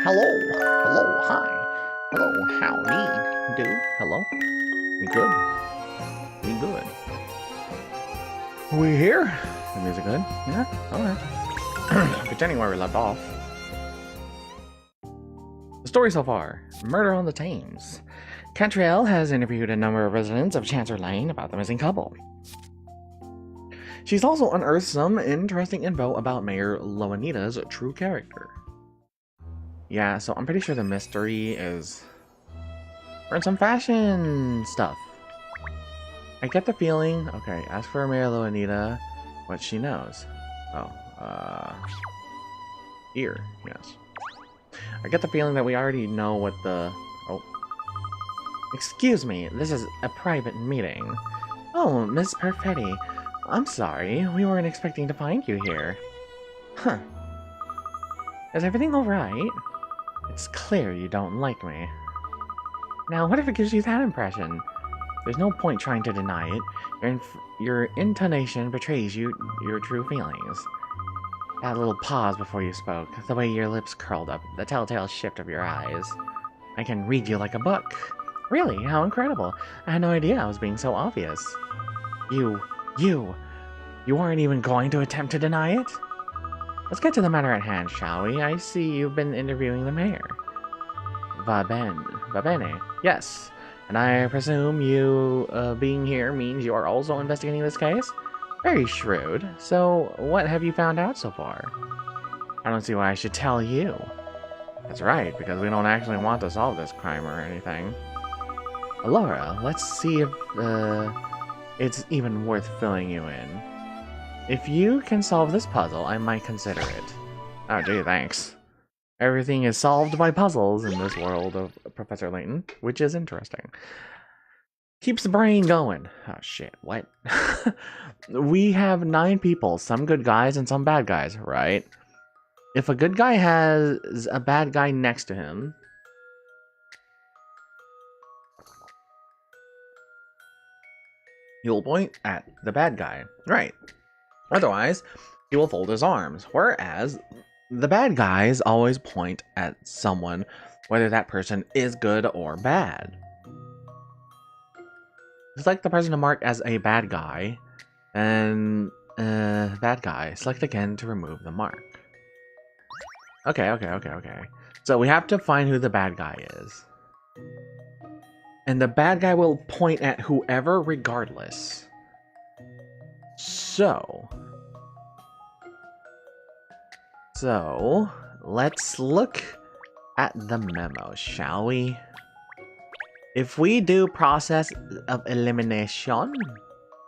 Hello, hello, hi, hello, howdy, do, hello, we good, we good. We here? The music good? Yeah, alright. Continuing where we left off. The story so far, Murder on the Thames. Katrielle has interviewed a number of residents of Chancer Lane about the missing couple. She's also unearthed some interesting info about Mayor Loanita's true character. Yeah, so I'm pretty sure the mystery is... we're in some fashion stuff. I get the feeling... okay, ask for Mayor Loanita what she knows. Oh, ear, yes. I get the feeling that we already know what the... oh. Excuse me, this is a private meeting. Oh, Miss Perfetti. I'm sorry, we weren't expecting to find you here. Huh. Is everything alright? It's clear you don't like me. Now, what if it gives you that impression? There's no point trying to deny it. Your intonation betrays your true feelings. That little pause before you spoke, the way your lips curled up, the telltale shift of your eyes. I can read you like a book. Really? How incredible. I had no idea I was being so obvious. You aren't even going to attempt to deny it? Let's get to the matter at hand, shall we? I see you've been interviewing the mayor. Va bene. Yes. And I presume you being here means you are also investigating this case? Very shrewd. So, what have you found out so far? I don't see why I should tell you. That's right, because we don't actually want to solve this crime or anything. Laura, let's see if it's even worth filling you in. If you can solve this puzzle, I might consider it. Oh, gee, thanks. Everything is solved by puzzles in this world of Professor Layton, which is interesting. Keeps the brain going. Oh, shit, what? We have 9 people, some good guys and some bad guys, right? If a good guy has a bad guy next to him... he'll point at the bad guy, right? Otherwise, he will fold his arms, whereas the bad guys always point at someone, whether that person is good or bad. Select the person to mark as a bad guy, and bad guy. Select again to remove the mark. Okay. So we have to find who the bad guy is. And the bad guy will point at whoever regardless. So, let's look at the memo, shall we? If we do process of elimination,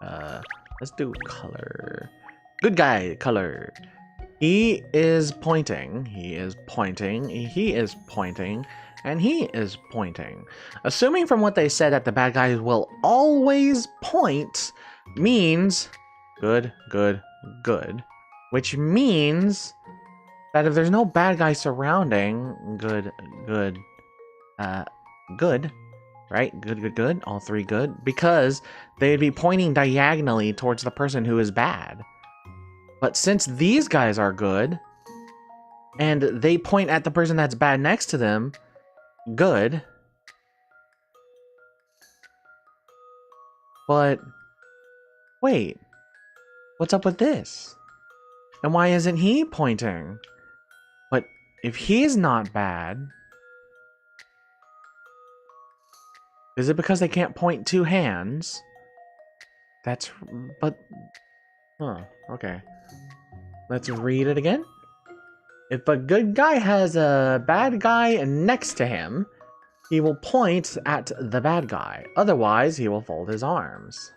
let's do color. Good guy color. He is pointing. He is pointing. He is pointing. And he is pointing. Assuming from what they said that the bad guys will always point means good, good, good. Which means that if there's no bad guy surrounding, good, good, good, right? Good, good, good. All three good. Because they'd be pointing diagonally towards the person who is bad. But since these guys are good, and they point at the person that's bad next to them, good. But wait, what's up with this? And why isn't he pointing? But if he's not bad, is it because they can't point two hands? That's, but, huh, okay. Let's read it again. If a good guy has a bad guy next to him, he will point at the bad guy. Otherwise, he will fold his arms.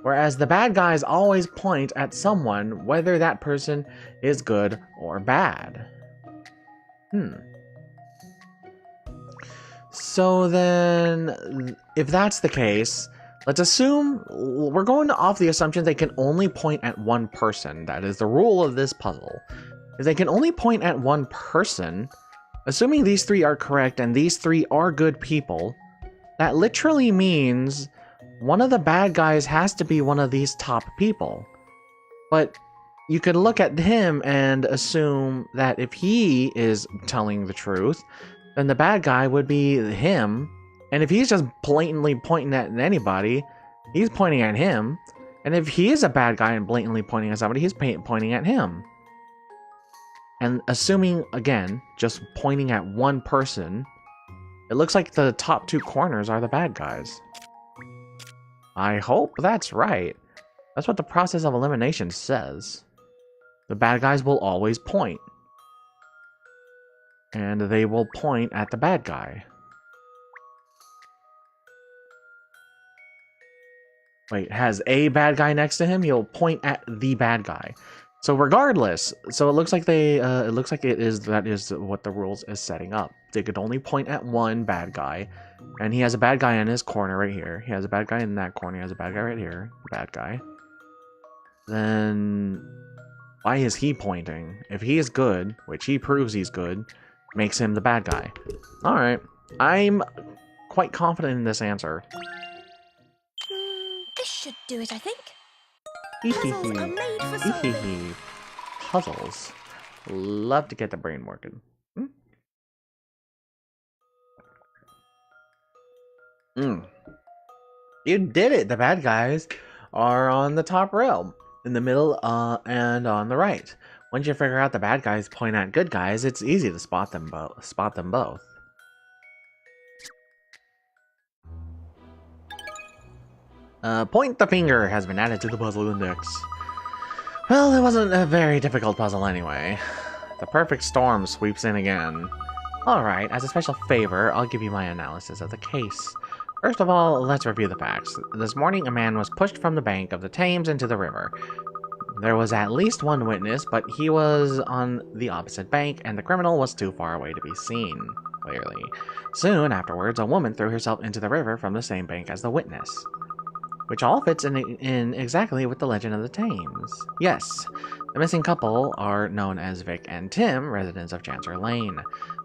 Whereas the bad guys always point at someone, whether that person is good or bad. So then, if that's the case, let's assume we're going off the assumption they can only point at one person. That is the rule of this puzzle. If they can only point at one person, assuming these three are correct and these three are good people, that literally means one of the bad guys has to be one of these top people. But you could look at him and assume that if he is telling the truth, then the bad guy would be him. And if he's just blatantly pointing at anybody, he's pointing at him. And if he is a bad guy and blatantly pointing at somebody, he's pointing at him. And assuming, again, just pointing at one person, it looks like the top two corners are the bad guys. I hope that's right. That's what the process of elimination says. The bad guys will always point. And they will point at the bad guy. Wait, has a bad guy next to him? He'll point at the bad guy. So regardless, so it looks like that is what the rules is setting up. They could only point at one bad guy, and he has a bad guy in his corner right here. He has a bad guy in that corner. He has a bad guy right here. Bad guy. Then why is he pointing? If he is good, which he proves he's good, makes him the bad guy. All right, I'm quite confident in this answer. This should do it, I think. Puzzles are made for solving. Puzzles. Love to get the brain working. You did it! The bad guys are on the top rail, in the middle, and on the right. Once you figure out the bad guys point at good guys, it's easy to spot them both. Point the finger has been added to the puzzle index. Well, it wasn't a very difficult puzzle anyway. The perfect storm sweeps in again. Alright, as a special favor, I'll give you my analysis of the case. First of all, let's review the facts. This morning, a man was pushed from the bank of the Thames into the river. There was at least one witness, but he was on the opposite bank, and the criminal was too far away to be seen, clearly. Soon afterwards, a woman threw herself into the river from the same bank as the witness. Which all fits in exactly with the legend of the Thames. Yes, the missing couple are known as Vic and Tim, residents of Chancer Lane.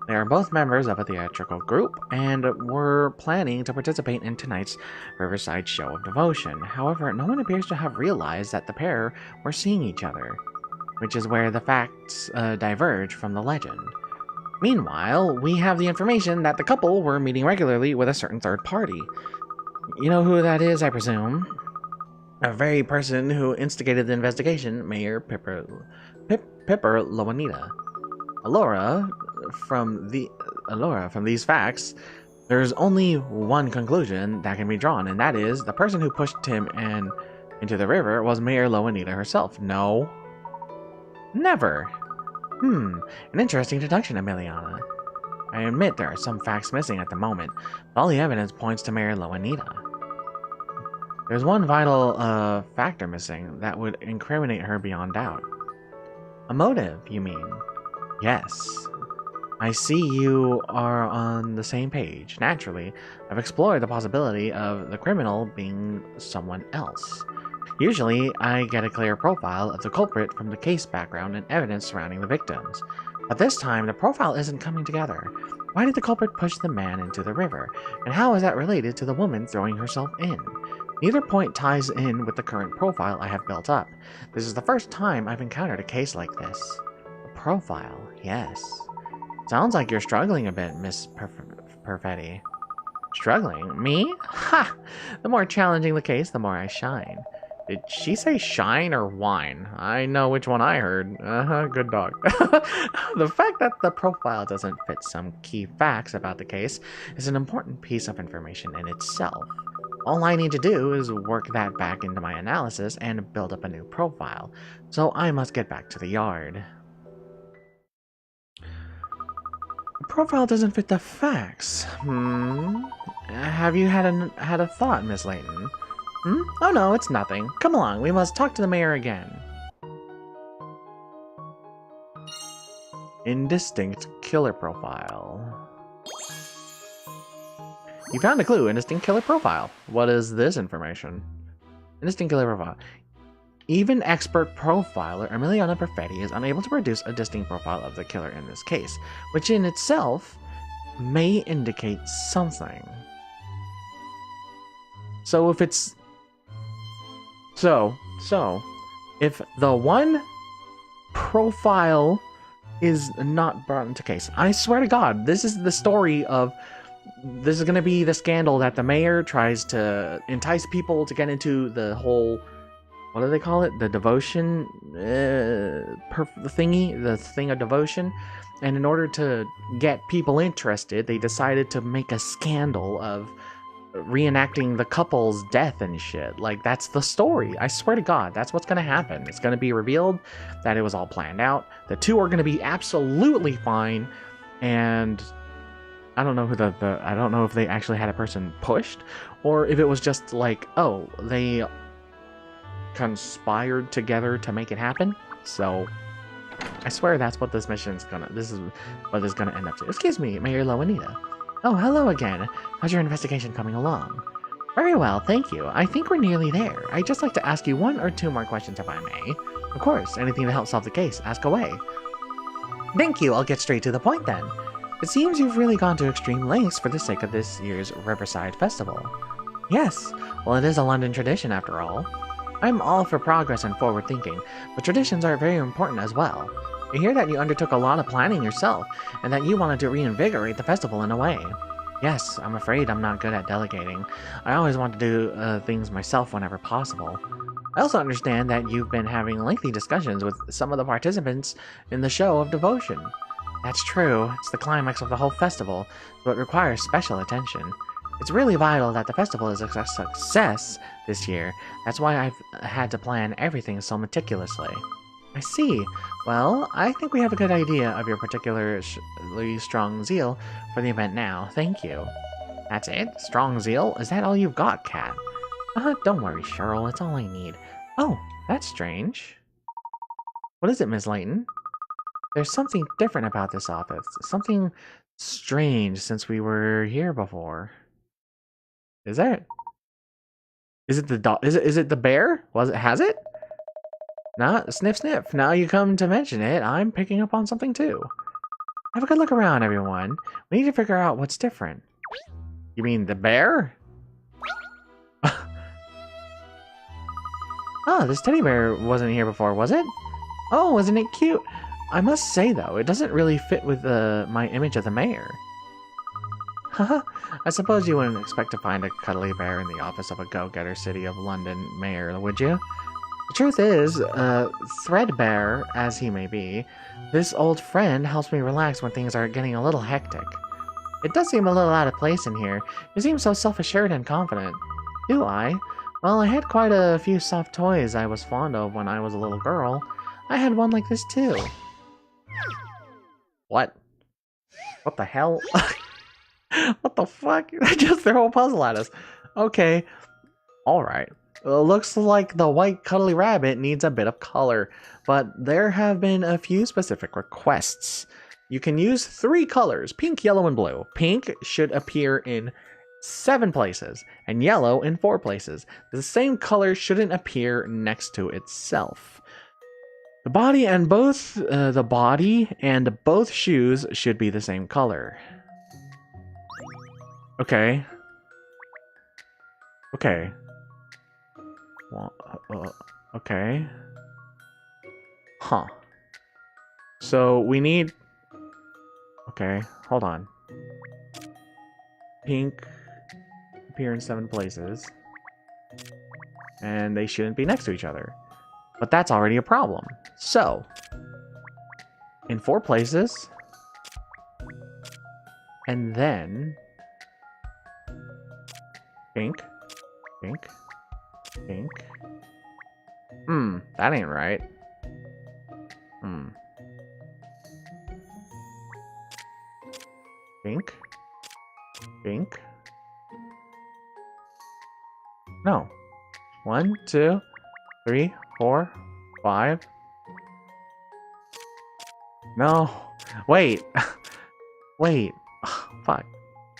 They are both members of a theatrical group and were planning to participate in tonight's Riverside Show of Devotion. However, no one appears to have realized that the pair were seeing each other, which is where the facts diverge from the legend. Meanwhile, we have the information that the couple were meeting regularly with a certain third party. You know who that is, I presume? A very person who instigated the investigation, Mayor Pipper Loanita. Alora, from these facts, there's only one conclusion that can be drawn, and that is the person who pushed Tim into the river was Mayor Loanita herself. No. Never. An interesting deduction, Emiliana. I admit there are some facts missing at the moment, but all the evidence points to Mayor Loanita. There's one vital factor missing that would incriminate her beyond doubt. A motive, you mean? Yes. I see you are on the same page. Naturally, I've explored the possibility of the criminal being someone else. Usually, I get a clear profile of the culprit from the case background and evidence surrounding the victims. But this time, the profile isn't coming together. Why did the culprit push the man into the river? And how is that related to the woman throwing herself in? Neither point ties in with the current profile I have built up. This is the first time I've encountered a case like this. A profile, yes. Sounds like you're struggling a bit, Miss Perfetti. Struggling? Me? Ha! The more challenging the case, the more I shine. Did she say shine or whine? I know which one I heard. Good dog. The fact that the profile doesn't fit some key facts about the case is an important piece of information in itself. All I need to do is work that back into my analysis and build up a new profile. So I must get back to the yard. The profile doesn't fit the facts. Have you had a thought, Miss Layton? Oh no, it's nothing. Come along, we must talk to the mayor again. Indistinct killer profile. You found a clue, indistinct killer profile. What is this information? Indistinct killer profile. Even expert profiler Emiliana Perfetti is unable to produce a distinct profile of the killer in this case, which in itself may indicate something. So if it's... So, if the one profile is not brought into case, I swear to God, this is the story of... This is going to be the scandal that the mayor tries to entice people to get into the whole... What do they call it? The devotion the thing of devotion. And in order to get people interested, they decided to make a scandal of reenacting the couple's death and shit. Like, that's the story. I swear to God, that's what's gonna happen. It's gonna be revealed that it was all planned out. The two are gonna be absolutely fine, and I don't know who I don't know if they actually had a person pushed, or if it was just like, oh, they conspired together to make it happen. So I swear that's what this is gonna end up to. Excuse me, Mayor Loanita. Oh, hello again. How's your investigation coming along? Very well, thank you. I think we're nearly there. I'd just like to ask you one or two more questions if I may. Of course, anything to help solve the case, ask away. Thank you, I'll get straight to the point then. It seems you've really gone to extreme lengths for the sake of this year's Riverside Festival. Yes, well it is a London tradition after all. I'm all for progress and forward thinking, but traditions are very important as well. I hear that you undertook a lot of planning yourself, and that you wanted to reinvigorate the festival in a way. Yes, I'm afraid I'm not good at delegating. I always want to do things myself whenever possible. I also understand that you've been having lengthy discussions with some of the participants in the show of devotion. That's true, it's the climax of the whole festival, so it requires special attention. It's really vital that the festival is a success this year. That's why I've had to plan everything so meticulously. I see. Well, I think we have a good idea of your particularly strong zeal for the event now. Thank you. That's it? Strong zeal? Is that all you've got, Kat? Don't worry, Cheryl. It's all I need. Oh, that's strange. What is it, Miss Layton? There's something different about this office. Something strange since we were here before. Is that? Is it the dog? Is it the bear? Has it? Nah, sniff sniff. Now you come to mention it, I'm picking up on something too. Have a good look around, everyone. We need to figure out what's different. You mean the bear? Oh, this teddy bear wasn't here before, was it? Oh, wasn't it cute? I must say though, it doesn't really fit with my image of the mayor. Haha, I suppose you wouldn't expect to find a cuddly bear in the office of a go-getter City of London mayor, would you? The truth is, threadbare as he may be, this old friend helps me relax when things are getting a little hectic. It does seem a little out of place in here. You seem so self-assured and confident. Do I? Well, I had quite a few soft toys I was fond of when I was a little girl. I had one like this too. What? What the hell? What the fuck? Just throw a puzzle at us. Okay. Alright. Looks like the white cuddly rabbit needs a bit of color, but there have been a few specific requests. You can use 3 colors, pink, yellow, and blue. Pink should appear in 7 places, and yellow in 4 places. The same color shouldn't appear next to itself. The body and both shoes should be the same color. Okay. Okay. Well, okay. Huh. So we need... Okay, hold on. Pink appear in 7 places. And they shouldn't be next to each other. But that's already a problem. So, in 4 places. And then... Pink. Pink. Pink. That ain't right. Pink. Pink. No. 1, 2, 3, 4, 5. No. Wait. Wait. Fuck.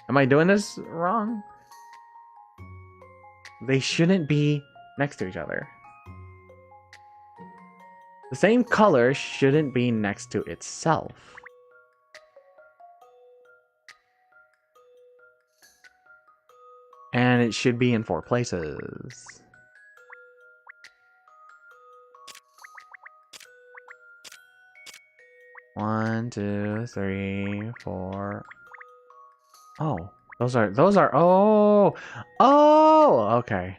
Am I doing this wrong? They shouldn't be next to each other. The same color shouldn't be next to itself. And it should be in 4 places. One, 2, 3, 4. Oh, those are, oh, okay.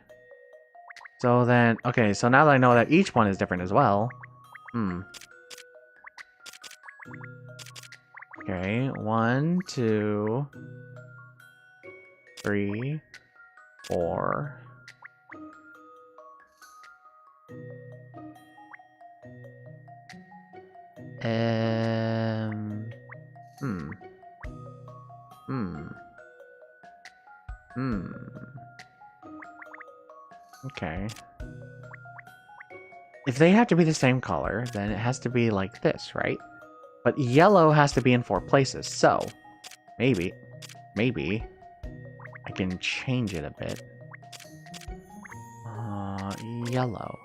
So then, okay, so now that I know that each one is different as well. Okay, 1, 2, 3, 4. Okay. If they have to be the same color, then it has to be like this, right? But yellow has to be in 4 places, so maybe I can change it a bit. Yellow.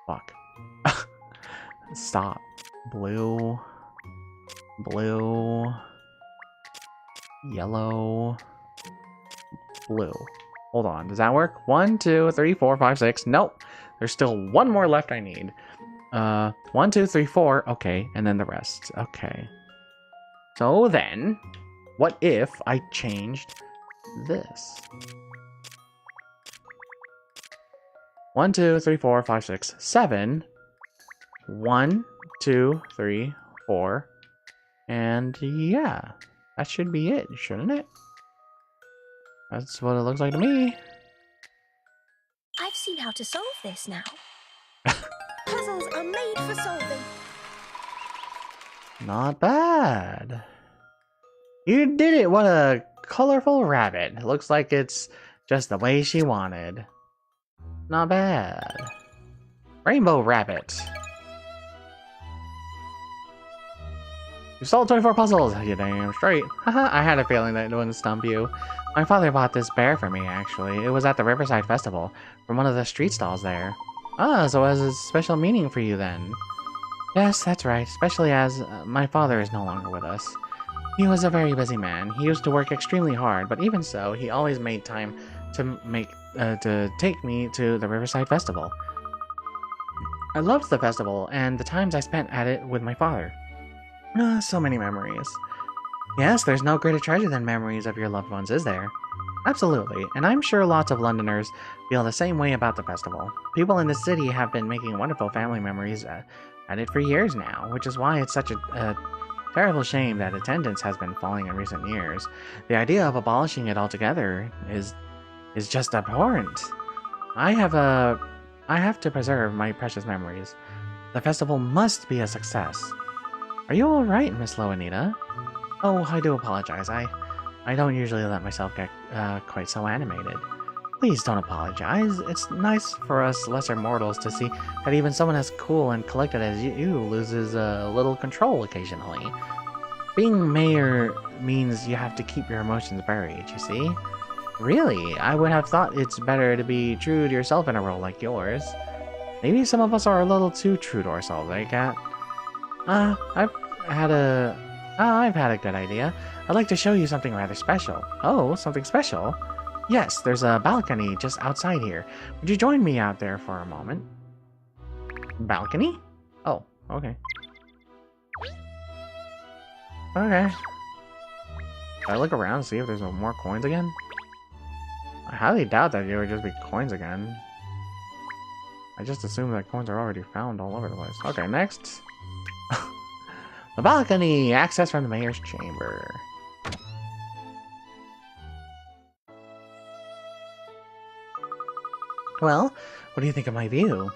Fuck. Stop. Blue. Blue. Yellow. Blue. Hold on. Does that work? 1, 2, 3, 4, 5, 6. Nope. There's still 1 more left I need. 1, 2, 3, 4. Okay. And then the rest. Okay. So then, what if I changed this? 1, 2, 3, 4, 5, 6, 7. 1, 2, 3, 4. And yeah, that should be it, shouldn't it? That's what it looks like to me. I've seen how to solve this now. Puzzles are made for solving. Not bad. You did it! What a colorful rabbit. It looks like it's just the way she wanted. Not bad. Rainbow rabbit. You solved 24 puzzles! You damn straight. Haha, I had a feeling that it wouldn't stump you. My father bought this bear for me, actually. It was at the Riverside Festival, from one of the street stalls there. Ah, so it has a special meaning for you then. Yes, that's right, especially as my father is no longer with us. He was a very busy man. He used to work extremely hard, but even so, he always made time to take me to the Riverside Festival. I loved the festival, and the times I spent at it with my father. So many memories. Yes, there's no greater treasure than memories of your loved ones, is there? Absolutely, and I'm sure lots of Londoners feel the same way about the festival. People in the city have been making wonderful family memories at it for years now, which is why it's such a terrible shame that attendance has been falling in recent years. The idea of abolishing it altogether is just abhorrent. I have to preserve my precious memories. The festival must be a success. Are you alright, Miss Loanita? Oh, I do apologize. I don't usually let myself get quite so animated. Please don't apologize. It's nice for us lesser mortals to see that even someone as cool and collected as you loses a little control occasionally. Being mayor means you have to keep your emotions buried, you see? Really, I would have thought it's better to be true to yourself in a role like yours. Maybe some of us are a little too true to ourselves, eh, Kat? I've had a good idea. I'd like to show you something rather special. Oh, something special? Yes, there's a balcony just outside here. Would you join me out there for a moment? Balcony? Oh, okay. Okay. Should I look around and see if there's more coins again? I highly doubt that there would just be coins again. I just assume that coins are already found all over the place. Okay, next. The balcony! Access from the mayor's chamber. Well, what do you think of my view?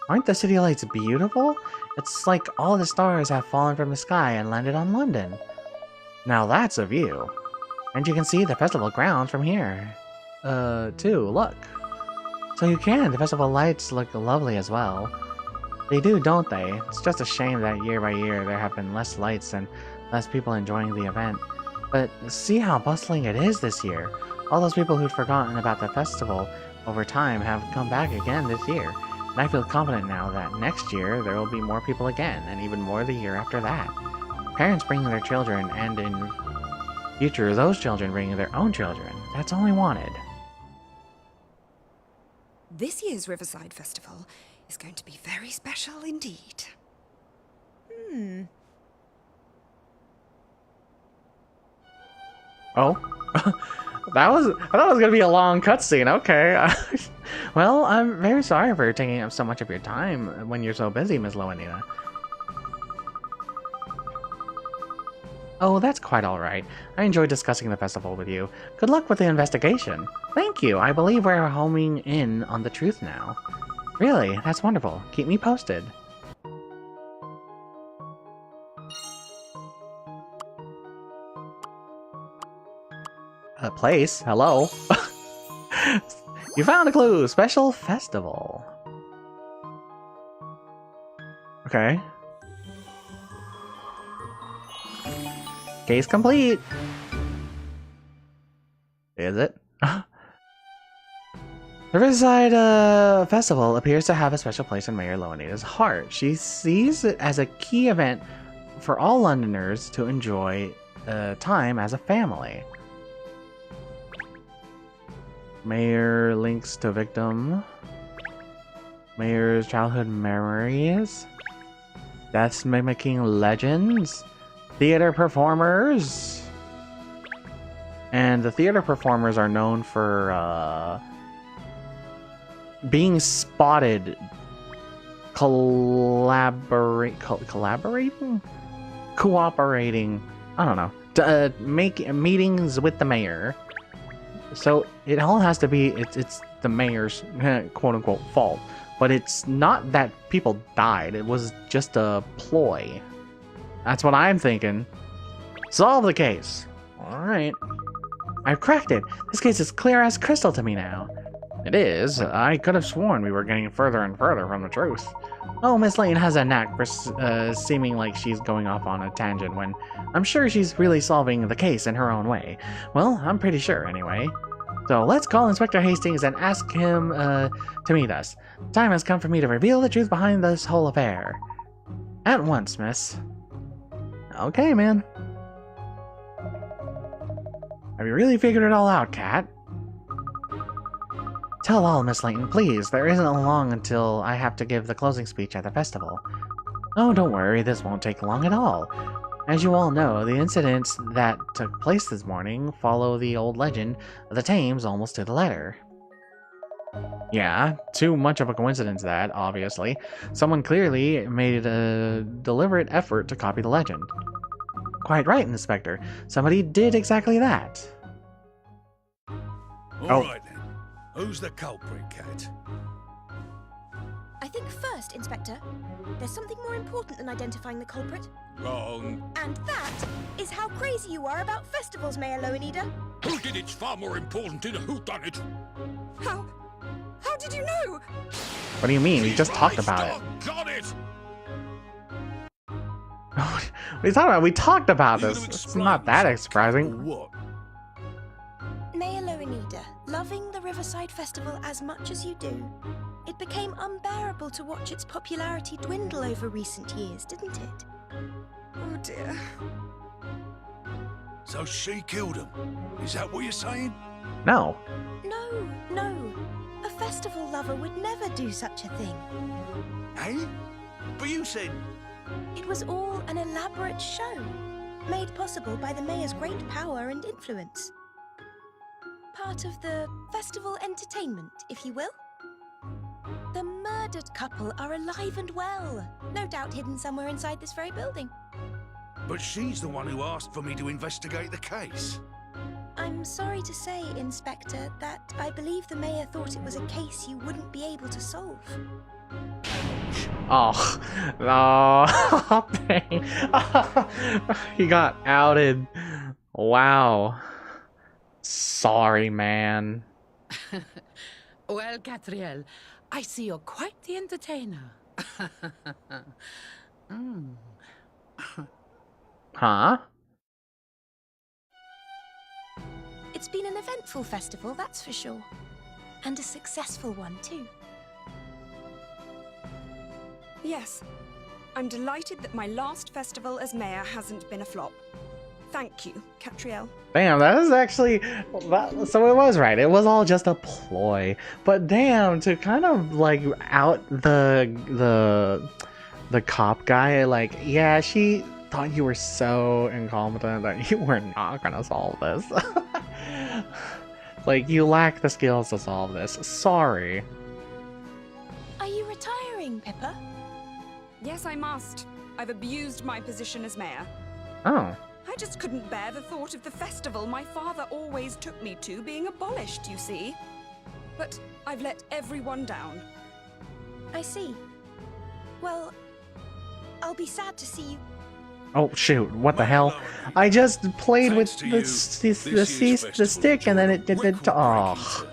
Aren't the city lights beautiful? It's like all the stars have fallen from the sky and landed on London. Now that's a view. And you can see the festival grounds from here. Too, look. So you can. The festival lights look lovely as well. They do, don't they? It's just a shame that year by year there have been less lights and less people enjoying the event. But see how bustling it is this year. All those people who'd forgotten about the festival over time have come back again this year. And I feel confident now that next year there will be more people again, and even more the year after that. Parents bringing their children, and in future those children bringing their own children. That's all I wanted. This year's Riverside Festival is going to be very special indeed. Oh. I thought it was gonna be a long cutscene. Okay. Well, I'm very sorry for taking up so much of your time when you're so busy, Ms. Loanita. Oh, that's quite alright. I enjoyed discussing the festival with you. Good luck with the investigation. Thank you. I believe we're homing in on the truth now. Really? That's wonderful. Keep me posted. A place? Hello? You found a clue! Special festival. Okay. Case complete! Is it? The Riverside Festival appears to have a special place in Mayor Loanita's heart. She sees it as a key event for all Londoners to enjoy time as a family. Mayor links to victim. Mayor's childhood memories. Deaths mimicking legends. Theater performers. And the theater performers are known for being spotted cooperating? I don't know. To make meetings with the mayor. So it all has to be it's the mayor's quote unquote fault, but it's not that people died. It was just a ploy. That's what I'm thinking. Solve the case. All right, I've cracked it. This case is clear as crystal to me now. It is. I could have sworn we were getting further and further from the truth. Oh, Miss Layton has a knack for seeming like she's going off on a tangent when I'm sure she's really solving the case in her own way. Well, I'm pretty sure anyway. So let's call Inspector Hastings and ask him to meet us. Time has come for me to reveal the truth behind this whole affair. At once, miss. Okay, man. Have you really figured it all out, Kat? Tell all, Miss Layton, please. There isn't long until I have to give the closing speech at the festival. Oh, don't worry, this won't take long at all. As you all know, the incidents that took place this morning follow the old legend of the Thames almost to the letter. Yeah, too much of a coincidence that, obviously. Someone clearly made a deliberate effort to copy the legend. Quite right, Inspector. Somebody did exactly that. All right then. Who's the culprit, Kat? I think first, Inspector, there's something more important than identifying the culprit. Wrong. And that is how crazy you are about festivals, Mayor Loanida. Who did it's far more important in a whodunit. How did you know? What do you mean? We just talked about it. Got it. What are you talking about? We talked about this. It's not that surprising. What? Mayor Loanida, loving the Riverside Festival as much as you do, it became unbearable to watch its popularity dwindle over recent years, didn't it? Oh dear. So she killed him. Is that what you're saying? No. No. A festival lover would never do such a thing. Hey? But you said... It was all an elaborate show, made possible by the mayor's great power and influence. Part of the festival entertainment, if you will. The murdered couple are alive and well, no doubt hidden somewhere inside this very building. But she's the one who asked for me to investigate the case. I'm sorry to say, Inspector, that I believe the mayor thought it was a case you wouldn't be able to solve. Oh, no. Dang. He got outed. Wow. Sorry, man. Well, Katrielle, I see you're quite the entertainer. Huh? It's been an eventful festival, that's for sure. And a successful one, too. Yes. I'm delighted that my last festival as mayor hasn't been a flop. Thank you, Katrielle. Damn, that is actually... So it was right. It was all just a ploy. But damn, to kind of, like, out the cop guy, like, yeah, she thought you were so incompetent that you were not gonna solve this. Like, you lack the skills to solve this. Sorry. Are you retiring, Pippa? Yes, I must. I've abused my position as mayor. Oh. I just couldn't bear the thought of the festival my father always took me to being abolished, you see. But I've let everyone down. I see. Well, I'll be sad to see you. Oh shoot, what the hell? I just played with the stick and then it did the... Oh.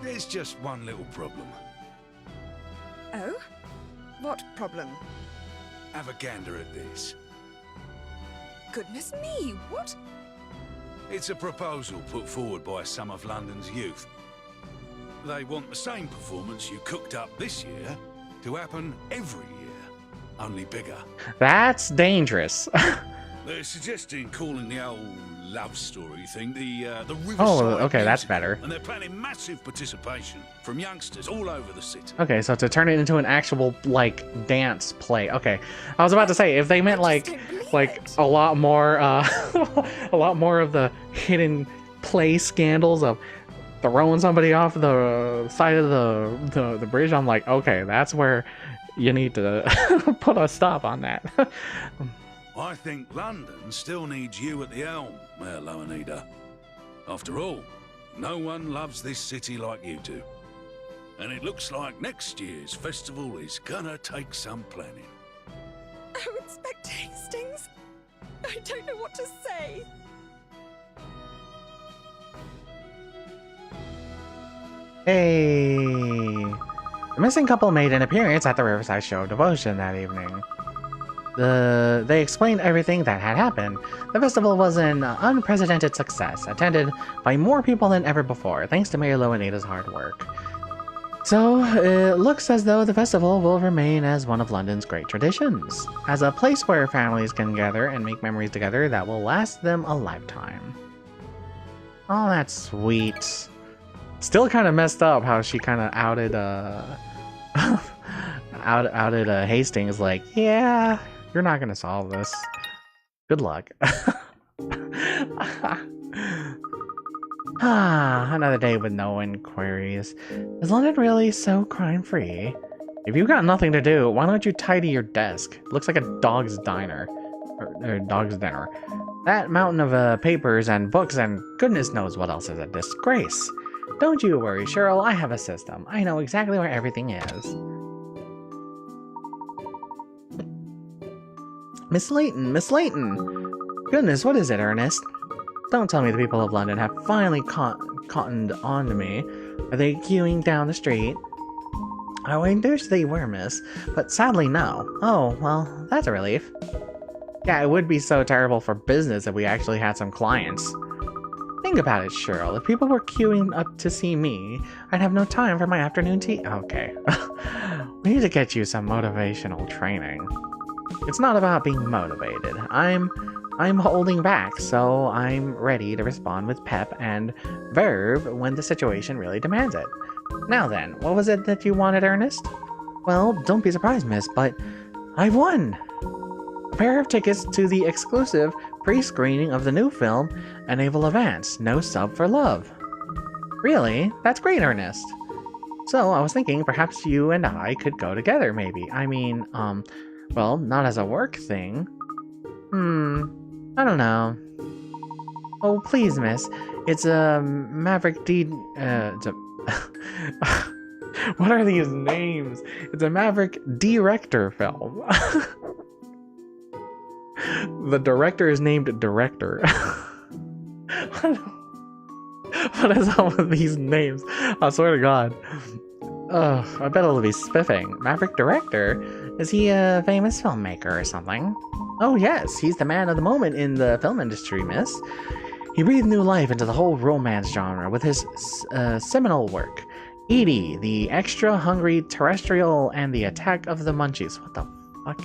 There's just one little problem. Oh? What problem? Have a gander at this. Goodness me, what? It's a proposal put forward by some of London's youth. They want the same performance you cooked up this year to happen every year, only bigger. That's dangerous. They're suggesting calling the old love story thing the Riverside Oh, okay, that's Musical, better. And they're planning massive participation from youngsters all over the city. Okay, so to turn it into an actual, like, dance play. Okay, I was about to say, if they meant, like a lot more, a lot more of the hidden play scandals of throwing somebody off the side of the bridge, I'm like, okay, that's where you need to put a stop on that. I think London still needs you at the helm, Mayor Loanida. After all, no one loves this city like you do. And it looks like next year's festival is gonna take some planning. Oh, Inspector Hastings! I don't know what to say. Hey! The missing couple made an appearance at the Riverside Show of Devotion that evening. They explained everything that had happened. The festival was an unprecedented success, attended by more people than ever before, thanks to Mayor Loanida's hard work. So, it looks as though the festival will remain as one of London's great traditions, as a place where families can gather and make memories together that will last them a lifetime. Oh, that's sweet. Still kind of messed up how she kind of outed, outed Hastings, like, yeah, you're not gonna solve this. Good luck. Another day with no inquiries. Is London really so crime-free? If you've got nothing to do, why don't you tidy your desk? It looks like a dog's diner. Or dog's dinner. That mountain of papers and books and goodness knows what else is a disgrace. Don't you worry, Cheryl, I have a system. I know exactly where everything is. Miss Layton, Miss Layton! Goodness, what is it, Ernest? Don't tell me the people of London have finally cottoned on to me. Are they queuing down the street? I wish they were, miss, but sadly no. Oh, well, that's a relief. Yeah, it would be so terrible for business if we actually had some clients. Think about it, Cheryl. If people were queuing up to see me, I'd have no time for my afternoon tea. Okay. We need to get you some motivational training. It's not about being motivated. I'm holding back, so I'm ready to respond with pep and verve when the situation really demands it. Now then, what was it that you wanted, Ernest? Well, don't be surprised, miss, but I've won! A pair of tickets to the exclusive pre-screening of the new film, A Naval Advance, No Sub for Love. Really? That's great, Ernest. So, I was thinking perhaps you and I could go together, maybe. I mean, well, not as a work thing. I don't know. Oh, please, miss. It's a Maverick it's a... What are these names? It's a Maverick director film. The director is named Director. What is up with these names? I swear to God. Ugh, I bet it'll be spiffing. Maverick Director? Is he a famous filmmaker or something? Oh yes, he's the man of the moment in the film industry, miss. He breathed new life into the whole romance genre with his seminal work, Edie, the Extra Hungry Terrestrial, and the Attack of the Munchies. What the fuck?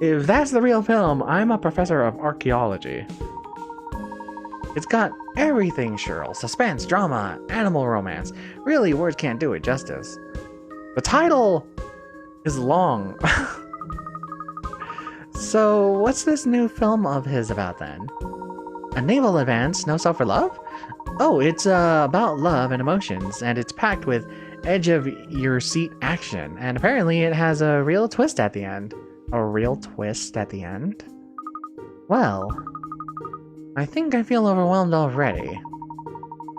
If that's the real film, I'm a professor of archaeology. It's got everything, Cheryl. Suspense, drama, animal romance. Really, words can't do it justice. The title is long. So, what's this new film of his about then? A Naval Advance, No Sub for Love? Oh, it's about love and emotions, and it's packed with edge-of-your-seat action, and apparently it has a real twist at the end. A real twist at the end? Well, I think I feel overwhelmed already.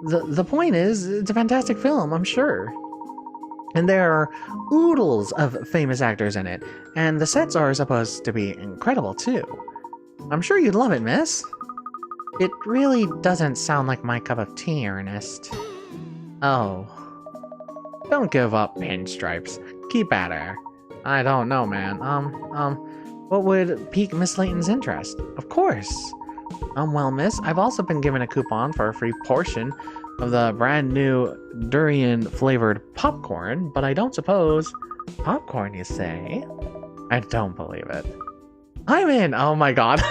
The point is, it's a fantastic film, I'm sure. And there are oodles of famous actors in it, and the sets are supposed to be incredible too. I'm sure you'd love it, miss. It really doesn't sound like my cup of tea, Ernest. Oh. Don't give up, Pinstripes. Keep at her. I don't know, man. What would pique Miss Layton's interest? Of course. Well, miss, I've also been given a coupon for a free portion of the brand new durian-flavored popcorn, but I don't suppose... Popcorn, you say? I don't believe it. I'm in! Oh my god.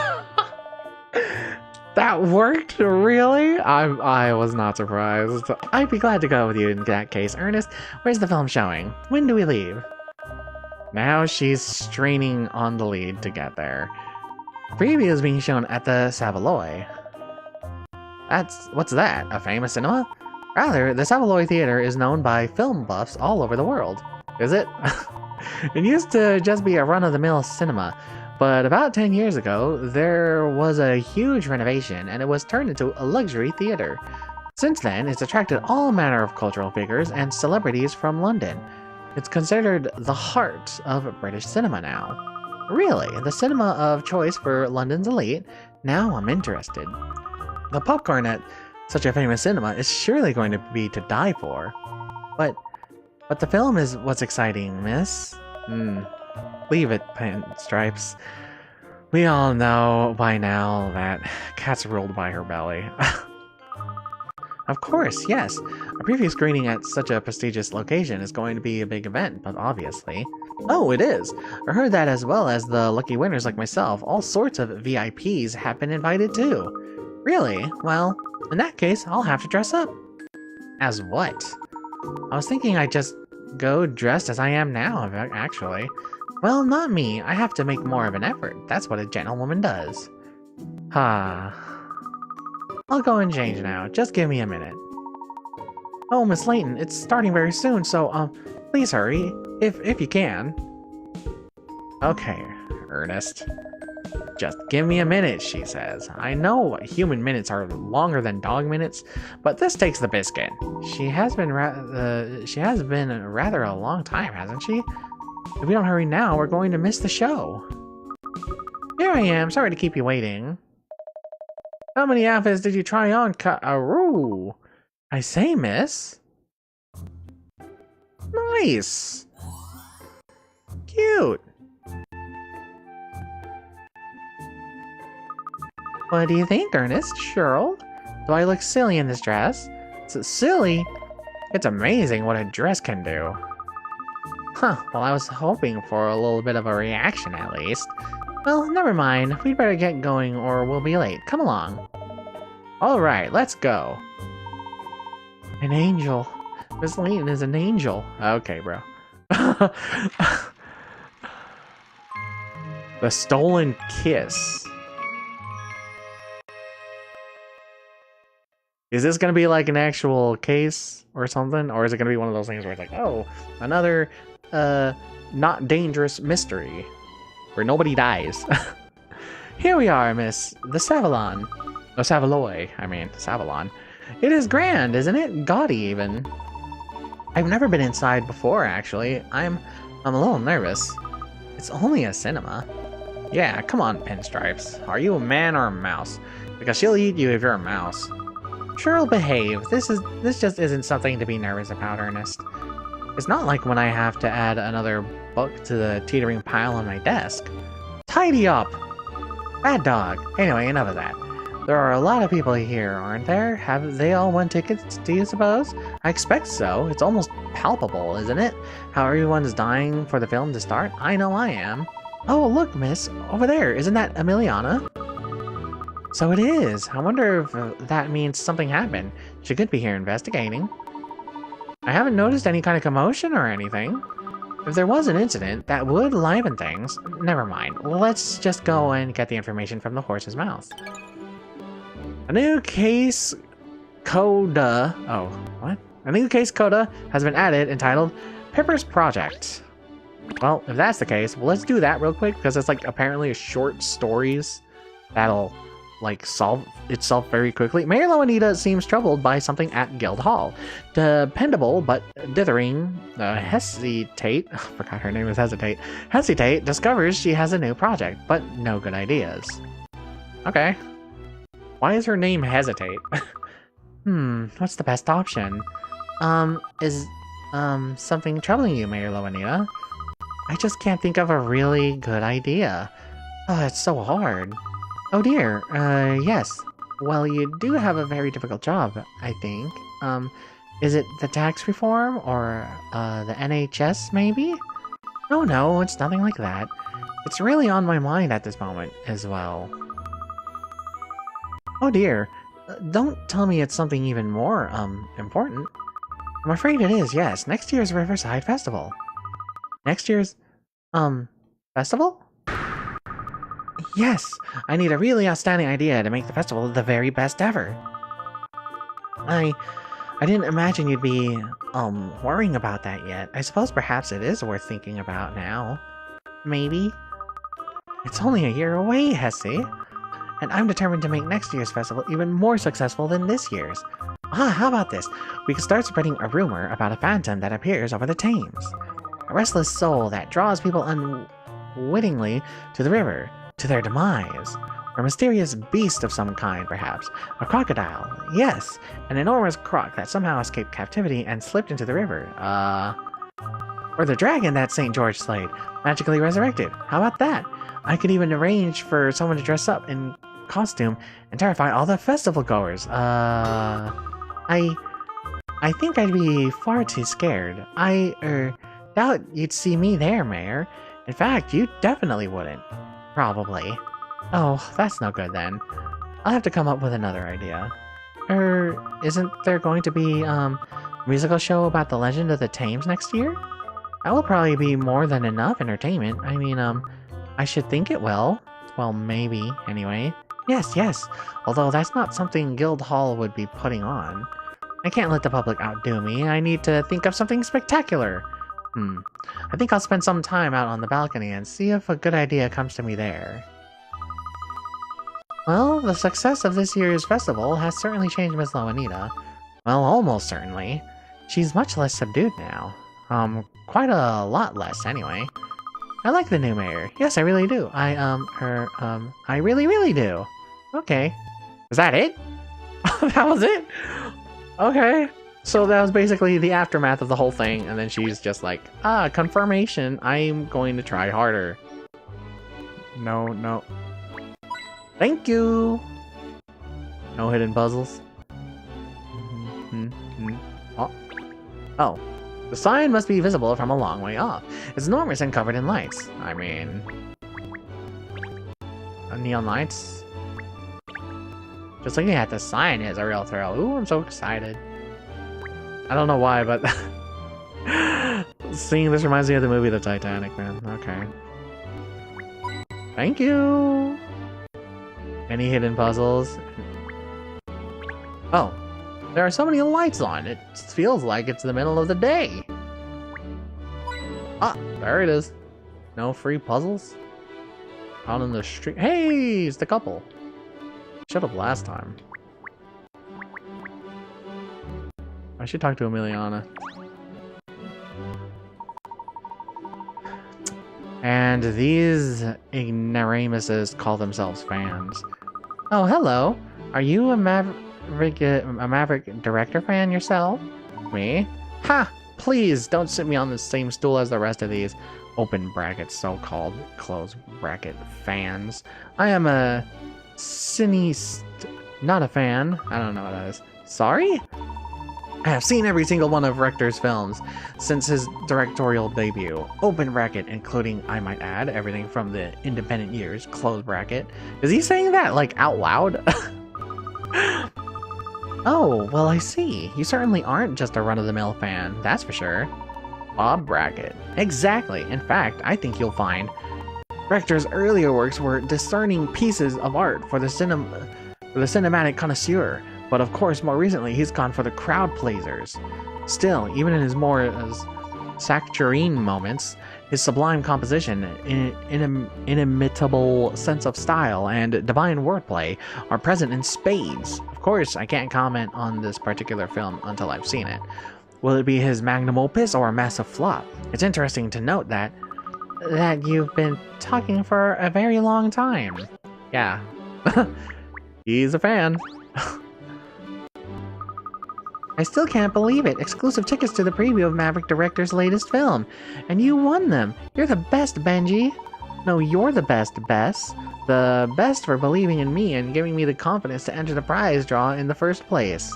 That worked? Really? I was not surprised. I'd be glad to go with you in that case. Ernest, where's the film showing? When do we leave? Now she's straining on the lead to get there. Preview is being shown at the Savoy. What's that? A famous cinema? Rather, the Savoy Theater is known by film buffs all over the world. Is it? It used to just be a run-of-the-mill cinema, but about 10 years ago, there was a huge renovation and it was turned into a luxury theater. Since then, it's attracted all manner of cultural figures and celebrities from London. It's considered the heart of British cinema now. Really, the cinema of choice for London's elite? Now I'm interested. The popcorn at such a famous cinema is surely going to be to die for. But the film is what's exciting, miss. Leave it, Pinstripes. We all know by now that cat's ruled by her belly. Of course, yes. A preview screening at such a prestigious location is going to be a big event, but obviously... Oh, it is! I heard that as well as the lucky winners like myself, all sorts of VIPs have been invited too. Really? Well, in that case, I'll have to dress up. As what? I was thinking I'd just go dressed as I am now, actually. Well, not me. I have to make more of an effort. That's what a gentlewoman does. I'll go and change now. Just give me a minute. Oh, Miss Layton, it's starting very soon, so, please hurry, if you can. Okay, Ernest. Just give me a minute, she says. I know human minutes are longer than dog minutes, but this takes the biscuit. She has been rather a long time, hasn't she? If we don't hurry now, we're going to miss the show. Here I am. Sorry to keep you waiting. How many outfits did you try on, Katrielle? I say, miss. Nice. Cute. What do you think, Ernest? Cheryl? Do I look silly in this dress? It's silly? It's amazing what a dress can do. Huh, well, I was hoping for a little bit of a reaction at least. Well, never mind. We'd better get going or we'll be late. Come along. Alright, let's go. An angel. Miss Layton is an angel. Okay, bro. The stolen kiss. Is this gonna be like an actual case or something? Or is it gonna be one of those things where it's like, oh, another not dangerous mystery where nobody dies? Here we are, Miss the Savalon. Oh, Savaloy, I mean, Savalon. It is grand, isn't it? Gaudy, even. I've never been inside before, actually. I'm a little nervous. It's only a cinema. Yeah, come on, Pinstripes. Are you a man or a mouse? Because she'll eat you if you're a mouse. Sure, I'll behave. This just isn't something to be nervous about, Ernest. It's not like when I have to add another book to the teetering pile on my desk. Tidy up! Bad dog. Anyway, enough of that. There are a lot of people here, aren't there? Have they all won tickets, do you suppose? I expect so. It's almost palpable, isn't it? How everyone's dying for the film to start? I know I am. Oh, look, miss. Over there. Isn't that Emiliana? So it is. I wonder if that means something happened. She could be here investigating. I haven't noticed any kind of commotion or anything. If there was an incident, that would liven things. Never mind. Let's just go and get the information from the horse's mouth. A new case coda. Oh, what? A new case coda has been added entitled Pipper's Project. Well, if that's the case, well, let's do that real quick because it's like apparently short stories that'll like solve itself very quickly. Mayor Loanita seems troubled by something at Guild Hall. Dependable but dithering Hesitate, I forgot her name was Hesitate. Hesitate discovers she has a new project, but no good ideas. Okay. Why is her name Hesitate? What's the best option? Is something troubling you, Mayor Loanita? I just can't think of a really good idea. Oh, it's so hard. Oh dear, yes. Well, you do have a very difficult job, I think. Is it the tax reform, or, the NHS, maybe? Oh no, it's nothing like that. It's really on my mind at this moment, as well. Oh dear, don't tell me it's something even more, important. I'm afraid it is, yes. Next year's Riverside Festival. Next year's, festival? Yes, I need a really outstanding idea to make the festival the very best ever. I didn't imagine you'd be, worrying about that yet. I suppose perhaps it is worth thinking about now. Maybe? It's only a year away, Hesse. And I'm determined to make next year's festival even more successful than this year's. How about this? We could start spreading a rumor about a phantom that appears over the Thames. A restless soul that draws people unwittingly to the river, to their demise. Or a mysterious beast of some kind, perhaps. A crocodile. Yes, an enormous croc that somehow escaped captivity and slipped into the river. Or the dragon that St. George slayed, magically resurrected. How about that? I could even arrange for someone to dress up in costume and terrify all the festival goers. I think I'd be far too scared. I doubt you'd see me there, Mayor. In fact, you definitely wouldn't. Probably. Oh, that's no good then. I'll have to come up with another idea. Isn't there going to be, a musical show about the legend of the Thames next year? That will probably be more than enough entertainment. I mean, I should think it will. Well, maybe, anyway. Yes. Although that's not something Guild Hall would be putting on. I can't let the public outdo me. I need to think of something spectacular. I think I'll spend some time out on the balcony and see if a good idea comes to me there. Well, the success of this year's festival has certainly changed Miss Loanita. Well, almost certainly. She's much less subdued now. Quite a lot less, anyway. I like the new mayor. Yes, I really do. I really, really do. Okay. Is that it? That was it? Okay. So that was basically the aftermath of the whole thing, and then she's just like, confirmation. I'm going to try harder. No. Thank you! No hidden puzzles. Oh. The sign must be visible from a long way off. It's enormous and covered in lights. I mean... neon lights? Just looking at the sign is a real thrill. Ooh, I'm so excited. I don't know why, but... seeing this reminds me of the movie The Titanic, man. Okay. Thank you! Any hidden puzzles? Oh. There are so many lights on. It feels like it's the middle of the day. Ah, there it is. No free puzzles? Out on the street. Hey, it's the couple. Shut up last time. I should talk to Emiliana. And these ignoramuses call themselves fans. Oh, hello. Are you a Maverick Director fan yourself? Me? Ha! Please don't sit me on the same stool as the rest of these open bracket so-called close bracket fans. I am a cineast, not a fan. I don't know what that is. Sorry? I have seen every single one of Rector's films since his directorial debut. Open bracket, including, I might add, everything from the independent years, close bracket. Is he saying that, like, out loud? Oh, well, I see. You certainly aren't just a run-of-the-mill fan, that's for sure. Bob bracket. Exactly. In fact, I think you'll find Rector's earlier works were discerning pieces of art for the cinematic connoisseur. But of course, more recently, he's gone for the crowd pleasers. Still, even in his more saccharine moments, his sublime composition, inimitable sense of style, and divine wordplay are present in spades. Of course, I can't comment on this particular film until I've seen it. Will it be his magnum opus or a massive flop? It's interesting to note that you've been talking for a very long time. Yeah. He's a fan. I still can't believe it. Exclusive tickets to the preview of Maverick Director's latest film. And you won them. You're the best, Benji. No, you're the best, Bess. The best for believing in me and giving me the confidence to enter the prize draw in the first place.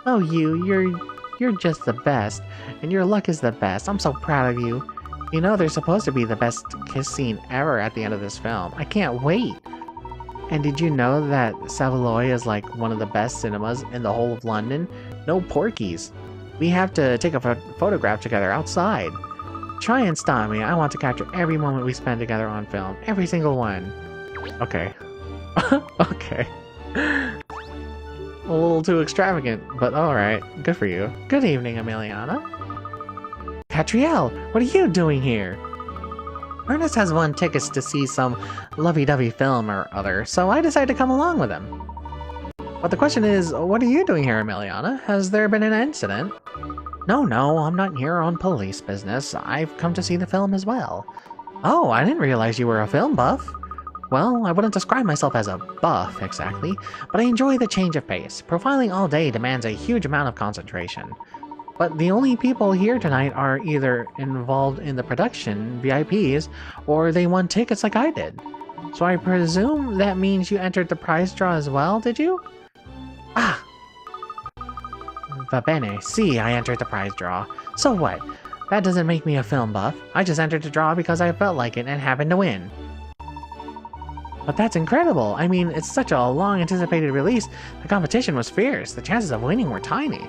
Oh, you're just the best. And your luck is the best. I'm so proud of you. You know, there's supposed to be the best kiss scene ever at the end of this film. I can't wait. And did you know that Savoy is like one of the best cinemas in the whole of London? No porkies. We have to take a photograph together outside. Try and stop me. I want to capture every moment we spend together on film. Every single one. Okay. Okay. A little too extravagant, but alright. Good for you. Good evening, Emiliana. Katrielle, what are you doing here? Ernest has won tickets to see some lovey-dovey film or other, so I decided to come along with him. But the question is, what are you doing here, Emiliana? Has there been an incident? No, I'm not here on police business. I've come to see the film as well. Oh, I didn't realize you were a film buff. Well, I wouldn't describe myself as a buff, exactly, but I enjoy the change of pace. Profiling all day demands a huge amount of concentration. But the only people here tonight are either involved in the production, VIPs, or they won tickets like I did. So I presume that means you entered the prize draw as well, did you? Ah! Va bene, see, I entered the prize draw. So what? That doesn't make me a film buff. I just entered the draw because I felt like it and happened to win. But that's incredible! I mean, it's such a long-anticipated release. The competition was fierce. The chances of winning were tiny.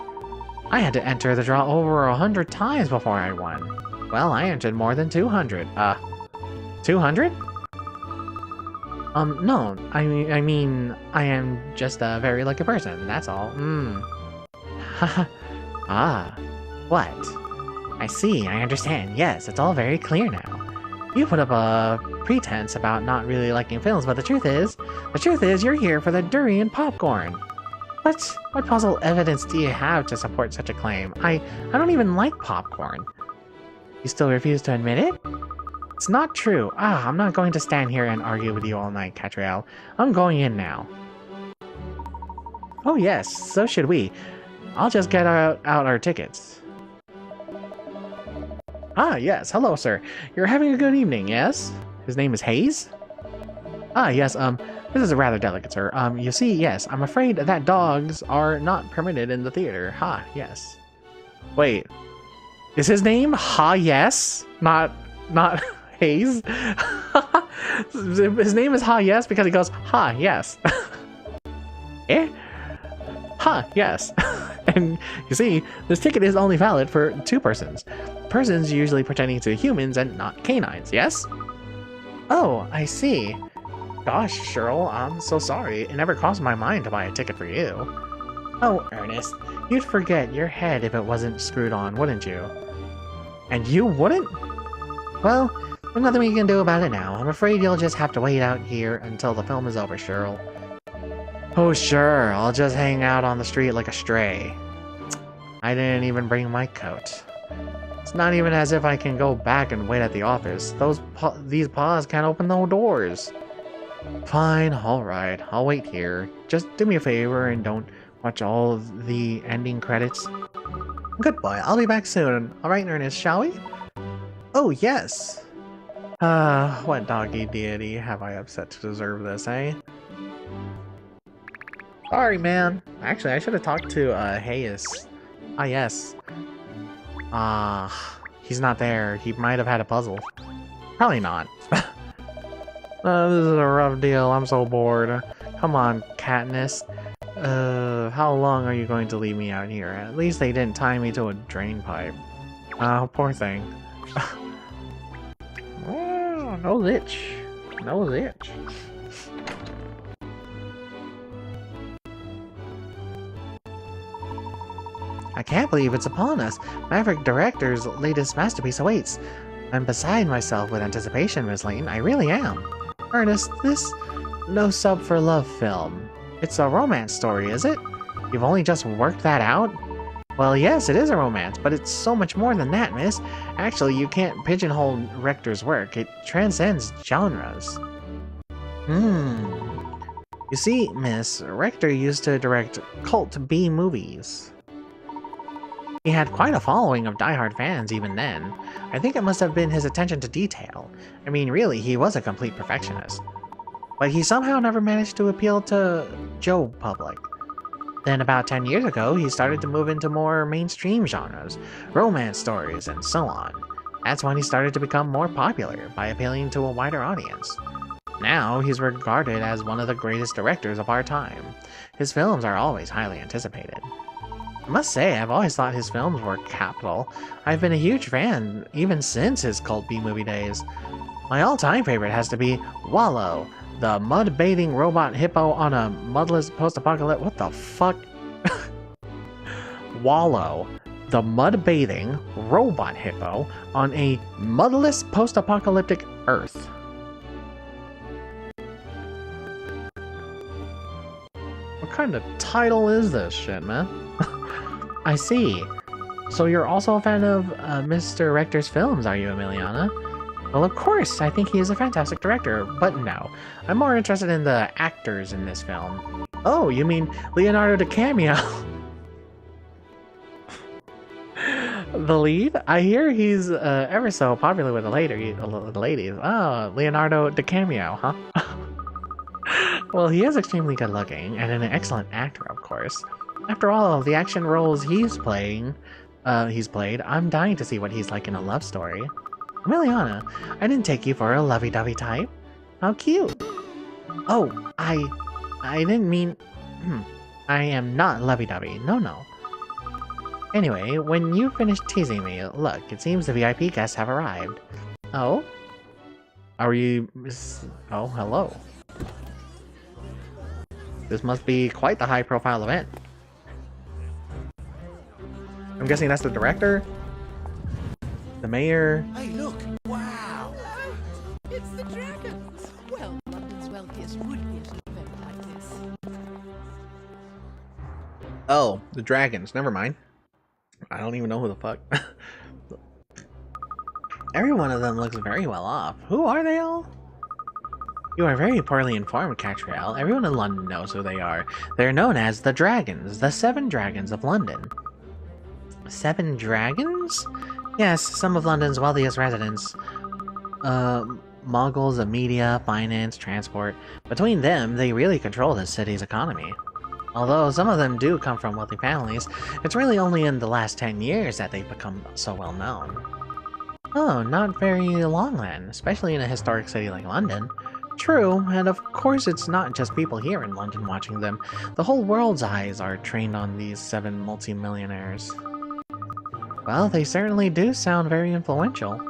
I had to enter the draw over 100 times before I won. Well, I entered more than 200. 200? No. I mean, I am just a very lucky person, that's all. Haha. Ah. What? I see, I understand. Yes, it's all very clear now. You put up a pretense about not really liking films, but the truth is you're here for the durian popcorn. What possible evidence do you have to support such a claim? I don't even like popcorn. You still refuse to admit it? It's not true. I'm not going to stand here and argue with you all night, Katrielle. I'm going in now. Oh yes, so should we. I'll just get out our tickets. Yes, hello sir. You're having a good evening, yes? His name is Hayes? Yes, this is rather delicate, sir. You see, yes, I'm afraid that dogs are not permitted in the theater. Yes. Wait. Is his name yes? Not Hayes? His name is yes because he goes, yes. Eh? Yes. And you see, this ticket is only valid for 2 persons. Persons usually pertaining to humans and not canines, yes? Oh, I see. Gosh, Cheryl, I'm so sorry. It never crossed my mind to buy a ticket for you. Oh, Ernest, you'd forget your head if it wasn't screwed on, wouldn't you? And you wouldn't? Well, there's nothing we can do about it now. I'm afraid you'll just have to wait out here until the film is over, Cheryl. Oh, sure. I'll just hang out on the street like a stray. I didn't even bring my coat. It's not even as if I can go back and wait at the office. These paws can't open no doors. Fine, alright. I'll wait here. Just do me a favor and don't watch all of the ending credits. Good boy. I'll be back soon. Alright, Ernest, shall we? Oh, yes. What doggy deity have I upset to deserve this, eh? Sorry, man. Actually, I should have talked to, Hayes. Yes. He's not there. He might have had a puzzle. Probably not. This is a rough deal. I'm so bored. Come on, Katniss. How long are you going to leave me out here? At least they didn't tie me to a drain pipe. Poor thing. Oh, no itch. No itch. I can't believe it's upon us. Maverick Director's latest masterpiece awaits. I'm beside myself with anticipation, Miss Layton. I really am. Ernest, this No Sub for Love film. It's a romance story, is it? You've only just worked that out? Well, yes, it is a romance, but it's so much more than that, miss. Actually, you can't pigeonhole Rector's work. It transcends genres. You see, miss, Rector used to direct cult B movies. He had quite a following of diehard fans even then. I think it must have been his attention to detail. I mean, really, he was a complete perfectionist. But he somehow never managed to appeal to Joe public. Then about 10 years ago, he started to move into more mainstream genres, romance stories, and so on. That's when he started to become more popular, by appealing to a wider audience. Now, he's regarded as one of the greatest directors of our time. His films are always highly anticipated. I must say, I've always thought his films were capital. I've been a huge fan, even since his cult B-movie days. My all-time favorite has to be Wallow, the mud-bathing robot hippo on a mudless post-apocalyptic... What the fuck? Wallow, the mud-bathing robot hippo on a mudless post-apocalyptic Earth. What kind of title is this shit, man? I see. So you're also a fan of Mr. Rector's films, are you, Emiliana? Well, of course, I think he is a fantastic director, but no. I'm more interested in the actors in this film. Oh, you mean Leonardo DiCaprio? The lead? I hear he's ever so popular with the ladies. Oh, Leonardo DiCaprio, huh? Well, he is extremely good looking, and an excellent actor, of course. After all of the action roles he's played, I'm dying to see what he's like in a love story. Emiliana, I didn't take you for a lovey-dovey type. How cute. Oh, I didn't mean... I am not lovey-dovey. No. Anyway, when you finish teasing me, look, it seems the VIP guests have arrived. Oh? Are you... Oh, hello. This must be quite the high-profile event. I'm guessing that's the director? The mayor? Hey, look! Wow! It's the dragons! Well, London's wealthiest would be at an event like this. Oh, the dragons. Never mind. I don't even know who the fuck. Every one of them looks very well off. Who are they all? You are very poorly informed, Katrielle. Everyone in London knows who they are. They're known as the Dragons, the 7 Dragons of London. 7 Dragons? Yes, some of London's wealthiest residents. Moguls of media, finance, transport. Between them, they really control the city's economy. Although some of them do come from wealthy families, it's really only in the last 10 years that they've become so well known. Oh, not very long then, especially in a historic city like London. True, and of course it's not just people here in London watching them. The whole world's eyes are trained on these 7 multi-millionaires. Well, they certainly do sound very influential.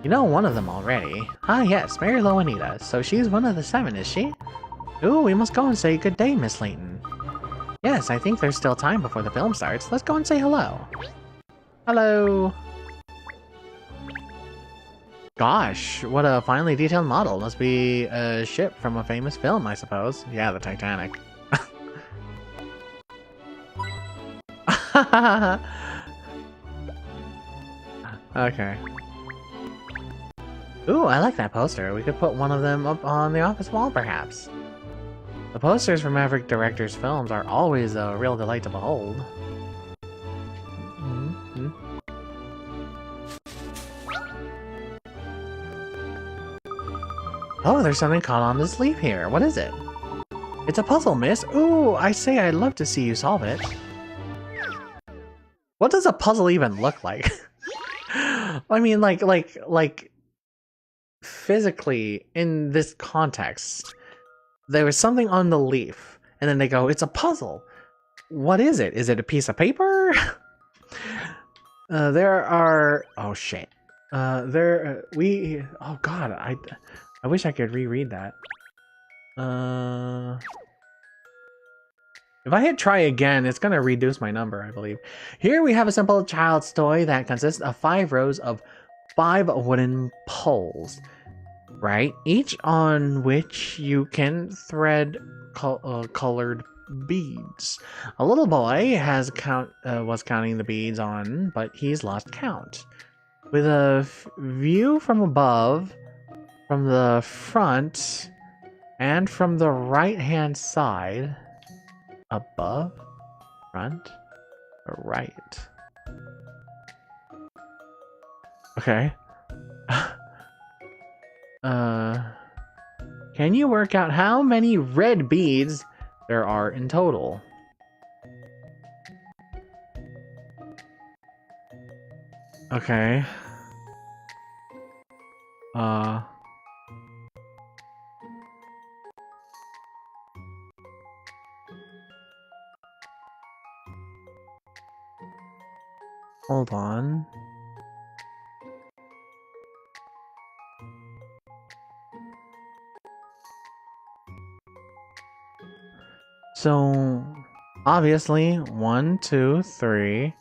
You know one of them already. Ah yes, Mary Loanita. So she's one of the 7, is she? Ooh, we must go and say good day, Miss Layton. Yes, I think there's still time before the film starts. Let's go and say hello. Hello. Gosh, what a finely detailed model. Must be a ship from a famous film, I suppose. Yeah, the Titanic. Okay. Ooh, I like that poster. We could put one of them up on the office wall, perhaps. The posters for Maverick directors' films are always a real delight to behold. Oh, there's something caught on this leaf here. What is it? It's a puzzle, miss. Ooh, I say I'd love to see you solve it. What does a puzzle even look like? I mean, like physically in this context, there was something on the leaf, and then they go, "It's a puzzle." What is it? Is it a piece of paper? There are. Oh shit. Oh god. I wish I could reread that. If I hit try again, it's gonna reduce my number, I believe. Here we have a simple child's toy that consists of 5 rows of 5 wooden poles, right? Each on which you can thread colored beads. A little boy was counting the beads on, but he's lost count. With a view from above, from the front, and from the right-hand side. Above, front, or right? Okay. Can you work out how many red beads there are in total? Okay. Hold on. So, obviously, 1, 2, 3.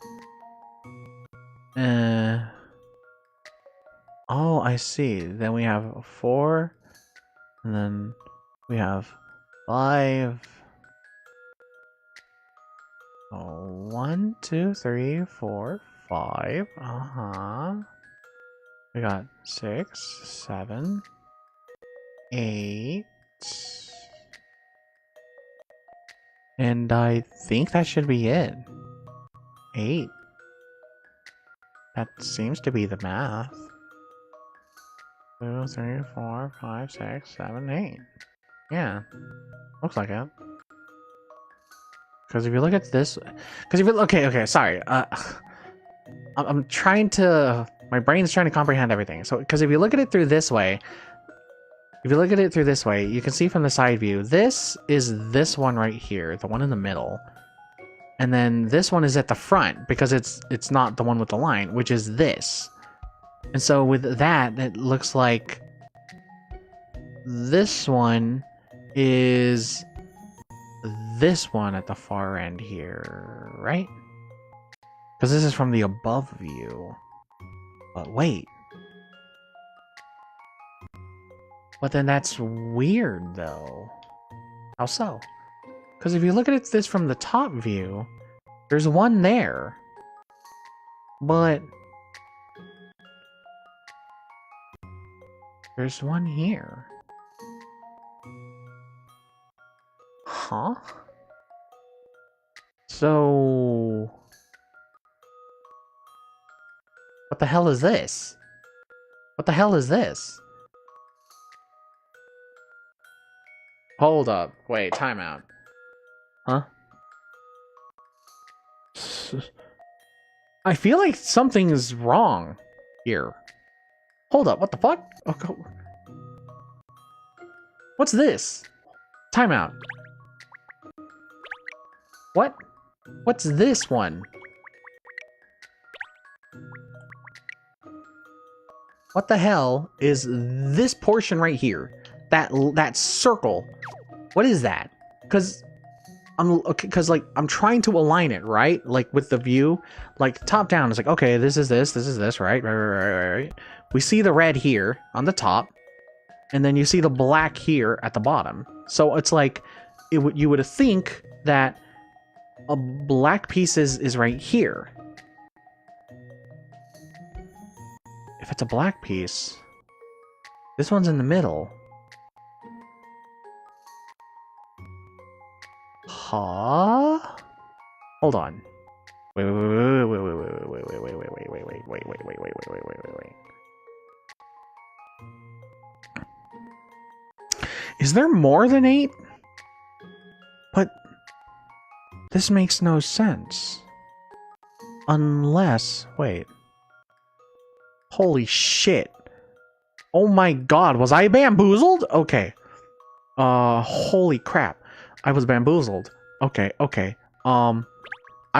Oh, I see. Then we have 4, and then we have 5. Oh, 1, 2, 3, 4, 5. We got 6, 7, 8. And I think that should be it. 8. That seems to be the math. 2, 3, 4, 5, 6, 7, 8. Yeah. Looks like it. Because if you look at this, okay, sorry. I'm trying to. My brain's trying to comprehend everything. So, because if you look at it through this way, you can see from the side view. This is this one right here, the one in the middle, and then this one is at the front because it's not the one with the line, which is this. And so with that, it looks like this one is this one at the far end here, right? Because this is from the above view. But wait. But then that's weird, though. How so? Because if you look at this from the top view, there's one there. But There's one here. Huh? So... what the hell is this? What the hell is this? Hold up. Wait, timeout. Huh? I feel like something's wrong here. Hold up, what the fuck? Okay. What's this? Timeout. What? What's this one? What the hell is this portion right here? That circle. What is that? Cause I'm trying to align it, right? Like with the view, like top down. It's like, okay, this is this, right? Right. We see the red here on the top, and then you see the black here at the bottom. So it's like, you would think that a black piece is right here. If it's a black piece, this one's in the middle. Huh? Hold on. Wait. Is there more than 8? But this makes no sense. Unless, wait. Holy shit. Oh my god, was I bamboozled? Okay. Holy crap. I was bamboozled. Okay. I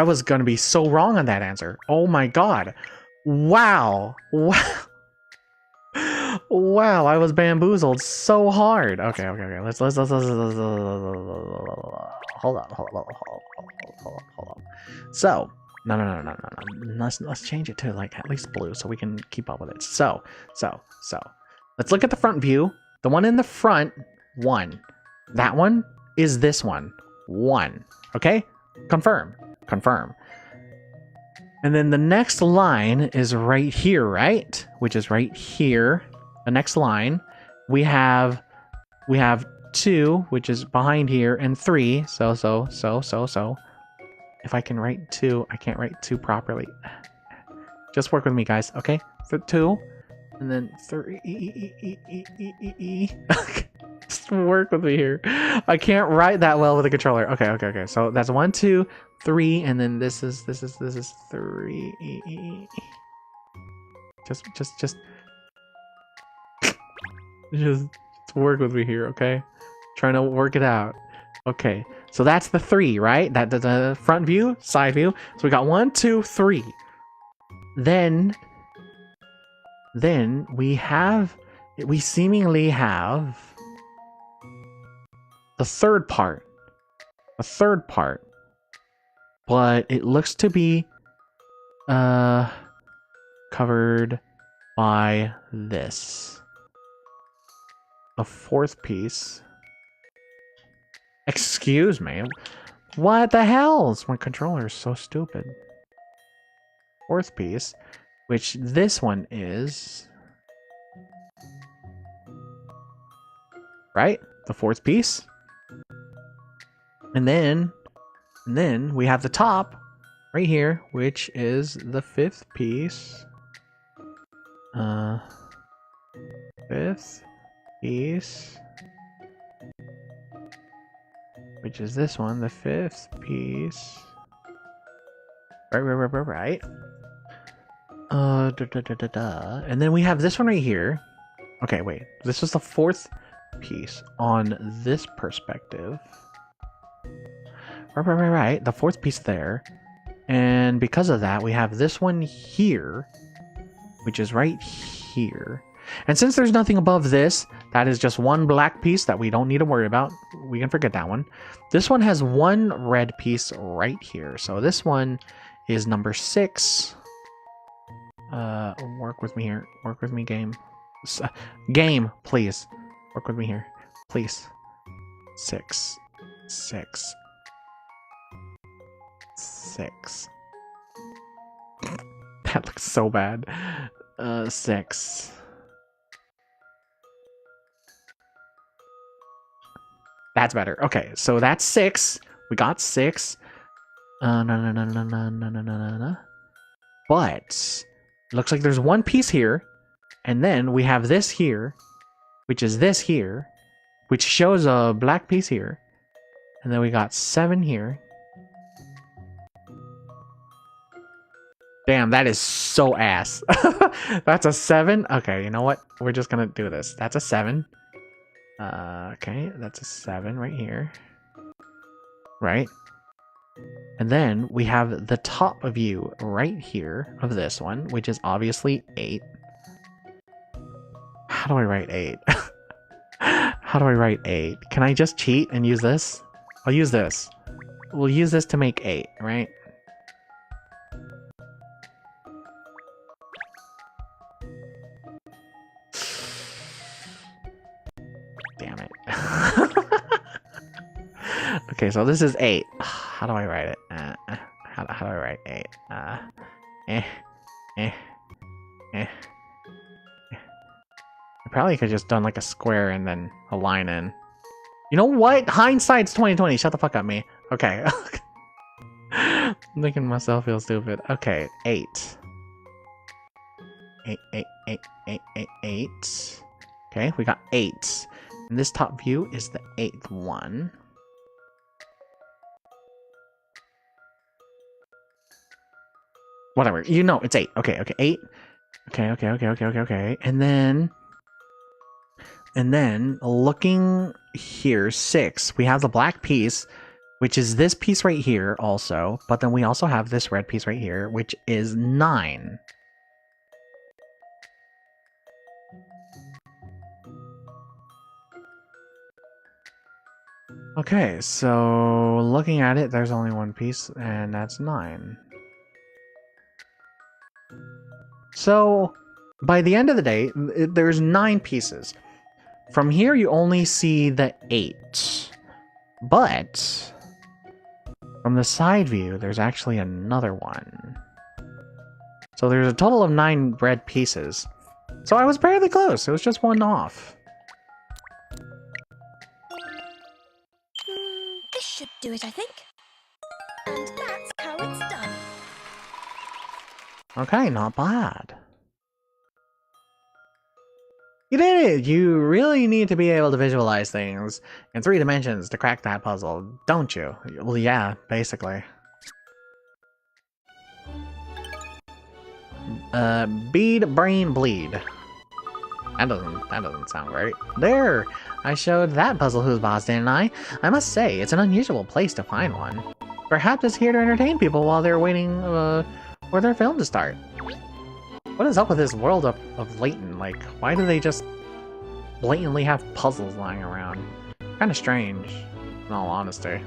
was gonna be so wrong on that answer. Oh my god. Wow. Wow, I was bamboozled so hard. Okay. Let's hold on. So, no. Let's change it to like at least blue so we can keep up with it. So. Let's look at the front view. The one in the front, 1. That one is this one, 1. Okay? Confirm. And then the next line is right here, right? Which is right here. The next line, we have 2, which is behind here, and 3. So. If I can write 2, I can't write 2 properly. Just work with me, guys. Okay? 2, and then 3. Just work with me here. I can't write that well with a controller. Okay. So that's 1, 2, 3, and then this is 3. Just work with me here, okay? Trying to work it out. Okay, so that's the 3, right? That the front view, side view. So we got 1, 2, 3. Then we seemingly have the third part. But it looks to be covered by this. The 4th piece. Excuse me. What the hell? My controller is so stupid. 4th piece, which this one is. Right? The 4th piece. And then we have the top right here, which is the 5th piece. 5th piece, which is this one, the 5th piece. Right. And then we have this one right here. Okay, wait. This was the 4th piece on this perspective. Right. The 4th piece there. And because of that, we have this one here, which is right here. And since there's nothing above this, that is just 1 black piece that we don't need to worry about. We can forget that one. This one has 1 red piece right here. So this one is number 6. Work with me here. Work with me, game. Game, please. Work with me here. Please. 6. That looks so bad. 6. That's better. Okay, so that's 6. We got 6. No. But it looks like there's one piece here, and then we have this here, which is this here, which shows a black piece here, and then we got 7 here. Damn, that is so ass. That's a 7. Okay, you know what? We're just gonna do this. That's a 7. Okay, that's a 7 right here. Right? And then we have the top view right here of this one, which is obviously 8. How do I write 8? How do I write 8? Can I just cheat and use this? I'll use this. We'll use this to make 8, right? Damn it. Okay, so this is 8. How do I write it? How do I write 8? I probably could have just done like a square and then a line in. You know what? Hindsight's 2020. Shut the fuck up, me. Okay. I'm making myself feel stupid. Okay, 8. 8. Okay, we got 8. And this top view is the 8th one. Whatever. You know, it's 8. Okay, 8. Okay. And then looking here, 6. We have the black piece, which is this piece right here also. But then we also have this red piece right here, which is 9. Okay, so looking at it, there's only one piece, and that's 9. So, by the end of the day, there's 9 pieces. From here, you only see the 8. But, from the side view, there's actually another one. So there's a total of 9 red pieces. So I was fairly close. It was just one off. This should do it, I think. And that's how it's done. Okay, not bad. You did it! You really need to be able to visualize things in 3 dimensions to crack that puzzle, don't you? Well, yeah, basically. Bead, brain, bleed. That doesn't sound right. There! I showed that puzzle who's boss, didn't I? I must say, it's an unusual place to find one. Perhaps it's here to entertain people while they're waiting, for their film to start. What is up with this world of Layton? Like, why do they just blatantly have puzzles lying around? Kinda strange, in all honesty.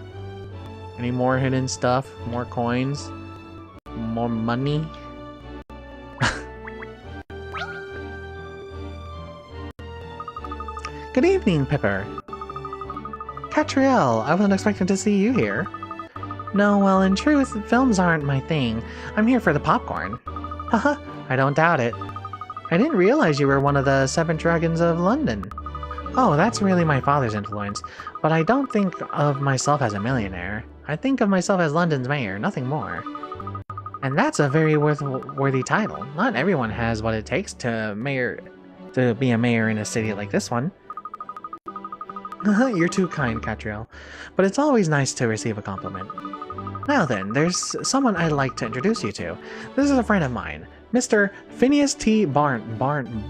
Any more hidden stuff? More coins? More money? Good evening, Pipper. Katrielle, I wasn't expecting to see you here. No, well, in truth, films aren't my thing. I'm here for the popcorn. Haha, I don't doubt it. I didn't realize you were one of the 7 dragons of London. Oh, that's really my father's influence, but I don't think of myself as a millionaire. I think of myself as London's mayor, nothing more. And that's a very worthy title. Not everyone has what it takes to be a mayor in a city like this one. You're too kind, Katrielle, but it's always nice to receive a compliment. Now then, there's someone I'd like to introduce you to. This is a friend of mine, Mr. Phineas T. Barnum.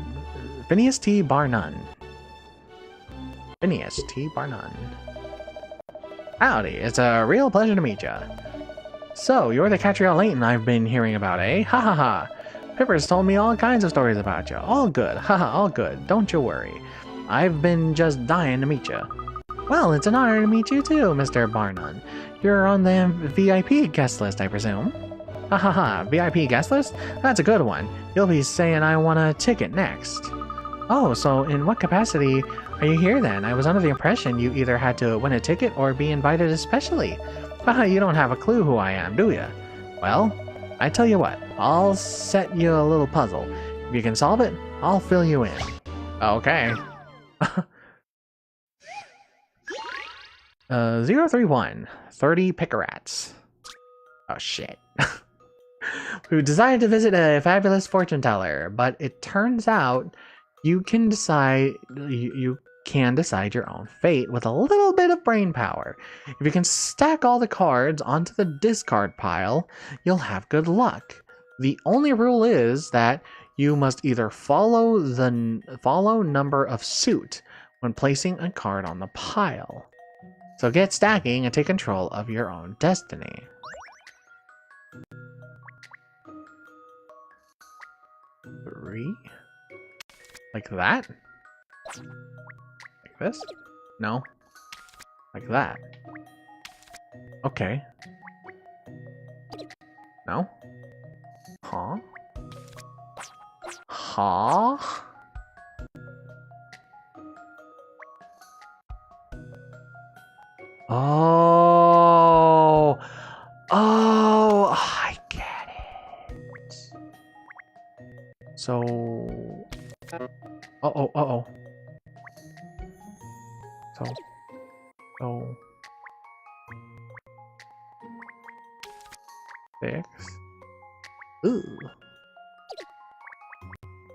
Phineas T. Barnum. Howdy, it's a real pleasure to meet ya. So, you're the Katrielle Layton I've been hearing about, eh? Ha ha ha. Pipper's told me all kinds of stories about you. All good, haha, all good. Don't you worry. I've been just dying to meet you. Well, it's an honor to meet you too, Mr. Barnum. You're on the VIP guest list, I presume? Ha ha ha, VIP guest list? That's a good one. You'll be saying I want a ticket next. Oh, so in what capacity are you here then? I was under the impression you either had to win a ticket or be invited especially. Haha, you don't have a clue who I am, do you? Well, I tell you what, I'll set you a little puzzle. If you can solve it, I'll fill you in. Okay. 031. 30 Pickerats. Oh, shit. Who decided to visit a fabulous fortune teller, but it turns out you can decide you can decide your own fate with a little bit of brain power. If you can stack all the cards onto the discard pile, you'll have good luck. The only rule is that you must either follow number of suit when placing a card on the pile. So get stacking and take control of your own destiny. Three? Like that? Like this? No. Like that. Okay. No? Huh? Huh? Oh! Oh! I get it. So... Uh-oh. So... 6. Ooh.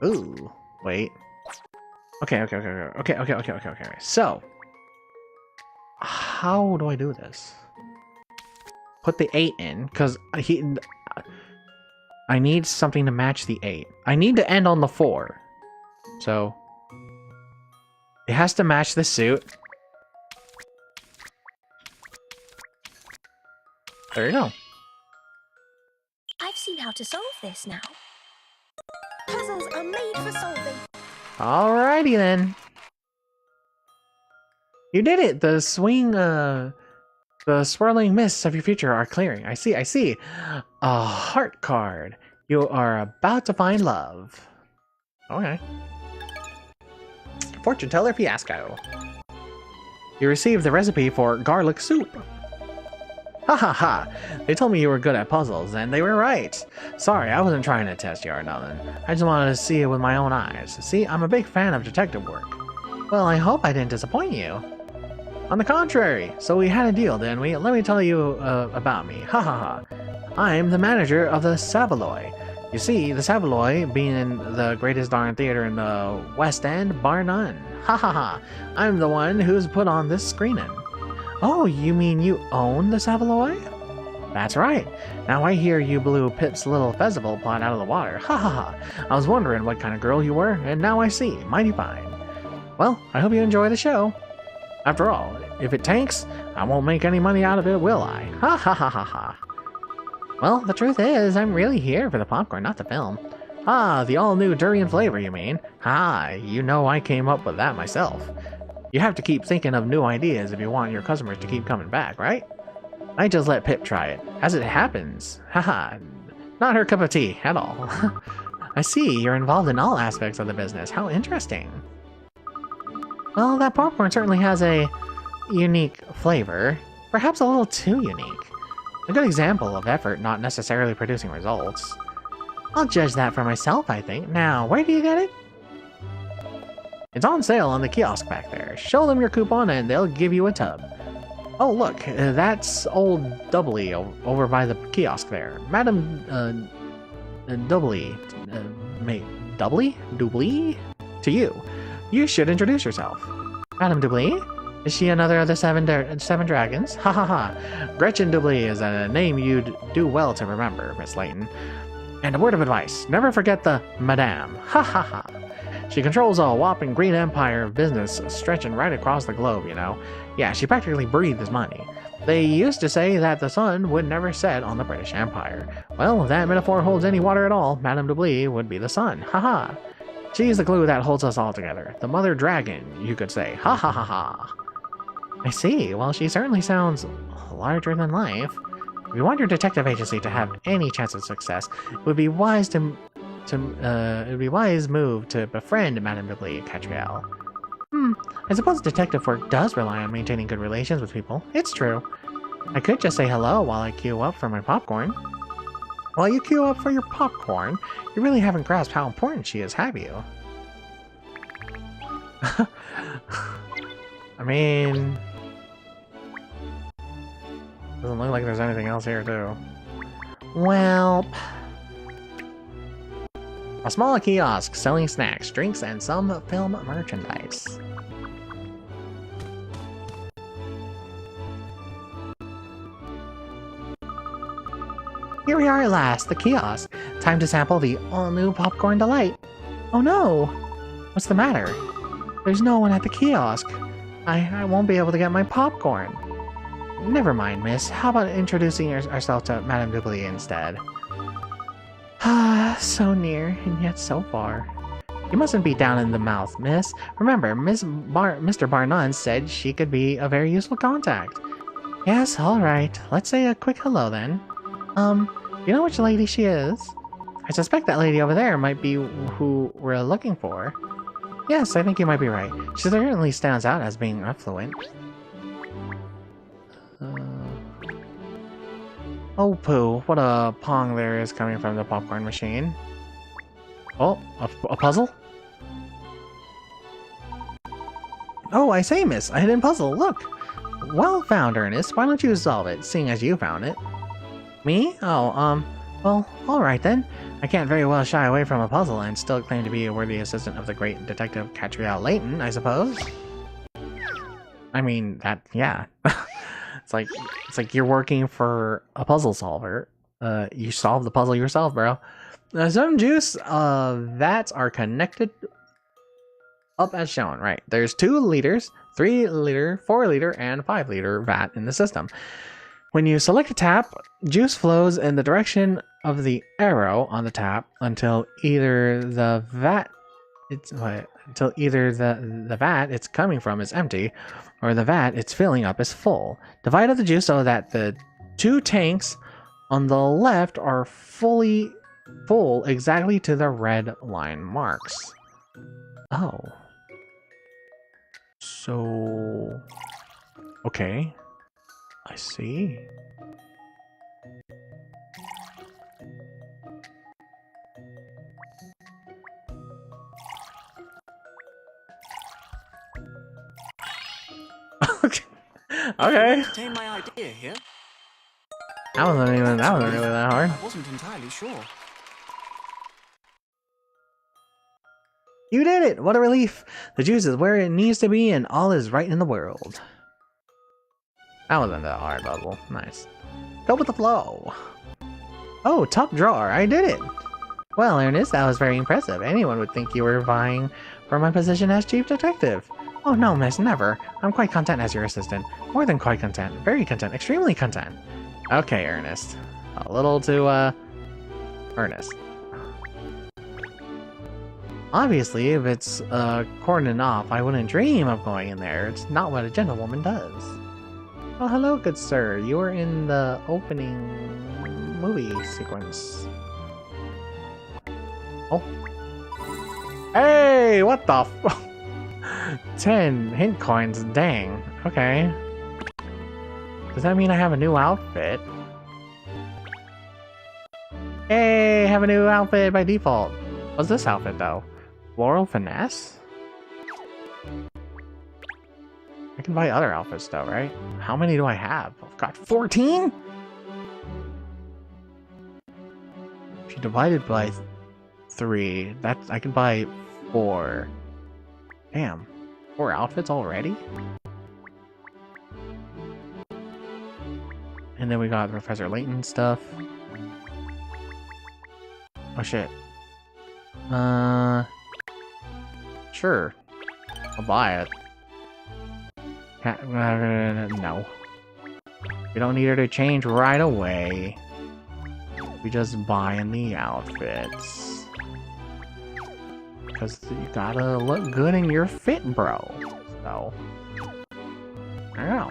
Ooh. Wait. Okay. So... how do I do this? Put the 8 in, because I need something to match the 8. I need to end on the 4. So... it has to match the suit. There you go. I've seen how to solve this now. Puzzles are made for solving. Alrighty then. You did it! The swirling mists of your future are clearing. I see. A heart card. You are about to find love. Okay. Fortune teller fiasco. You received the recipe for garlic soup. Ha ha ha! They told me you were good at puzzles, and they were right. Sorry, I wasn't trying to test you or nothing. I just wanted to see it with my own eyes. See, I'm a big fan of detective work. Well, I hope I didn't disappoint you. On the contrary, so we had a deal, didn't we? Let me tell you about me. Ha ha ha. I'm the manager of the Savoy. You see, the Savoy being the greatest darn theater in the West End, bar none. Ha ha ha. I'm the one who's put on this screening. Oh, you mean you own the Savoy? That's right. Now I hear you blew Pip's little festival plot out of the water. Ha ha ha. I was wondering what kind of girl you were, and now I see. Mighty fine. Well, I hope you enjoy the show. After all, if it tanks, I won't make any money out of it, will I? Ha ha ha ha ha. Well, the truth is, I'm really here for the popcorn, not the film. Ah, the all-new durian flavor, you mean? Ah, you know I came up with that myself. You have to keep thinking of new ideas if you want your customers to keep coming back, right? I just let Pip try it, as it happens. Haha, not her cup of tea, at all. I see, you're involved in all aspects of the business. How interesting. Well, that popcorn certainly has a unique flavor. Perhaps a little too unique. A good example of effort not necessarily producing results. I'll judge that for myself, I think. Now, where do you get it? It's on sale on the kiosk back there. Show them your coupon and they'll give you a tub. Oh, look, that's old Doubly over by the kiosk there. Madam, Doubly, Doubly? To you. You should introduce yourself. Madame Doubly? Is she another of the seven dragons? Ha ha ha. Gretchen Doubly is a name you'd do well to remember, Miss Layton. And a word of advice, never forget the Madame. Ha ha ha. She controls a whopping green empire of business stretching right across the globe, you know. Yeah, she practically breathes money. They used to say that the sun would never set on the British Empire. Well, if that metaphor holds any water at all, Madame Doubly would be the sun. Ha ha. She's the glue that holds us all together. The mother dragon, you could say. Ha ha ha ha. I see. Well, she certainly sounds larger than life. If you want your detective agency to have any chance of success, it would be wise move to befriend Madame Doubly, Katrielle. I suppose detective work does rely on maintaining good relations with people. It's true. I could just say hello while I queue up for my popcorn. While you queue up for your popcorn, you really haven't grasped how important she is, have you? I mean... Doesn't look like there's anything else here, too. Well, a small kiosk selling snacks, drinks, and some film merchandise. Here we are at last, the kiosk. Time to sample the all-new popcorn delight. Oh no! What's the matter? There's no one at the kiosk. I won't be able to get my popcorn. Never mind, miss. How about introducing ourselves to Madame Dublé instead? Ah, so near, and yet so far. You mustn't be down in the mouth, miss. Remember, Mr. Barnum said she could be a very useful contact. Yes, alright. Let's say a quick hello then. You know which lady she is? I suspect that lady over there might be who we're looking for. Yes, I think you might be right. She certainly stands out as being affluent. Oh poo, what a pong there is coming from the popcorn machine. Oh, a puzzle? Oh, I say, miss, a hidden puzzle, look! Well found, Ernest. Why don't you solve it, seeing as you found it? Me? Oh, well, alright then. I can't very well shy away from a puzzle and still claim to be a worthy assistant of the great detective Katrielle Layton, I suppose. I mean, yeah. It's like you're working for a puzzle solver. You solve the puzzle yourself, bro. Some juice vats are connected up as shown, right? There's 2 liters, 3 liter, 4 liter, and 5 liter vat in the system. When you select a tap, juice flows in the direction of the arrow on the tap until either the vat it's coming from is empty, or the vat it's filling up is full. Divide up the juice so that the 2 tanks on the left are fully full exactly to the red line marks. Oh. So... okay. I see. Okay. Contain my idea here. That wasn't really that hard. I wasn't entirely sure. You did it! What a relief! The juice is where it needs to be and all is right in the world. That wasn't that hard, puzzle. Nice. Go with the flow! Oh, top drawer! I did it! Well, Ernest, that was very impressive. Anyone would think you were vying for my position as chief detective. Oh no, miss, never. I'm quite content as your assistant. More than quite content. Very content. Extremely content. Okay, Ernest. A little too, earnest. Obviously, if it's, cordoned off, I wouldn't dream of going in there. It's not what a gentlewoman does. Oh, hello, good sir. You were in the opening movie sequence. Oh. Hey, what the f- 10 hint coins, dang. Okay. Does that mean I have a new outfit? Hey, have a new outfit by default. What's this outfit, though? Floral Finesse? I can buy other outfits, though, right? How many do I have? I've got 14? If you divide it by 3, that's I can buy 4. Damn. 4 outfits already? And then we got Professor Layton stuff. Oh shit. Sure. I'll buy it. No. We don't need her to change right away. We just buying the outfits. Because you gotta look good in your fit, bro. So. Ow.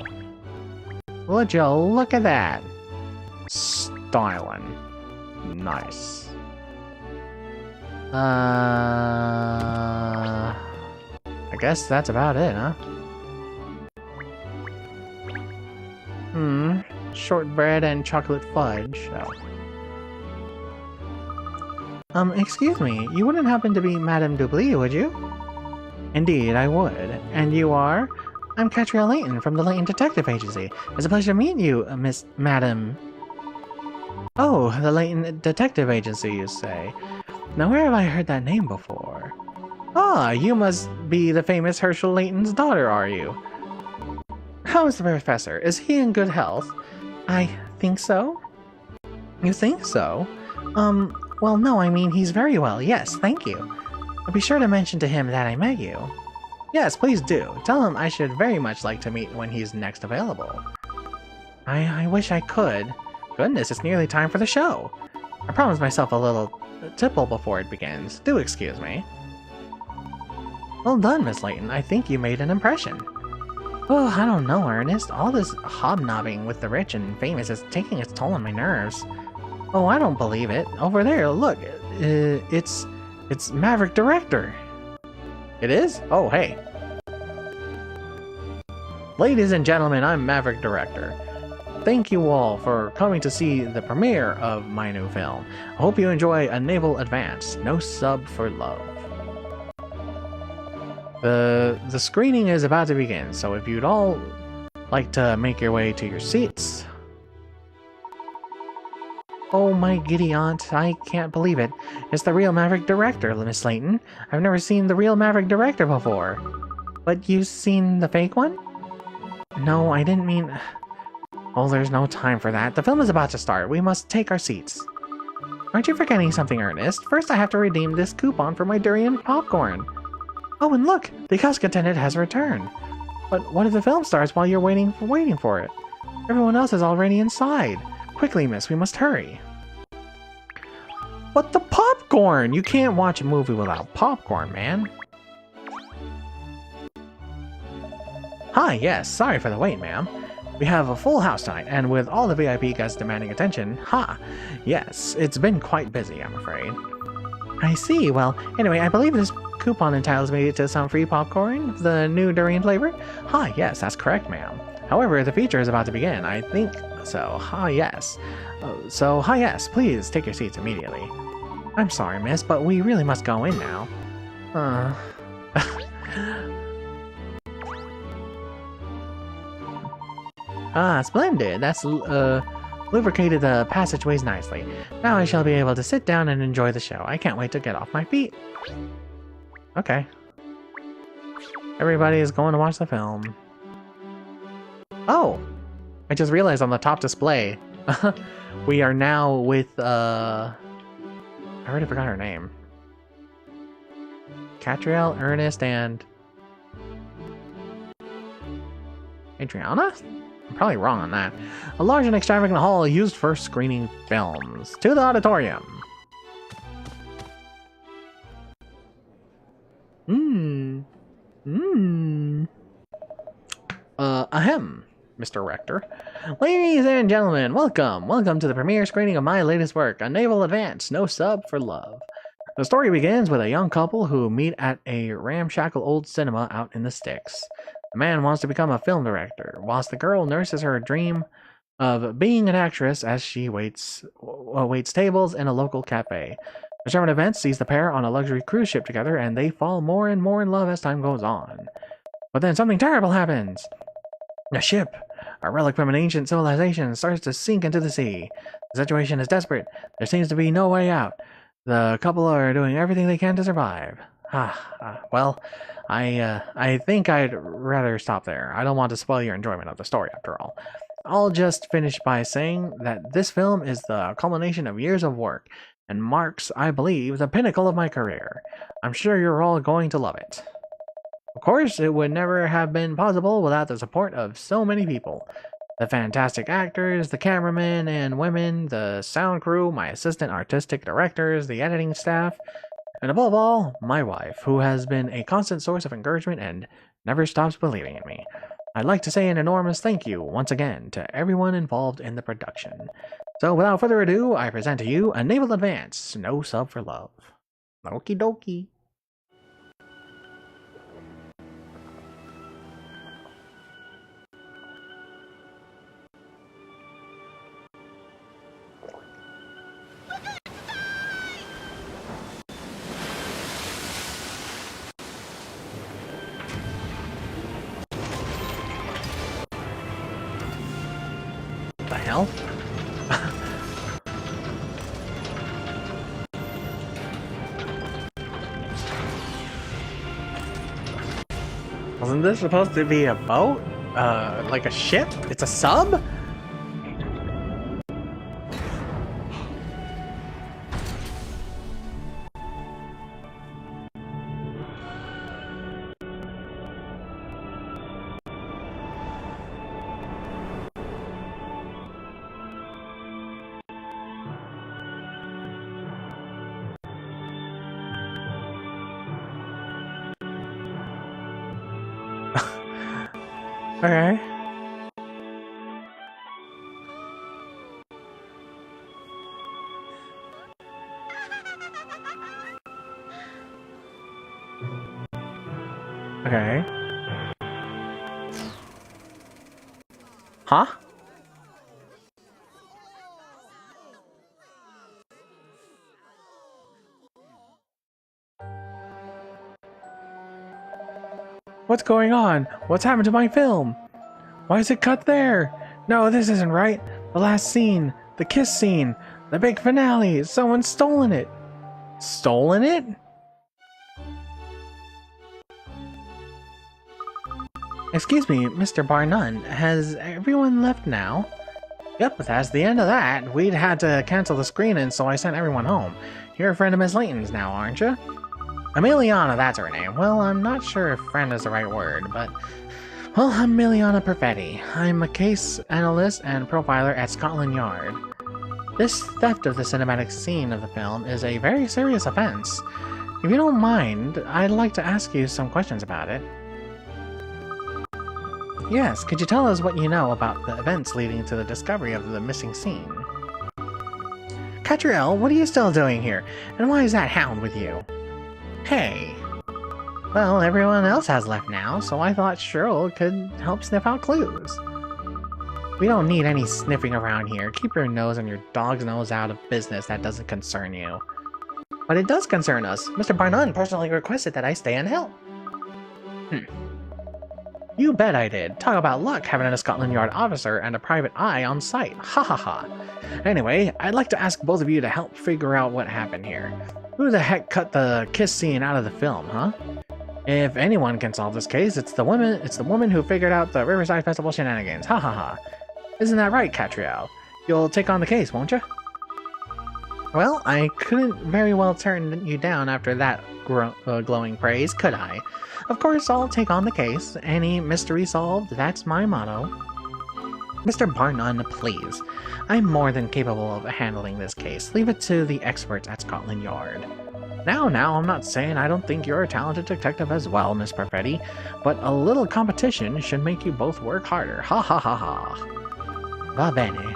Would you look at that? Styling. Nice. I guess that's about it, huh? Shortbread and chocolate fudge. Oh. Excuse me, you wouldn't happen to be Madame Dublé, would you? Indeed, I would. And you are? I'm Katrielle Layton from the Layton Detective Agency. It's a pleasure to meet you, Madam. Oh, the Layton Detective Agency, you say? Now, where have I heard that name before? Ah, you must be the famous Herschel Layton's daughter, are you? How is the professor? Is he in good health? I think so. You think so? Well, no, I mean, he's very well. Yes, thank you. I'll be sure to mention to him that I met you. Yes, please do. Tell him I should very much like to meet when he's next available. I wish I could. Goodness, it's nearly time for the show. I promised myself a little tipple before it begins. Do excuse me. Well done, Miss Layton. I think you made an impression. Oh, I don't know, Ernest. All this hobnobbing with the rich and famous is taking its toll on my nerves. Oh, I don't believe it. Over there, look. It's Maverick Director. It is? Oh, hey. Ladies and gentlemen, I'm Maverick Director. Thank you all for coming to see the premiere of my new film. I hope you enjoy A Naval Advance, No Sub for Love. The screening is about to begin, so if you'd all like to make your way to your seats. Oh my giddy aunt, I can't believe it. It's the real Maverick Director, Miss Layton. I've never seen the real Maverick Director before. But you've seen the fake one? No, I didn't mean... Oh, there's no time for that. The film is about to start. We must take our seats. Aren't you forgetting something, Ernest? First, I have to redeem this coupon for my durian popcorn. Oh, and look! The kiosk attendant has returned. But what if the film starts while you're waiting for it? Everyone else is already inside. Quickly, miss, we must hurry. But the popcorn! You can't watch a movie without popcorn, man. Hi, yes, sorry for the wait, ma'am. We have a full house tonight, and with all the VIP guests demanding attention, yes, it's been quite busy, I'm afraid. I see. Well, anyway, I believe this coupon entitles me to some free popcorn, the new durian flavor? Yes, that's correct, ma'am. However, the feature is about to begin. I think so. Yes. Yes, please take your seats immediately. I'm sorry, miss, but we really must go in now. Splendid. That's lubricated the passageways nicely. Now I shall be able to sit down and enjoy the show. I can't wait to get off my feet. Okay. Everybody is going to watch the film. Oh! I just realized on the top display, we are now with, I already forgot her name. Katrielle, Ernest, and... Adriana? I'm probably wrong on that. A large and extravagant hall used for screening films. To the auditorium! Ahem, Mr. Rector. Ladies and gentlemen, welcome! Welcome to the premiere screening of my latest work, A Naval Advance, No Sub for Love. The story begins with a young couple who meet at a ramshackle old cinema out in the sticks. The man wants to become a film director, whilst the girl nurses her dream of being an actress as she waits tables in a local cafe. A German event sees the pair on a luxury cruise ship together, and they fall more and more in love as time goes on. But then something terrible happens. The ship, a relic from an ancient civilization, starts to sink into the sea. The situation is desperate. There seems to be no way out. The couple are doing everything they can to survive. Well, I think I'd rather stop there. I don't want to spoil your enjoyment of the story, after all. I'll just finish by saying that this film is the culmination of years of work, and marks, I believe, the pinnacle of my career. I'm sure you're all going to love it. Of course, it would never have been possible without the support of so many people. The fantastic actors, the cameramen and women, the sound crew, my assistant artistic directors, the editing staff, and above all, my wife, who has been a constant source of encouragement and never stops believing in me. I'd like to say an enormous thank you once again to everyone involved in the production. So without further ado, I present to you A Naval Advance, No Sub for Love. Okie dokie. hell? Wasn't this supposed to be a boat? Like a ship? It's a sub? Okay. Okay. Huh? What's going on? What's happened to my film? Why is it cut there? No, this isn't right. The last scene. The kiss scene. The big finale. Someone's stolen it. Stolen it? Excuse me, Mr. Barnum. Has everyone left now? Yep, that's the end of that. We'd had to cancel the screening, so I sent everyone home. You're a friend of Miss Layton's now, aren't you? Emiliana, that's her name. Well, I'm not sure if friend is the right word, but... Well, I'm Emiliana Perfetti. I'm a case analyst and profiler at Scotland Yard. This theft of the cinematic scene of the film is a very serious offense. If you don't mind, I'd like to ask you some questions about it. Yes, could you tell us what you know about the events leading to the discovery of the missing scene? Katrielle, what are you still doing here? And why is that hound with you? Hey. Well, everyone else has left now, so I thought Cheryl could help sniff out clues. We don't need any sniffing around here. Keep your nose and your dog's nose out of business that doesn't concern you. But it does concern us. Mr. Barnum personally requested that I stay and help. You bet I did. Talk about luck having a Scotland Yard officer and a private eye on site. Ha ha ha. Anyway, I'd like to ask both of you to help figure out what happened here. Who the heck cut the kiss scene out of the film, huh? If anyone can solve this case, it's the woman who figured out the Riverside Festival shenanigans. Ha ha ha. Isn't that right, Katrielle? You'll take on the case, won't you? Well, I couldn't very well turn you down after that glowing praise, could I? Of course, I'll take on the case. Any mystery solved, that's my motto. Mr. Barnum, please. I'm more than capable of handling this case. Leave it to the experts at Scotland Yard. Now, I'm not saying I don't think you're a talented detective as well, Miss Perfetti, but a little competition should make you both work harder. Ha ha ha ha. Va bene.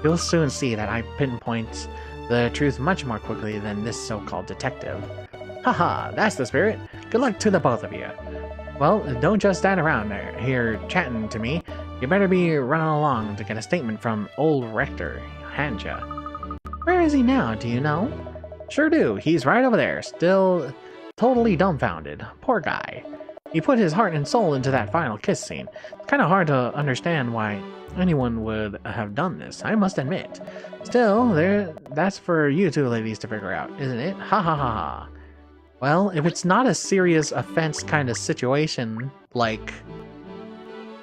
You'll soon see that I pinpoint the truth much more quickly than this so-called detective. Haha, that's the spirit. Good luck to the both of you. Well, don't just stand around there here chatting to me. You better be running along to get a statement from old Rector Hanja. Where is he now, do you know? Sure do. He's right over there, still totally dumbfounded. Poor guy. He put his heart and soul into that final kiss scene. It's kind of hard to understand why anyone would have done this, I must admit. Still, that's for you two ladies to figure out, isn't it? Ha ha ha ha. Well, if it's not a serious offense kind of situation, like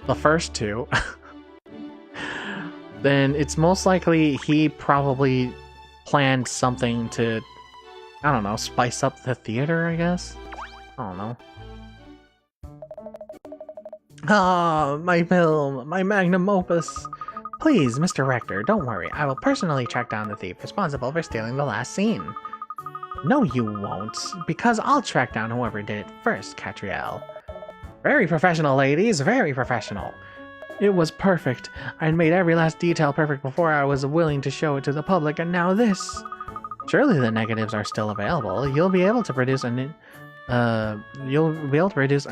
the first two, then it's most likely he probably planned something to, I don't know, spice up the theater, I guess? I don't know. Ah, my film, my magnum opus. Please, Mr. Rector, don't worry. I will personally track down the thief responsible for stealing the last scene. No, you won't, because I'll track down whoever did it first, Katrielle. Very professional, ladies, very professional. It was perfect. I'd made every last detail perfect before I was willing to show it to the public, and now this. Surely the negatives are still available. You'll be able to produce a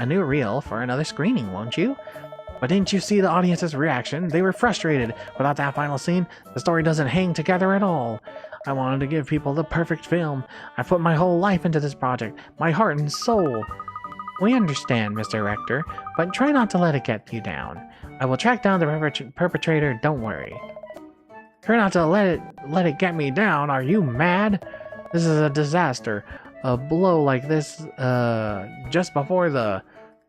new reel for another screening, won't you? But didn't you see the audience's reaction? They were frustrated. Without that final scene, the story doesn't hang together at all. I wanted to give people the perfect film. I put my whole life into this project, my heart and soul. We understand, Mr. Rector, but try not to let it get you down. I will track down the perpetrator, don't worry. Try not to let it get me down. Are you mad? This is a disaster. A blow like this, just before the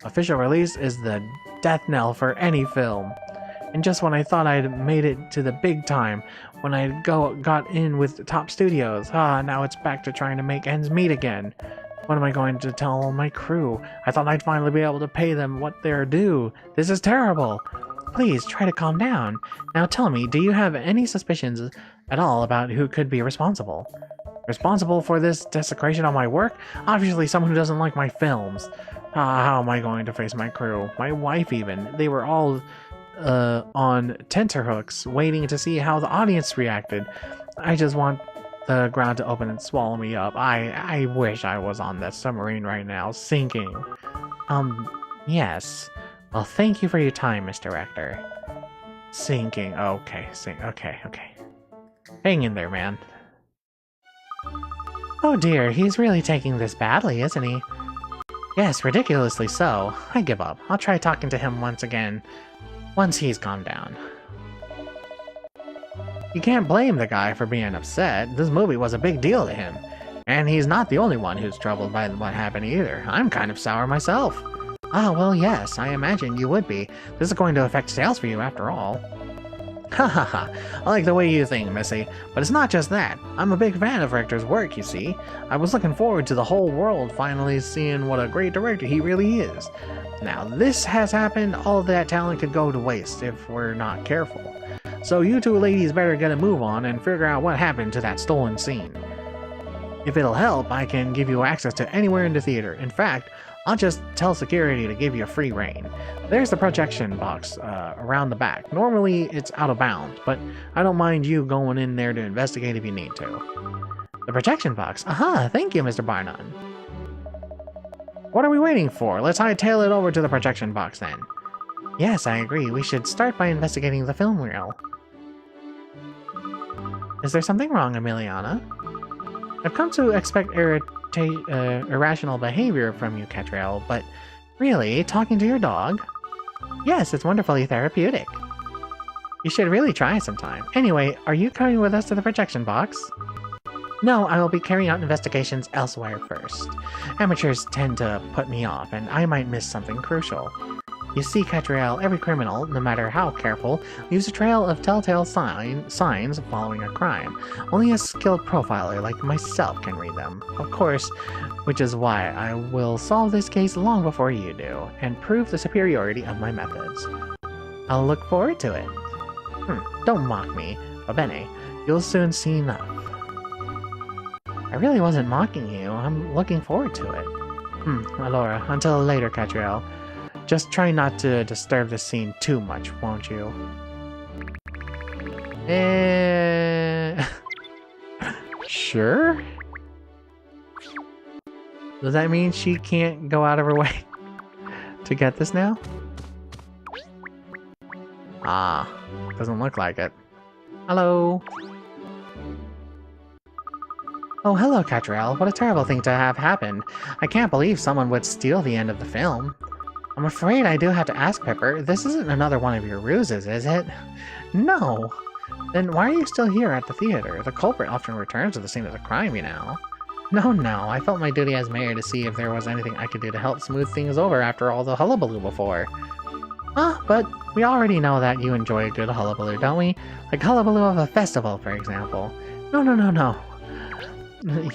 official release is the death knell for any film. And just when I thought I'd made it to the big time, when I got in with top studios, now it's back to trying to make ends meet again. What am I going to tell my crew? I thought I'd finally be able to pay them what they're due. This is terrible. Please, try to calm down. Now tell me, do you have any suspicions at all about who could be responsible? Responsible for this desecration on my work? Obviously someone who doesn't like my films. How am I going to face my crew? My wife even. They were all on tenterhooks, waiting to see how the audience reacted. I just want the ground to open and swallow me up. I wish I was on that submarine right now, sinking. Yes. Well, thank you for your time, Mr. Rector. Sinking. Okay, okay. Hang in there, man. Oh dear, he's really taking this badly, isn't he? Yes, ridiculously so. I give up. I'll try talking to him once again, once he's calmed down. You can't blame the guy for being upset. This movie was a big deal to him. And he's not the only one who's troubled by what happened either. I'm kind of sour myself. Ah, well, yes, I imagine you would be. This is going to affect sales for you after all. Ha ha ha. I like the way you think, Missy. But it's not just that. I'm a big fan of Rector's work, you see. I was looking forward to the whole world finally seeing what a great director he really is. Now, this has happened. All of that talent could go to waste if we're not careful. So you two ladies better get a move on and figure out what happened to that stolen scene. If it'll help, I can give you access to anywhere in the theater. In fact, I'll just tell security to give you a free rein. There's the projection box around the back. Normally, it's out of bounds, but I don't mind you going in there to investigate if you need to. The projection box? Aha, thank you, Mr. Barnon. What are we waiting for? Let's hightail it over to the projection box then. Yes, I agree. We should start by investigating the film reel. Is there something wrong, Emiliana? I've come to expect irrational behavior from you, Katrielle, but really, talking to your dog? Yes, it's wonderfully therapeutic. You should really try sometime. Anyway, are you coming with us to the projection box? No, I will be carrying out investigations elsewhere first. Amateurs tend to put me off, and I might miss something crucial. You see, Katrielle, every criminal, no matter how careful, leaves a trail of telltale signs following a crime. Only a skilled profiler like myself can read them, of course, which is why I will solve this case long before you do, and prove the superiority of my methods. I'll look forward to it. Don't mock me. Va bene, you'll soon see enough. I really wasn't mocking you. I'm looking forward to it. Allora, until later, Katrielle. Just try not to disturb the scene too much, won't you? Sure? Does that mean she can't go out of her way to get this now? Doesn't look like it. Hello? Oh, hello, Katrielle. What a terrible thing to have happened. I can't believe someone would steal the end of the film. I'm afraid I do have to ask, Pepper, this isn't another one of your ruses, is it? No. Then why are you still here at the theater? The culprit often returns to the scene of the crime, you know. No, I felt my duty as mayor to see if there was anything I could do to help smooth things over after all the hullabaloo before. But we already know that you enjoy a good hullabaloo, don't we? Like hullabaloo of a festival, for example. No.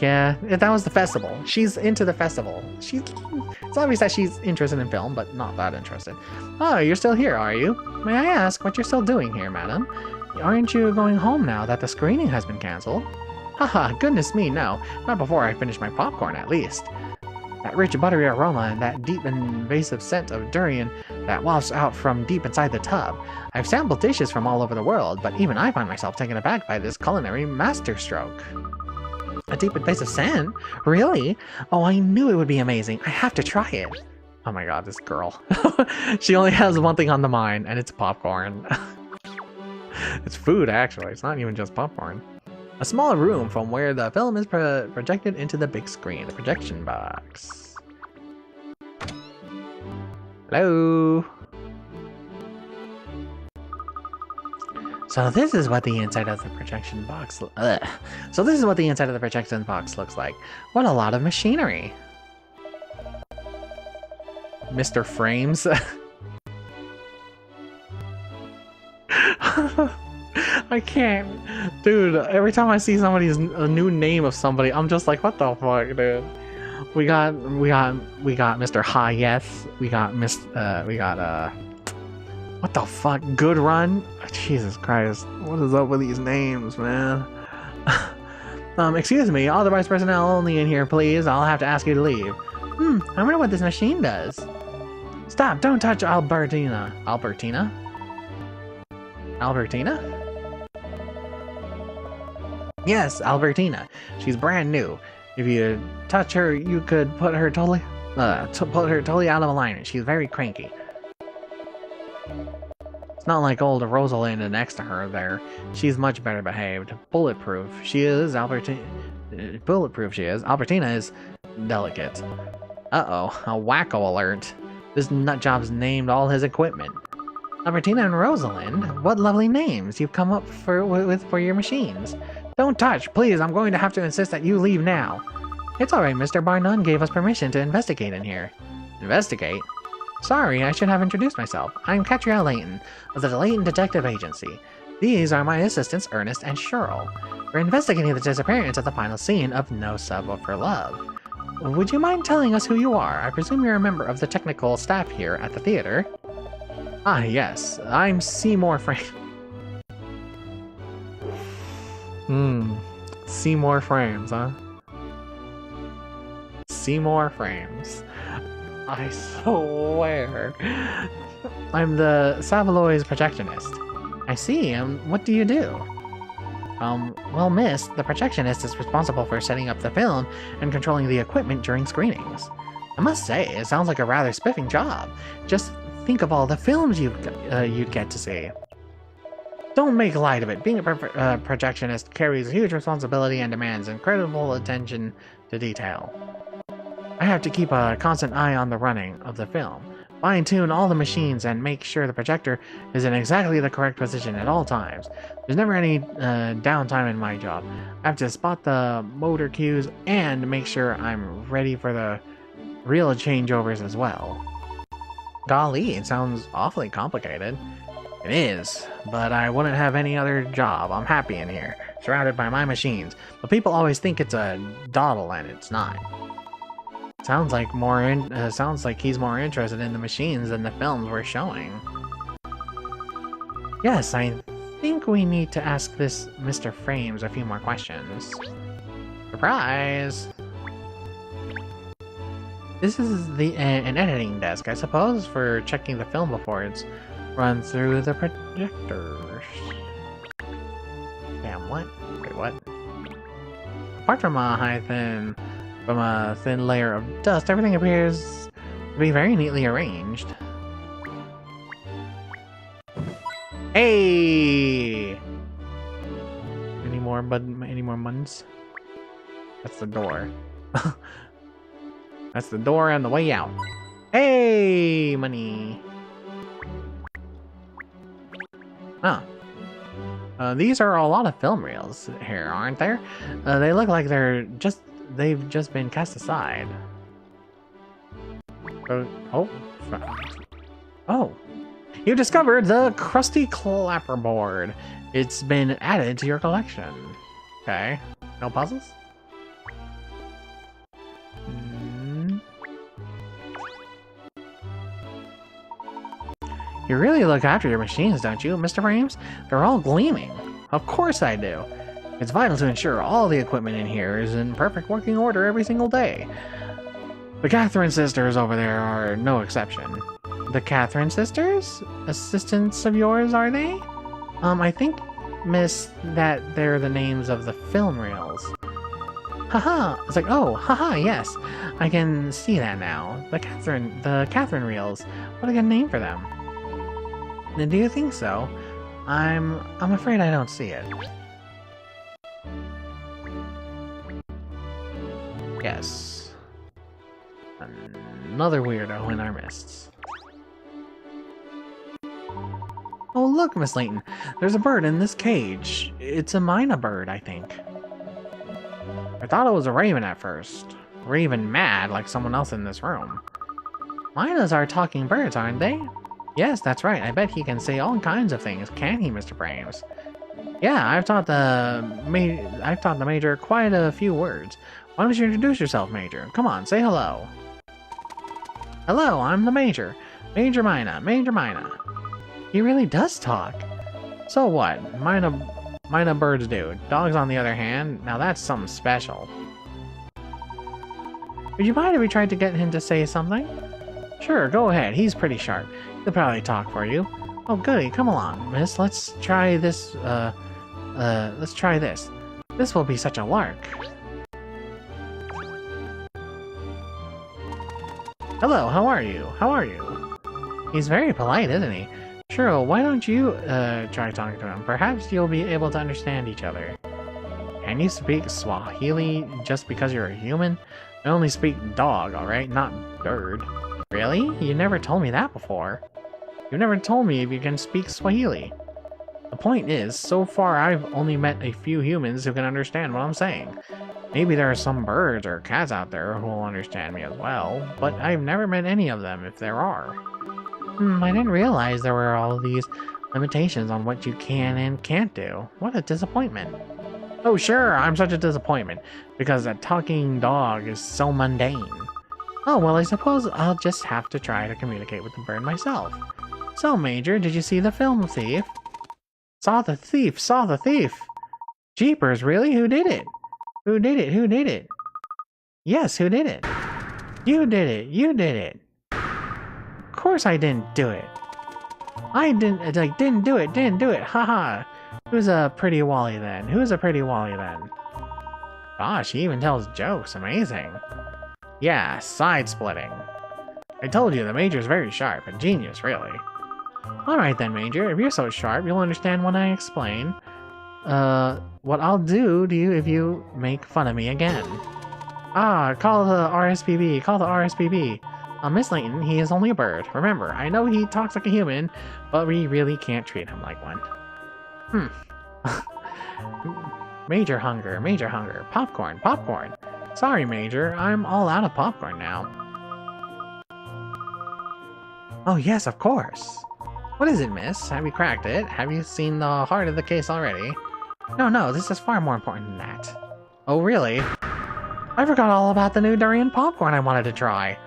Yeah, that was the festival. She's into the festival. It's obvious that she's interested in film, but not that interested. Oh, you're still here, are you? May I ask what you're still doing here, madam? Aren't you going home now that the screening has been cancelled? Haha, goodness me, no. Not before I finish my popcorn, at least. That rich buttery aroma and that deep invasive scent of durian that wafts out from deep inside the tub. I've sampled dishes from all over the world, but even I find myself taken aback by this culinary masterstroke. A deep invasive scent? Really? Oh, I knew it would be amazing. I have to try it. Oh my god, this girl. She only has one thing on the mind, and it's popcorn. It's food, actually. It's not even just popcorn. A small room from where the film is projected into the big screen. The projection box. Hello? So this is what the inside of the projection box. So this is what the inside of the projection box looks like. What a lot of machinery. Mr. Frames. I can't, dude. Every time I see somebody's a new name of somebody, I'm just like, what the fuck, dude? We got Mr. Hi Yes. We got what the fuck? Good Run? Jesus Christ. What is up with these names, man? Excuse me, authorized personnel only in here, please. I'll have to ask you to leave. I wonder what this machine does. Stop, don't touch Albertina. Albertina? Albertina? Yes, Albertina. She's brand new. If you touch her, you could put her totally out of alignment. She's very cranky. It's not like old Rosalind next to her there. She's much better behaved. Bulletproof. She is. Bulletproof she is. Albertina is delicate. Uh-oh. A wacko alert. This nutjob's named all his equipment. Albertina and Rosalind? What lovely names you've come up for your machines. Don't touch, please. I'm going to have to insist that you leave now. It's alright, Mr. Barnum gave us permission to investigate in here. Investigate? Sorry, I should have introduced myself. I'm Katrielle Layton, of the Layton Detective Agency. These are my assistants, Ernest and Cheryl. We're investigating the disappearance at the final scene of No Sub for Love. Would you mind telling us who you are? I presume you're a member of the technical staff here at the theater. Ah, yes. I'm Seymour Frame. Seymour Frames, huh? Seymour Frames. I swear. I'm the Savaloy's projectionist. I see. What do you do? Well, miss, the projectionist is responsible for setting up the film and controlling the equipment during screenings. I must say, it sounds like a rather spiffing job. Just think of all the films you'd get to see. Don't make light of it. Being a projectionist carries huge responsibility and demands incredible attention to detail. I have to keep a constant eye on the running of the film, fine-tune all the machines, and make sure the projector is in exactly the correct position at all times. There's never any downtime in my job. I have to spot the motor cues and make sure I'm ready for the real changeovers as well. Golly, it sounds awfully complicated. It is, but I wouldn't have any other job. I'm happy in here, surrounded by my machines. But people always think it's a dawdle, and it's not. Sounds like he's more interested in the machines than the films we're showing. Yes, I think we need to ask this Mr. Frames a few more questions. Surprise! This is an editing desk, I suppose, for checking the film before it's run through the projectors. Damn, what? Wait, what? Apart from a thin layer of dust, everything appears to be very neatly arranged. Hey! Any more buttons? That's the door. That's the door on the way out. Hey, money. Huh. These are a lot of film reels here, aren't there? They look like they've just been cast aside. Oh. You discovered the Krusty Clapperboard. It's been added to your collection. Okay. No puzzles? You really look after your machines, don't you, Mr. Frames? They're all gleaming. Of course I do. It's vital to ensure all the equipment in here is in perfect working order every single day. The Catherine sisters over there are no exception. The Catherine sisters? Assistants of yours, are they? I think, miss, that they're the names of the film reels. Haha! It's like, oh, haha, yes. I can see that now. The Catherine reels. What a good name for them. Do you think so? I'm afraid I don't see it. Yes. Another weirdo in our midst. Oh, look, Miss Layton. There's a bird in this cage. It's a myna bird, I think. I thought it was a raven at first. Raven mad like someone else in this room. Mynas are talking birds, aren't they? Yes, that's right. I bet he can say all kinds of things, can he, Mr. Frames? Yeah, I've taught the Major quite a few words. Why don't you introduce yourself, Major? Come on, say hello. Hello, I'm the Major. Major Mina, Major Mina. He really does talk. So what? Mina birds do. Dogs, on the other hand, now that's something special. Would you mind if we tried to get him to say something? Sure, go ahead. He's pretty sharp. He'll probably talk for you. Oh, goody. Come along, miss. Let's try this, let's try this. This will be such a lark. Hello, how are you? How are you? He's very polite, isn't he? Sure, why don't you, try talking to him? Perhaps you'll be able to understand each other. Can you speak Swahili just because you're a human? I only speak dog, alright? Not bird. Really? You never told me that before. You never told me if you can speak Swahili. The point is, so far I've only met a few humans who can understand what I'm saying. Maybe there are some birds or cats out there who will understand me as well, but I've never met any of them if there are. I didn't realize there were all these limitations on what you can and can't do. What a disappointment. Oh sure, I'm such a disappointment, because a talking dog is so mundane. Oh well, I suppose I'll just have to try to communicate with the bird myself. So Major, did you see the film Thief? Saw the thief, saw the thief! Jeepers, really? Who did it? Who did it? Who did it? Yes, who did it? You did it, you did it! Of course I didn't do it! I didn't do it, haha! Who's a pretty Wally then? Who's a pretty Wally then? Gosh, he even tells jokes, amazing. Yeah, side-splitting. I told you, the Major's very sharp, a genius, really. Alright then, Major, if you're so sharp, you'll understand when I explain, what I'll do to you if you make fun of me again. Ah, call the RSPB, call the RSPB. Miss Layton, he is only a bird. Remember, I know he talks like a human, but we really can't treat him like one. Major hunger. Popcorn, popcorn. Sorry, Major, I'm all out of popcorn now. Oh yes, of course. What is it, miss? Have you cracked it? Have you seen the heart of the case already? No, this is far more important than that. Oh really? I forgot all about the new durian popcorn I wanted to try.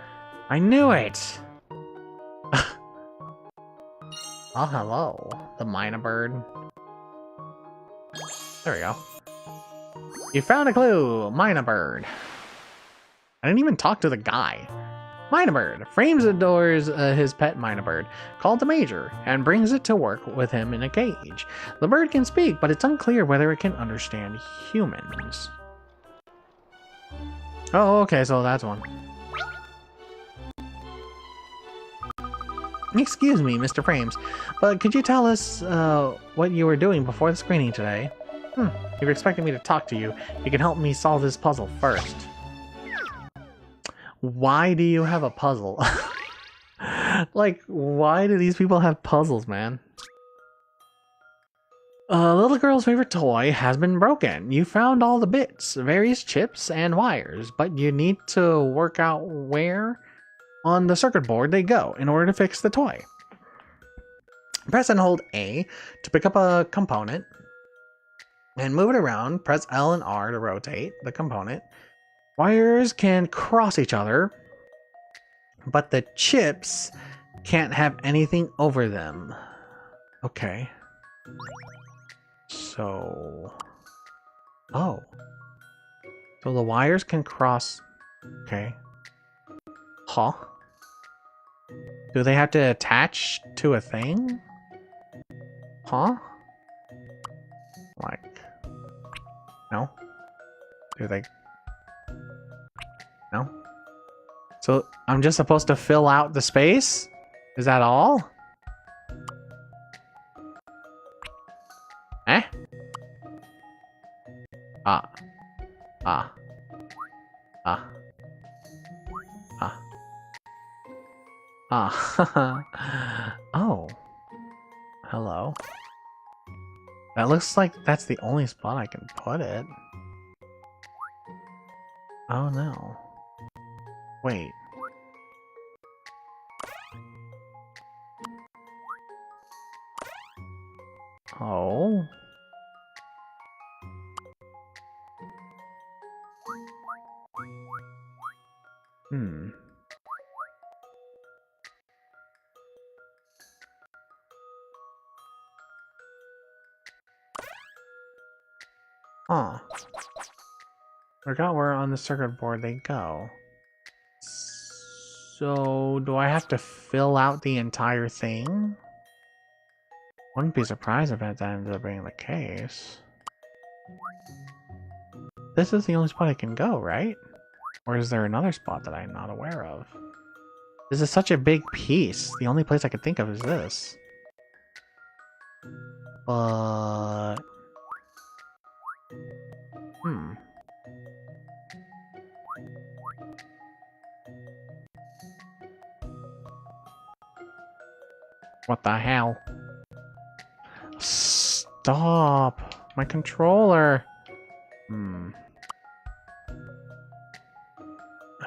I knew it! Oh, hello. The Mina bird. There we go. You found a clue! Mina bird. I didn't even talk to the guy. Mina bird. Frames adores his pet Mina bird, called the Major, and brings it to work with him in a cage. The bird can speak, but it's unclear whether it can understand humans. Oh, okay, so that's one. Excuse me, Mr. Frames, but could you tell us what you were doing before the screening today? If you're expecting me to talk to you, you can help me solve this puzzle first. Why do you have a puzzle? Like, why do these people have puzzles, man? Little girl's favorite toy has been broken. You found all the bits, various chips and wires, but you need to work out where on the circuit board they go in order to fix the toy. Press and hold A to pick up a component and move it around. Press L and R to rotate the component. Wires can cross each other, but the chips can't have anything over them. Okay. So... oh. So the wires can cross... okay. Huh? Do they have to attach to a thing? Huh? Like... no? Do they... no? So I'm just supposed to fill out the space? Is that all? Eh? Ah. Ah. Ah. Ah. Ah. Oh. Hello. That looks like that's the only spot I can put it. Oh no. Wait. Oh. Hmm. Huh. Forgot where on the circuit board they go. So, do I have to fill out the entire thing? Wouldn't be surprised if that ends up being the case. This is the only spot I can go, right? Or is there another spot that I'm not aware of? This is such a big piece. The only place I could think of is this. But... What the hell? Stop! My controller! I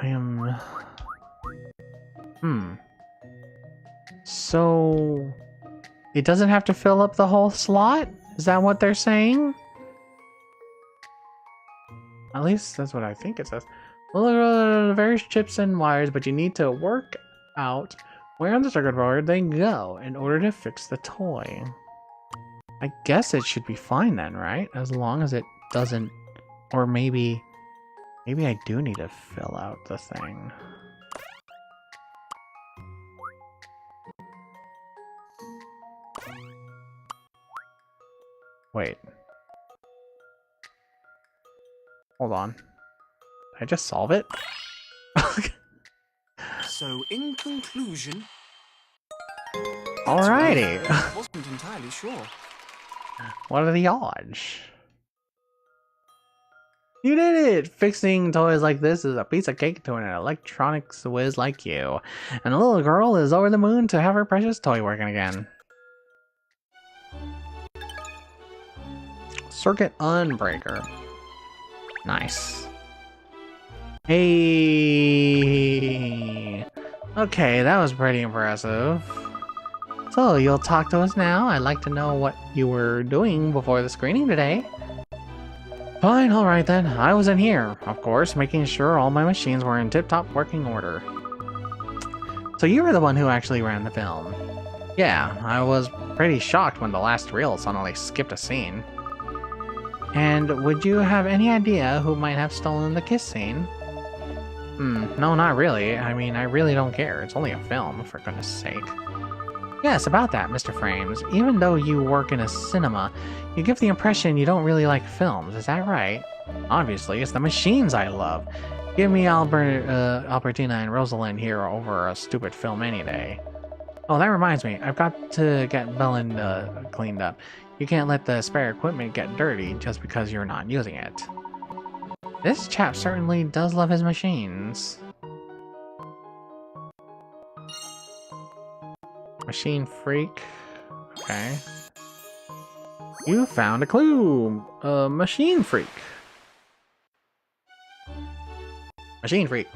am... So... It doesn't have to fill up the whole slot? Is that what they're saying? At least that's what I think it says. Well, various chips and wires, but you need to work out where on the circuit board they go in order to fix the toy. I guess it should be fine then, right? As long as it doesn't... Or maybe I do need to fill out the thing. Wait. Hold on. Did I just solve it? So, in conclusion... Alrighty. I wasn't entirely sure. What are the odds? You did it! Fixing toys like this is a piece of cake to an electronics whiz like you. And the little girl is over the moon to have her precious toy working again. Circuit Unbreaker. Nice. Hey! Okay, that was pretty impressive. So, you'll talk to us now? I'd like to know what you were doing before the screening today. Fine, alright then. I was in here, of course, making sure all my machines were in tip-top working order. So you were the one who actually ran the film? Yeah, I was pretty shocked when the last reel suddenly skipped a scene. And would you have any idea who might have stolen the kiss scene? No, not really. I mean, I really don't care. It's only a film, for goodness sake. Yes, about that, Mr. Frames. Even though you work in a cinema, you give the impression you don't really like films, is that right? Obviously, it's the machines I love. Give me Albertina and Rosalind here over a stupid film any day. Oh, that reminds me, I've got to get Belinda cleaned up. You can't let the spare equipment get dirty just because you're not using it. This chap certainly does love his machines. Machine freak. Okay. You found a clue! Machine freak. Machine freak.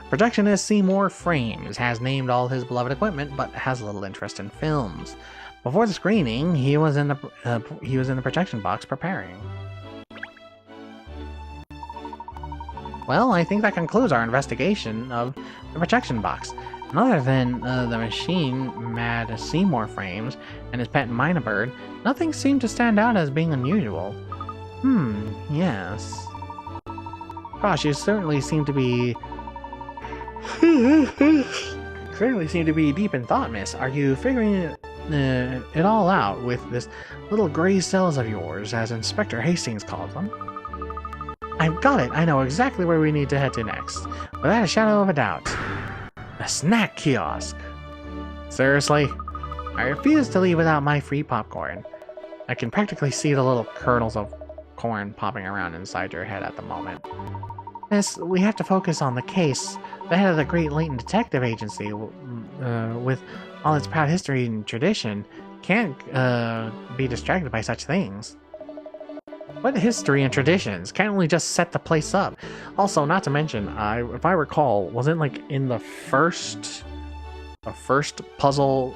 Projectionist Seymour Frames has named all his beloved equipment, but has little interest in films. Before the screening, he was in the projection box preparing. Well, I think that concludes our investigation of the projection box. And other than the machine Mad Seymour Frames and his pet Minor Bird, nothing seemed to stand out as being unusual. Yes. Gosh, you certainly seem to be... deep in thought, miss. Are you figuring it all out with this little gray cells of yours, as Inspector Hastings calls them? I've got it! I know exactly where we need to head to next. Without a shadow of a doubt. A snack kiosk! Seriously? I refuse to leave without my free popcorn. I can practically see the little kernels of corn popping around inside your head at the moment. Miss, we have to focus on the case. The head of the great Layton Detective Agency, with all its proud history and tradition, can't be distracted by such things. What history and traditions? Can't we just set the place up? Also, not to mention, if I recall, wasn't like in the first puzzle,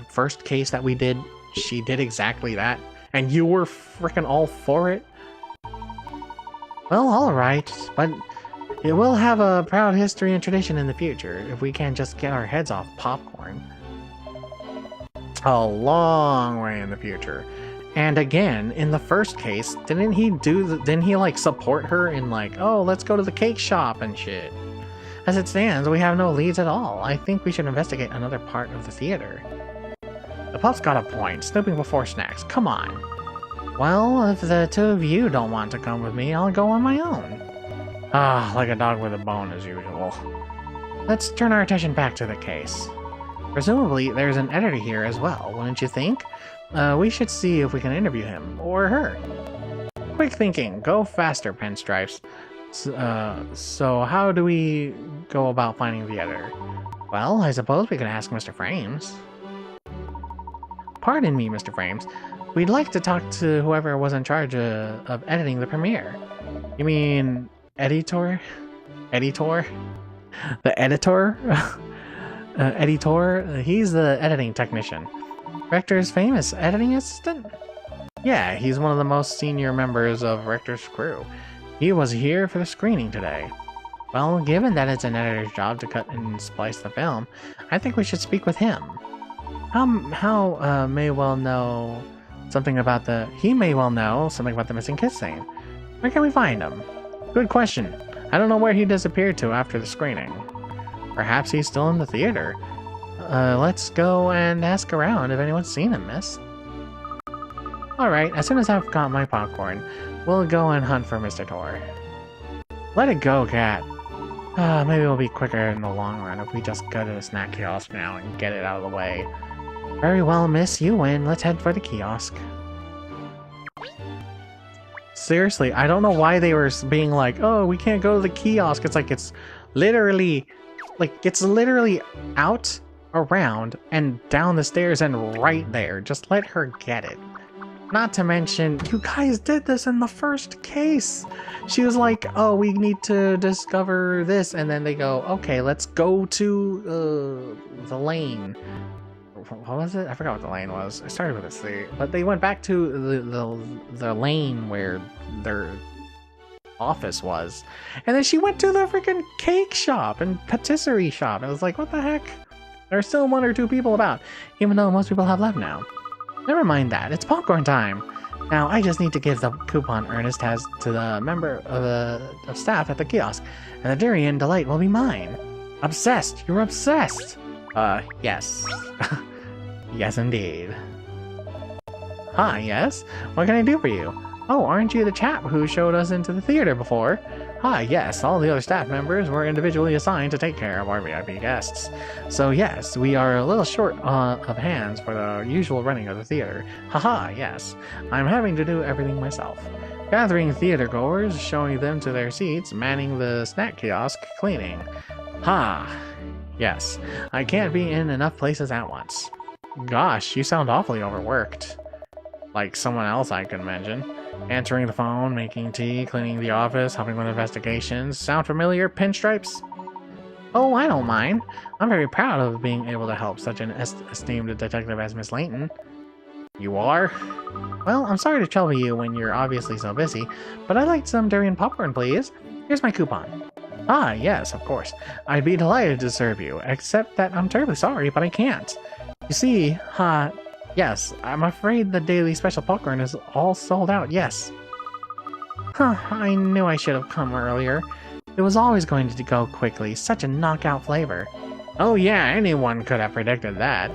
first case that we did, she did exactly that, and you were freaking all for it? Well, alright, but it will have a proud history and tradition in the future if we can just get our heads off popcorn. A long way in the future. And again, in the first case, didn't he like support her in like, oh, let's go to the cake shop and shit? As it stands, we have no leads at all. I think we should investigate another part of the theater. The pup's got a point. Snooping before snacks. Come on. Well, if the two of you don't want to come with me, I'll go on my own. Ah, like a dog with a bone as usual. Let's turn our attention back to the case. Presumably, there's an editor here as well, wouldn't you think? We should see if we can interview him, or her. Quick thinking, go faster, Pinstripes. So how do we go about finding the editor? Well, I suppose we could ask Mr. Frames. Pardon me, Mr. Frames. We'd like to talk to whoever was in charge of editing the premiere. You mean editor? Editor? The editor? Editor? He's the editing technician. Rector's famous editing assistant? Yeah, he's one of the most senior members of Rector's crew. He was here for the screening today. Well, given that it's an editor's job to cut and splice the film, I think we should speak with him. He may well know something about the missing kiss scene. Where can we find him? Good question. I don't know where he disappeared to after the screening. Perhaps he's still in the theater. Let's go and ask around if anyone's seen him, miss. Alright, as soon as I've got my popcorn, we'll go and hunt for Mr. Tor. Let it go, Cat. Maybe it'll be quicker in the long run if we just go to the snack kiosk now and get it out of the way. Very well, miss, you win. Let's head for the kiosk. Seriously, I don't know why they were being like, oh, we can't go to the kiosk. It's like, it's literally out, around, and down the stairs and right there. Just let her get it. Not to mention, you guys did this in the first case. She was like, oh, we need to discover this. And then they go, okay, let's go to the lane. What was it? I forgot what the lane was. I started with a C. But they went back to the lane where their office was. And then she went to the freaking cake shop and patisserie shop. And it was like, what the heck? There's still one or two people about, even though most people have left now. Never mind that. It's popcorn time. Now, I just need to give the coupon Ernest has to the member of staff at the kiosk. And the durian delight will be mine. Obsessed. You're obsessed. Yes. Yes, indeed. Hi, yes? What can I do for you? Oh, aren't you the chap who showed us into the theater before? Hi, yes, all the other staff members were individually assigned to take care of our VIP guests. So yes, we are a little short of hands for the usual running of the theater. Haha, yes. I'm having to do everything myself. Gathering theater goers, showing them to their seats, manning the snack kiosk, cleaning. Ha! Yes, I can't be in enough places at once. Gosh, you sound awfully overworked. Like someone else I could mention. Answering the phone, making tea, cleaning the office, helping with investigations. Sound familiar, Pinstripes? Oh, I don't mind. I'm very proud of being able to help such an esteemed detective as Miss Layton. You are? Well, I'm sorry to trouble you when you're obviously so busy, but I'd like some durian popcorn, please. Here's my coupon. Ah, yes, of course. I'd be delighted to serve you, except that I'm terribly sorry, but I can't. You see, yes, I'm afraid the daily special popcorn is all sold out, yes. Huh, I knew I should have come earlier. It was always going to go quickly, such a knockout flavor. Oh yeah, anyone could have predicted that.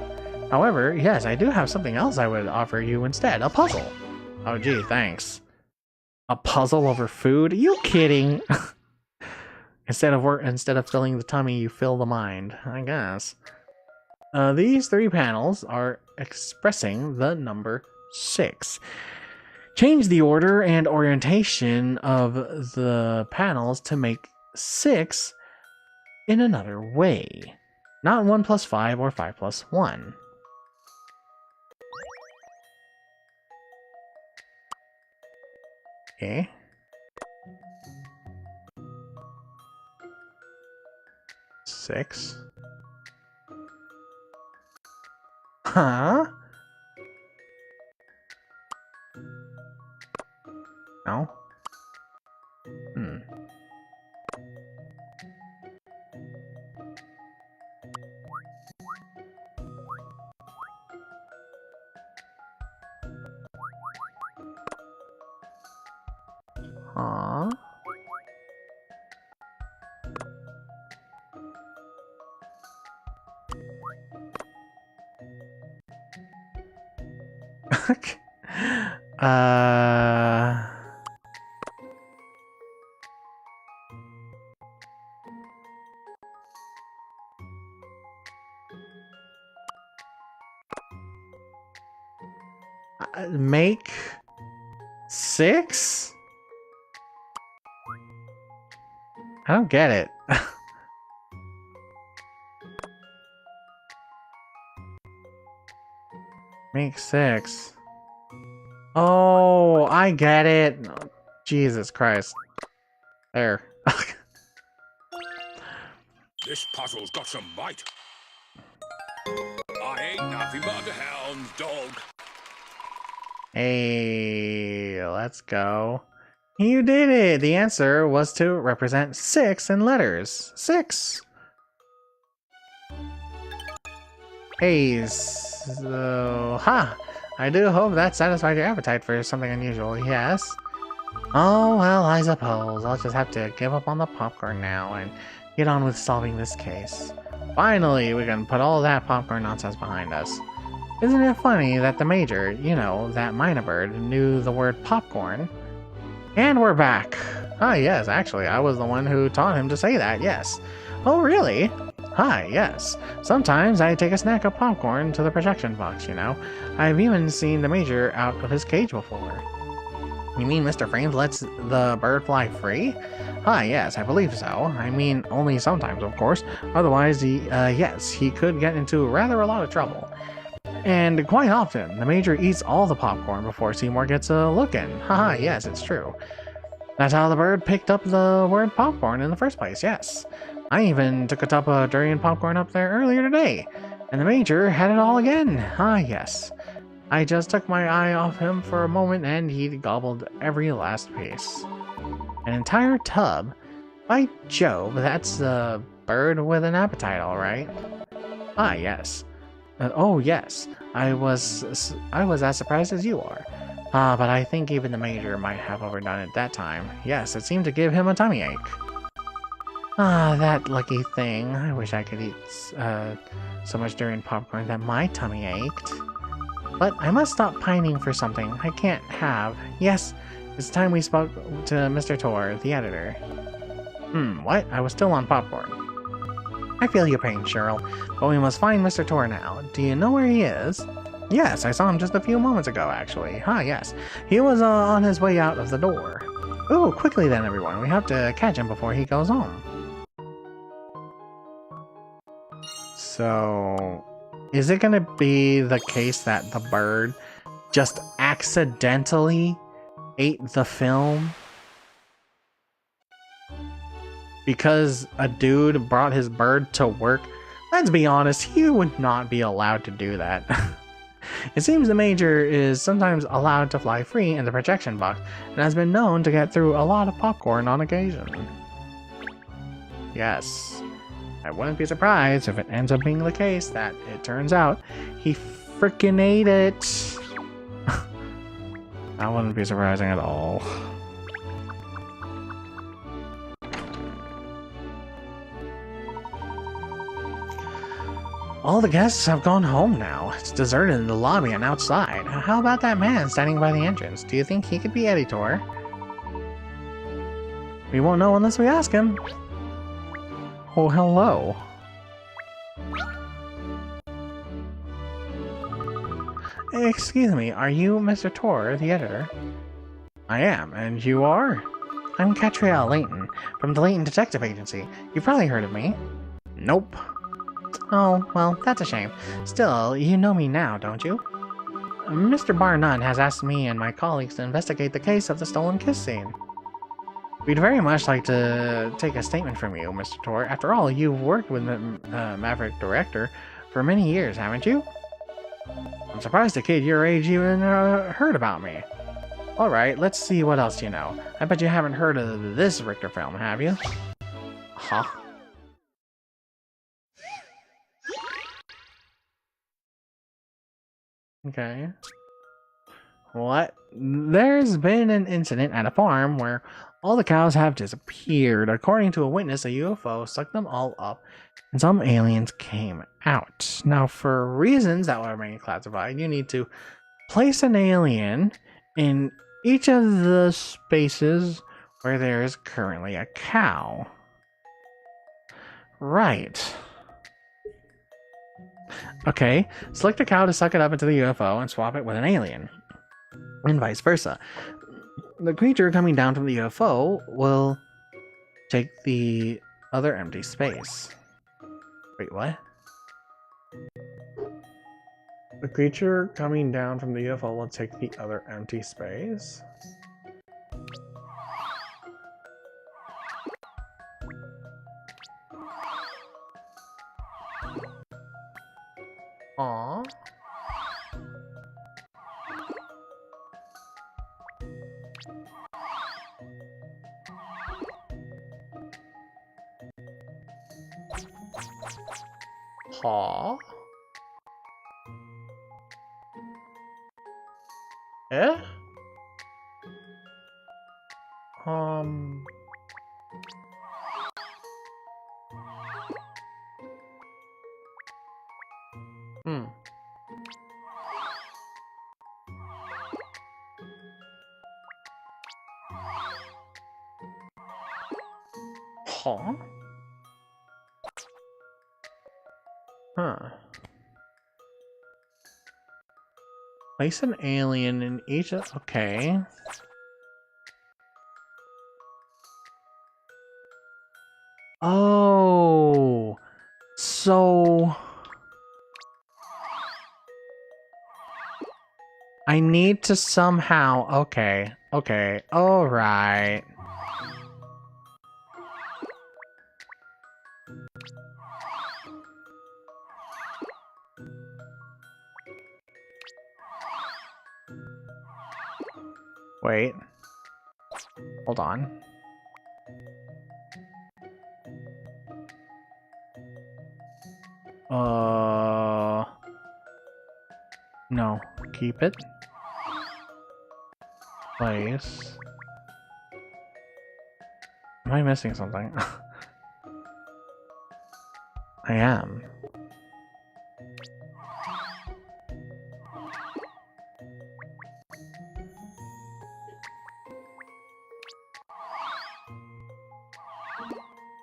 However, yes, I do have something else I would offer you instead, a puzzle. Oh gee, thanks. A puzzle over food? Are you kidding? Instead of filling the tummy, you fill the mind, I guess. These three panels are expressing the number 6. Change the order and orientation of the panels to make 6 in another way. Not 1 plus 5 or 5 plus 1. Okay. Six. Huh? No? Hmm. Huh? uh... Make 6? I don't get it. Make 6. Oh, I get it. Jesus Christ. There. This puzzle's got some bite. I ain't nothing but a hound's dog. Hey, let's go. You did it! The answer was to represent 6 in letters. 6! Hey, so... Ha! I do hope that satisfied your appetite for something unusual, yes? Oh, well, I suppose I'll just have to give up on the popcorn now and get on with solving this case. Finally, we can put all that popcorn nonsense behind us. Isn't it funny that the Major, you know, that minor bird, knew the word popcorn? And we're back! Ah, yes, actually, I was the one who taught him to say that, yes. Oh, really? Hi, yes. Sometimes I take a snack of popcorn to the projection box, you know. I've even seen the Major out of his cage before. You mean Mr. Frames lets the bird fly free? Ah, yes, I believe so. I mean, only sometimes, of course. Otherwise, yes, he could get into rather a lot of trouble. And quite often, the Major eats all the popcorn before Seymour gets a look in. Haha, yes, it's true. That's how the bird picked up the word popcorn in the first place, yes. I even took a tub of durian popcorn up there earlier today, and the Major had it all again. Ah, yes. I just took my eye off him for a moment and he gobbled every last piece. An entire tub? By Jove, that's a bird with an appetite, all right. Ah, yes. Oh yes, I was as surprised as you are. But I think even the Major might have overdone it that time. Yes, it seemed to give him a tummy ache. Ah, that lucky thing. I wish I could eat so much durian popcorn that my tummy ached. But I must stop pining for something I can't have. Yes, it's time we spoke to Mr. Tor, the editor. What? I was still on popcorn. I feel your pain, Cheryl, but we must find Mr. Tor now. Do you know where he is? Yes, I saw him just a few moments ago, actually. Ah, yes. He was on his way out of the door. Ooh, quickly then, everyone. We have to catch him before he goes home. So... is it gonna be the case that the bird just accidentally ate the film? Because a dude brought his bird to work? Let's be honest, he would not be allowed to do that. It seems the Major is sometimes allowed to fly free in the projection box and has been known to get through a lot of popcorn on occasion. Yes, I wouldn't be surprised if it ends up being the case that it turns out he frickin' ate it. That wouldn't be surprising at all. All the guests have gone home now. It's deserted in the lobby and outside. How about that man standing by the entrance? Do you think he could be editor? We won't know unless we ask him. Oh, hello. Excuse me, are you Mr. Tor, the editor? I am, and you are? I'm Katrielle Layton, from the Layton Detective Agency. You've probably heard of me. Nope. Oh, well, that's a shame. Still, you know me now, don't you? Mr. Barnett has asked me and my colleagues to investigate the case of the stolen kiss scene. We'd very much like to take a statement from you, Mr. Tor. After all, you've worked with the Maverick Director for many years, haven't you? I'm surprised a kid your age even heard about me. Alright, let's see what else you know. I bet you haven't heard of this Richter film, have you? Huh? Okay. What? There's been an incident at a farm where all the cows have disappeared. According to a witness, a UFO sucked them all up, and some aliens came out. Now, for reasons that will remain classified, you need to place an alien in each of the spaces where there is currently a cow. Right. Okay, select a cow to suck it up into the UFO and swap it with an alien, and vice versa. The creature coming down from the UFO will take the other empty space. Wait, what? The creature coming down from the UFO will take the other empty space? Aww. Huh? Eh? Huh? Huh. Place an alien in each of... Okay. Oh. So... I need to somehow... Okay. Okay. Alright. Wait. Hold on. No. Keep it. Place. Am I missing something? I am.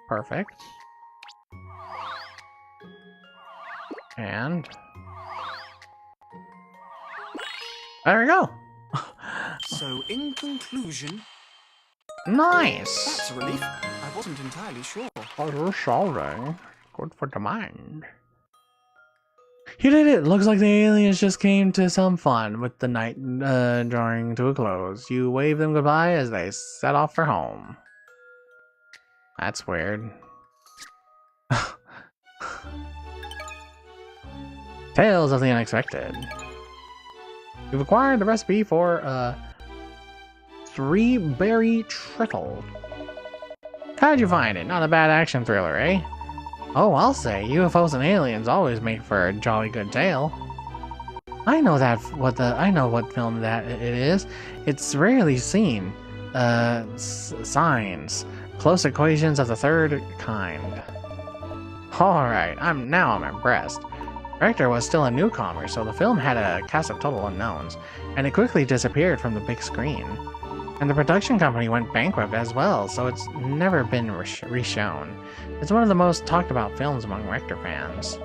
Perfect. And there we go. So, in conclusion... Nice! That's a relief. I wasn't entirely sure. Puzzle solving. Good for the mind. You did it! Looks like the aliens just came to some fun with the night drawing to a close. You wave them goodbye as they set off for home. That's weird. Tales of the Unexpected. You've acquired the recipe for 3-berry trifle. How'd you find it? Not a bad action thriller, eh? Oh, I'll say, UFOs and aliens always make for a jolly good tale. I know what film that it is. It's rarely seen. Signs. Close equations of the third kind. Alright, I'm impressed. Richter was still a newcomer, so the film had a cast of total unknowns, and it quickly disappeared from the big screen. And the production company went bankrupt as well, so it's never been reshown. It's one of the most talked about films among Richter fans.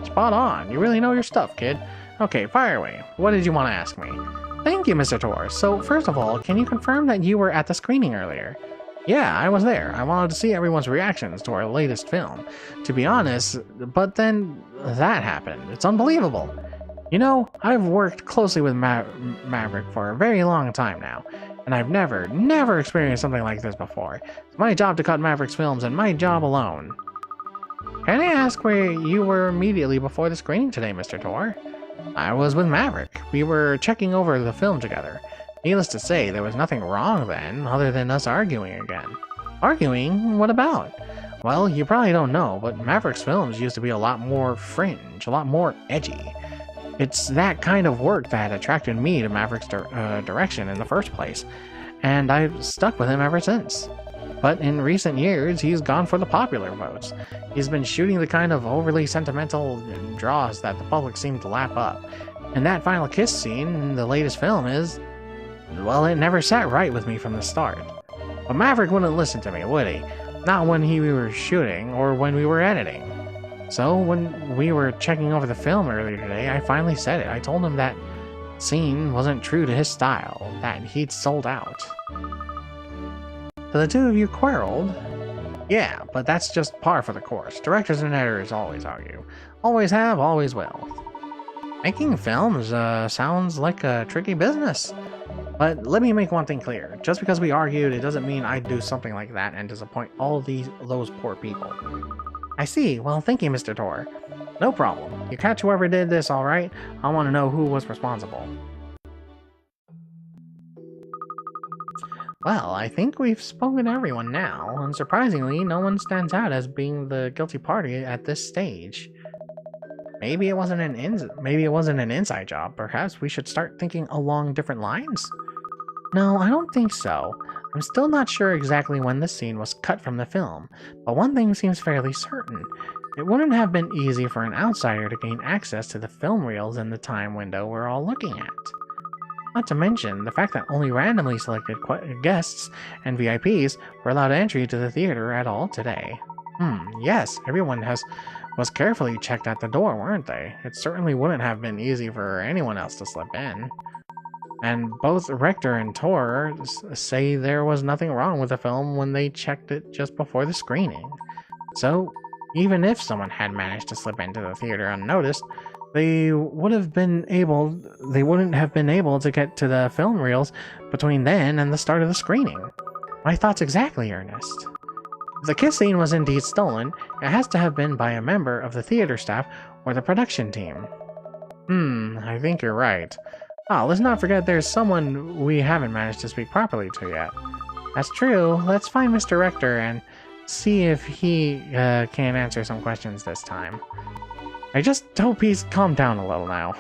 Spot on, you really know your stuff, kid. Okay, fire away. What did you want to ask me? Thank you, Mr. Tor. So, first of all, can you confirm that you were at the screening earlier? Yeah, I was there. I wanted to see everyone's reactions to our latest film. To be honest, but then that happened. It's unbelievable. You know, I've worked closely with Maverick for a very long time now, and I've never experienced something like this before. It's my job to cut Maverick's films, and my job alone. Can I ask where you were immediately before the screening today, Mr. Tor? I was with Maverick. We were checking over the film together. Needless to say, there was nothing wrong then, other than us arguing again. Arguing? What about? Well, you probably don't know, but Maverick's films used to be a lot more fringe, a lot more edgy. It's that kind of work that attracted me to Maverick's direction in the first place, and I've stuck with him ever since. But in recent years, he's gone for the popular votes. He's been shooting the kind of overly sentimental draws that the public seem to lap up. And that final kiss scene in the latest film is... well, it never sat right with me from the start. But Maverick wouldn't listen to me, would he? Not when we were shooting, or when we were editing. So, when we were checking over the film earlier today, I finally said it. I told him that scene wasn't true to his style, that he'd sold out. So the two of you quarreled? Yeah, but that's just par for the course. Directors and editors always argue. Always have, always will. Making films sounds like a tricky business. But let me make one thing clear. Just because we argued, it doesn't mean I'd do something like that and disappoint all those poor people. I see. Well, thank you, Mr. Tor. No problem. You catch whoever did this, alright? I want to know who was responsible. Well, I think we've spoken to everyone now, and surprisingly, no one stands out as being the guilty party at this stage. Maybe it wasn't an inside job. Perhaps we should start thinking along different lines? No, I don't think so. I'm still not sure exactly when this scene was cut from the film, but one thing seems fairly certain. It wouldn't have been easy for an outsider to gain access to the film reels in the time window we're all looking at. Not to mention the fact that only randomly selected guests and VIPs were allowed entry to the theater at all today. Yes, everyone was carefully checked at the door, weren't they? It certainly wouldn't have been easy for anyone else to slip in. And both Rector and Tor say there was nothing wrong with the film when they checked it just before the screening. So, even if someone had managed to slip into the theater unnoticed, they wouldn't have been able to get to the film reels between then and the start of the screening. My thoughts exactly, Ernest. If the kiss scene was indeed stolen, it has to have been by a member of the theater staff or the production team. I think you're right. Oh, let's not forget there's someone we haven't managed to speak properly to yet. That's true. Let's find Mr. Rector and see if he can answer some questions this time. I just hope he's calmed down a little now.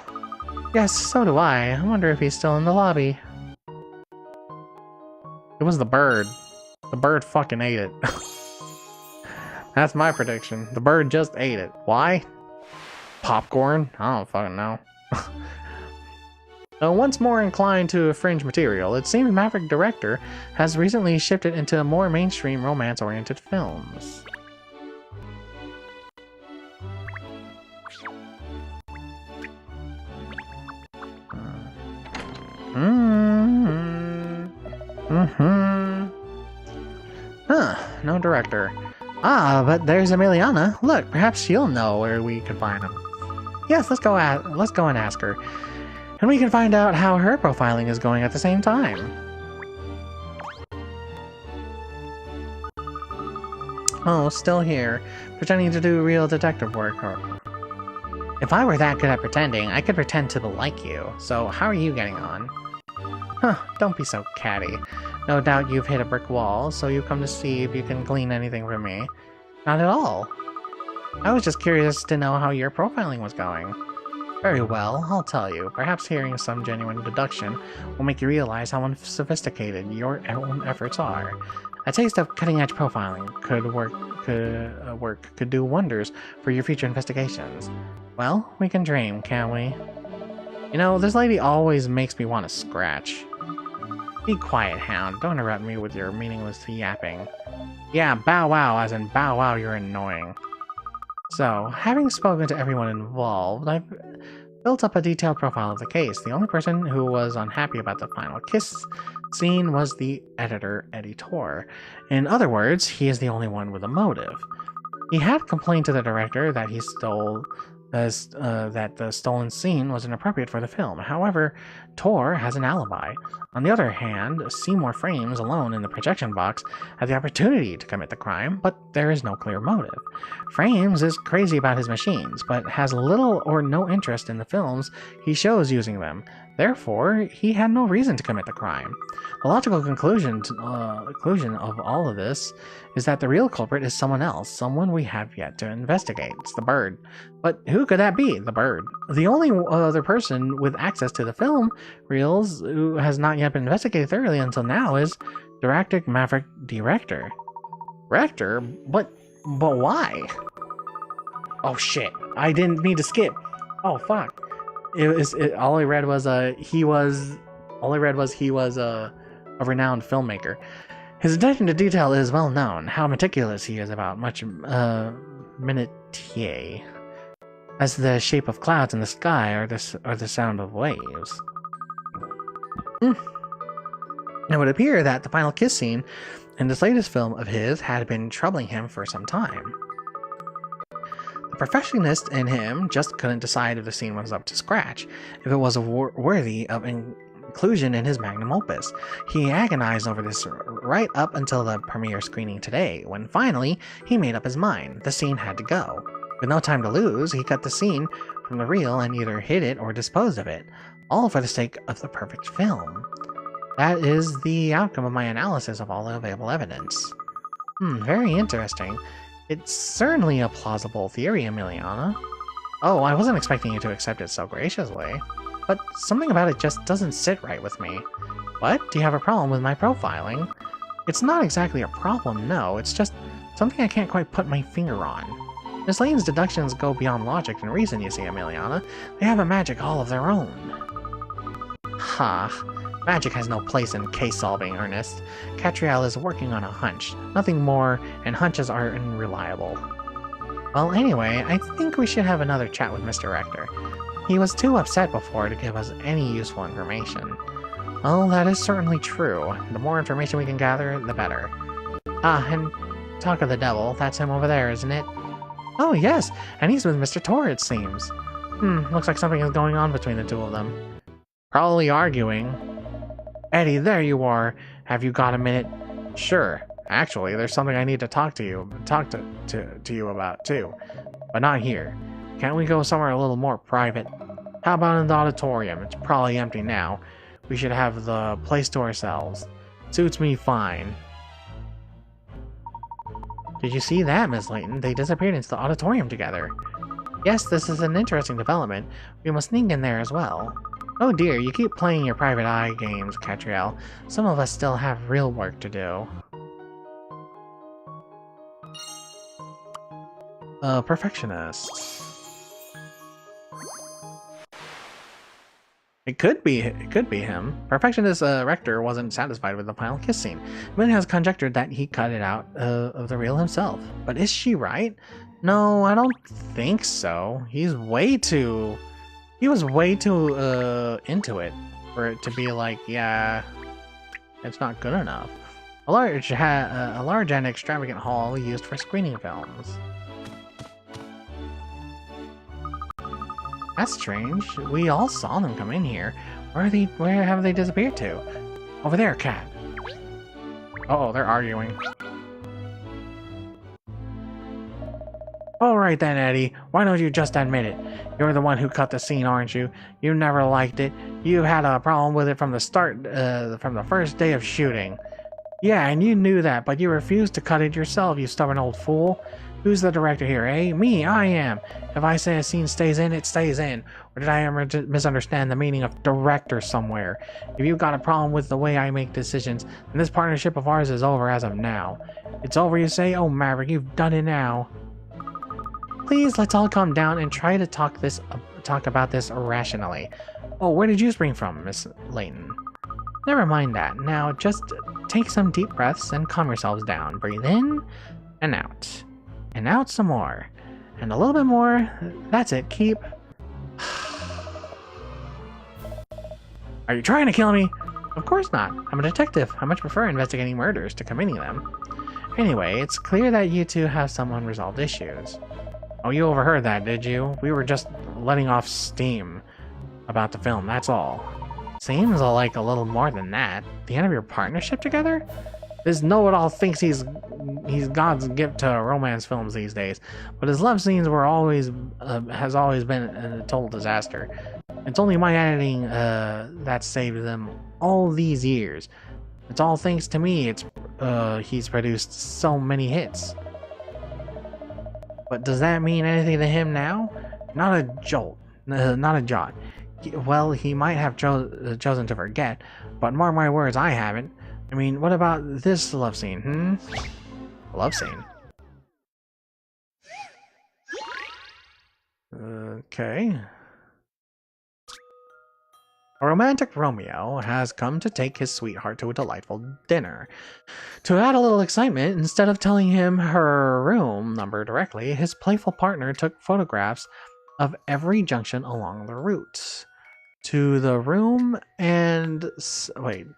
Yes, so do I. I wonder if he's still in the lobby. It was the bird. The bird fucking ate it. That's my prediction. The bird just ate it. Why? Popcorn? I don't fucking know. Though once more inclined to fringe material, it seems Maverick Director has recently shifted into more mainstream romance-oriented films. No director. Ah, but there's Emiliana. Look, perhaps she'll know where we can find him. Yes, let's go and ask her. And we can find out how her profiling is going at the same time. Oh, still here, pretending to do real detective work. If I were that good at pretending, I could pretend to like you. So, how are you getting on? Huh, don't be so catty. No doubt you've hit a brick wall, so you come to see if you can glean anything from me. Not at all. I was just curious to know how your profiling was going. Very well, I'll tell you. Perhaps hearing some genuine deduction will make you realize how unsophisticated your own efforts are. A taste of cutting-edge profiling could do wonders for your future investigations. Well, we can dream, can't we? You know, this lady always makes me want to scratch. Be quiet, hound. Don't interrupt me with your meaningless yapping. Yeah, bow wow, as in bow wow, you're annoying. So, having spoken to everyone involved, I've built up a detailed profile of the case. The only person who was unhappy about the final kiss scene was the editor. In other words, he is the only one with a motive. He had complained to the director that he stole that the stolen scene was inappropriate for the film. However, Tor has an alibi. On the other hand, Seymour Frames, alone in the projection box, had the opportunity to commit the crime, but there is no clear motive. Frames is crazy about his machines, but has little or no interest in the films he shows using them. Therefore, he had no reason to commit the crime. The logical conclusion of all of this is that the real culprit is someone else, someone we have yet to investigate. It's the bird. But who could that be? The bird. The only other person with access to the film reels who has not yet been investigated thoroughly until now is Director Maverick Director. Director? But why? Oh shit, I didn't mean to skip. Oh fuck. All I read was he was a renowned filmmaker. His attention to detail is well known. How meticulous he is about much minutiae, as the shape of clouds in the sky or the sound of waves. It would appear that the final kiss scene in this latest film of his had been troubling him for some time. The perfectionist in him just couldn't decide if the scene was up to scratch, if it was worthy of inclusion in his magnum opus. He agonized over this right up until the premiere screening today, when finally he made up his mind. The scene had to go. With no time to lose, he cut the scene from the reel and either hid it or disposed of it, all for the sake of the perfect film. That is the outcome of my analysis of all the available evidence. Very interesting. It's certainly a plausible theory, Emiliana. Oh, I wasn't expecting you to accept it so graciously. But something about it just doesn't sit right with me. What? Do you have a problem with my profiling? It's not exactly a problem, no. It's just something I can't quite put my finger on. Miss Layton's deductions go beyond logic and reason, you see, Emiliana. They have a magic all of their own. Ha. Magic has no place in case-solving, Ernest. Katrielle is working on a hunch. Nothing more, and hunches are unreliable. Well, anyway, I think we should have another chat with Mr. Rector. He was too upset before to give us any useful information. Well, that is certainly true. The more information we can gather, the better. Ah, and talk of the devil, that's him over there, isn't it? Oh, yes, and he's with Mr. Tor, it seems. Looks like something is going on between the two of them. Probably arguing. Eddie, there you are. Have you got a minute? Sure. Actually, there's something I need to talk to you about too, but not here. Can't we go somewhere a little more private? How about in the auditorium? It's probably empty now. We should have the place to ourselves. Suits me fine. Did you see that, Miss Layton? They disappeared into the auditorium together. Yes, this is an interesting development. We must sneak in there as well. Oh dear, you keep playing your private eye games, Katrielle. Some of us still have real work to do. Perfectionist. It could be him. Perfectionist Rector wasn't satisfied with the final kiss scene. Moon has conjectured that he cut it out of the reel himself. But is she right? No, I don't think so. He was way too into it for it to be like, yeah, it's not good enough. A large and extravagant hall used for screening films. That's strange. We all saw them come in here. Where have they disappeared to? Over there, Cat. Uh-oh, they're arguing. Alright then, Eddie. Why don't you just admit it? You're the one who cut the scene, aren't you? You never liked it. You had a problem with it from the start, from the first day of shooting. Yeah, and you knew that, but you refused to cut it yourself, you stubborn old fool. Who's the director here, eh? Me, I am. If I say a scene stays in, it stays in. Or did I ever misunderstand the meaning of director somewhere? If you got a problem with the way I make decisions, then this partnership of ours is over as of now. It's over, you say? Oh, Maverick, you've done it now. Please, let's all calm down and try to talk about this rationally. Oh, where did you spring from, Miss Layton? Never mind that. Now, just take some deep breaths and calm yourselves down. Breathe in and out. And out some more. And a little bit more. That's it. Keep. Are you trying to kill me? Of course not. I'm a detective. I much prefer investigating murders to committing them. Anyway, it's clear that you two have some unresolved issues. Oh, you overheard that, did you? We were just letting off steam about the film, that's all. Seems like a little more than that. The end of your partnership together? This know-it-all thinks he's God's gift to romance films these days, but his love scenes were has always been a total disaster. It's only my editing that saved them all these years. It's all thanks to me. He's produced so many hits. But does that mean anything to him now? Not a jot. Well, he might have chosen to forget, but mark my words, I haven't. I mean, what about this love scene, Love scene? Okay. A romantic Romeo has come to take his sweetheart to a delightful dinner. To add a little excitement, instead of telling him her room number directly, his playful partner took photographs of every junction along the route to the room and sent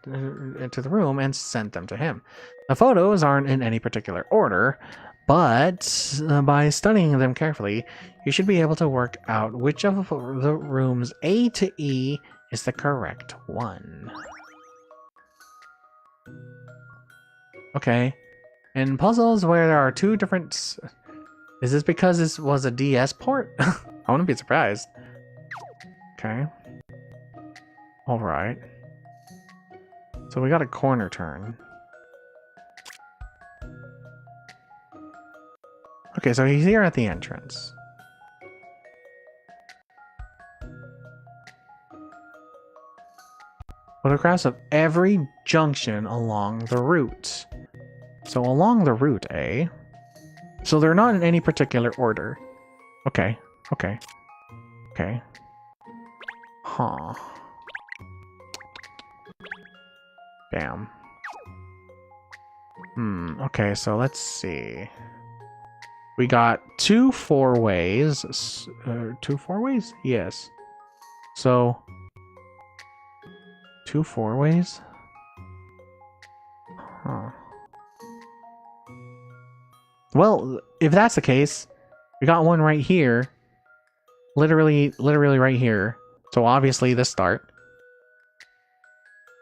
them to him. The photos aren't in any particular order, but by studying them carefully, you should be able to work out which of the rooms A to E is the correct one. Okay. In puzzles where there are two different... Is this because this was a DS port? I wouldn't be surprised. Okay. Alright. So we got a corner turn. Okay, so he's here at the entrance. Photographs of every junction along the route. So along the route, eh? So they're not in any particular order. Okay, okay, okay. Huh. Damn. Okay, so let's see. We got two four-ways. Two four-ways? Yes. So... two four-ways? Huh. Well, if that's the case, we got one right here. Literally right here. So obviously the start.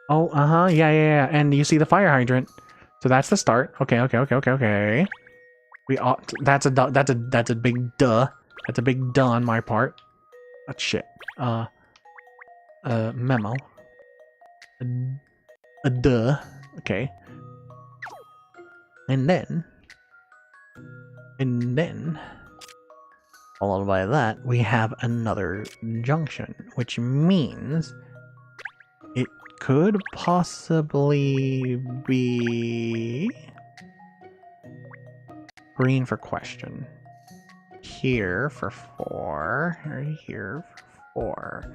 Oh, yeah. And you see the fire hydrant. So that's the start. Okay. We ought that's a big duh. That's a big duh on my part. Oh, shit. Memo. A duh. Okay. And then, followed by that, we have another junction, which means it could possibly be green for question. Here for 4, or here for 4.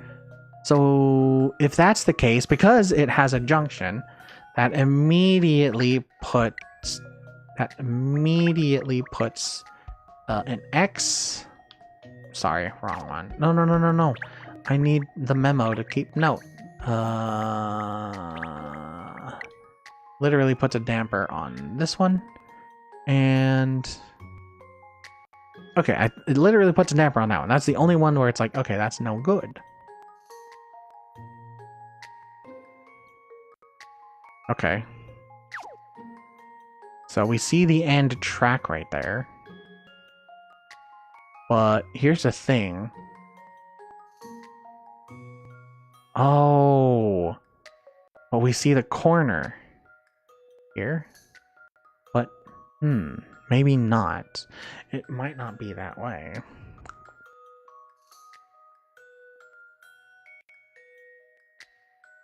So if that's the case, because it has a junction, that immediately puts an X. Sorry, wrong one. No. I need the memo to keep note. Literally puts a damper on this one. And okay, it literally puts a damper on that one. That's the only one where it's like, okay, that's no good. Okay. So we see the end track right there. But here's the thing. Oh. But we see the corner here. But, maybe not. It might not be that way.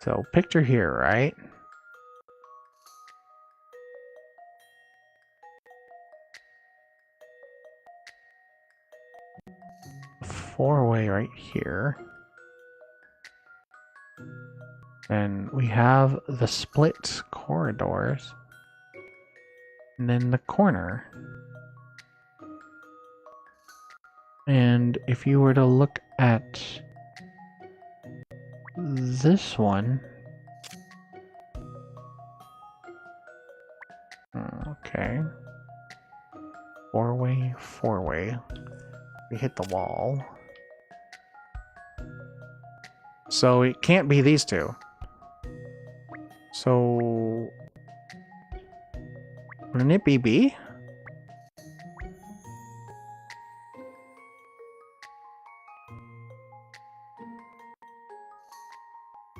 So picture here, right? Four-way right here. And we have the split corridors. And then the corner. And if you were to look at this one. Okay. Four-way. We hit the wall. So it can't be these two. So wouldn't it be B?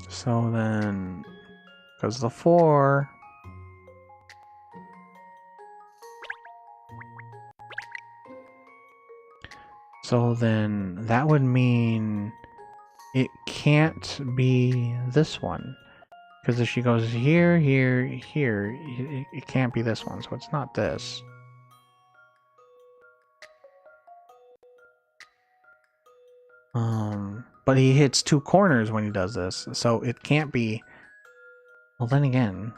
So then, because the 4. So then that would mean it can't be this one. Because if she goes here, here, here, it can't be this one. So it's not this. But he hits 2 corners when he does this. So it can't be... Well, then again...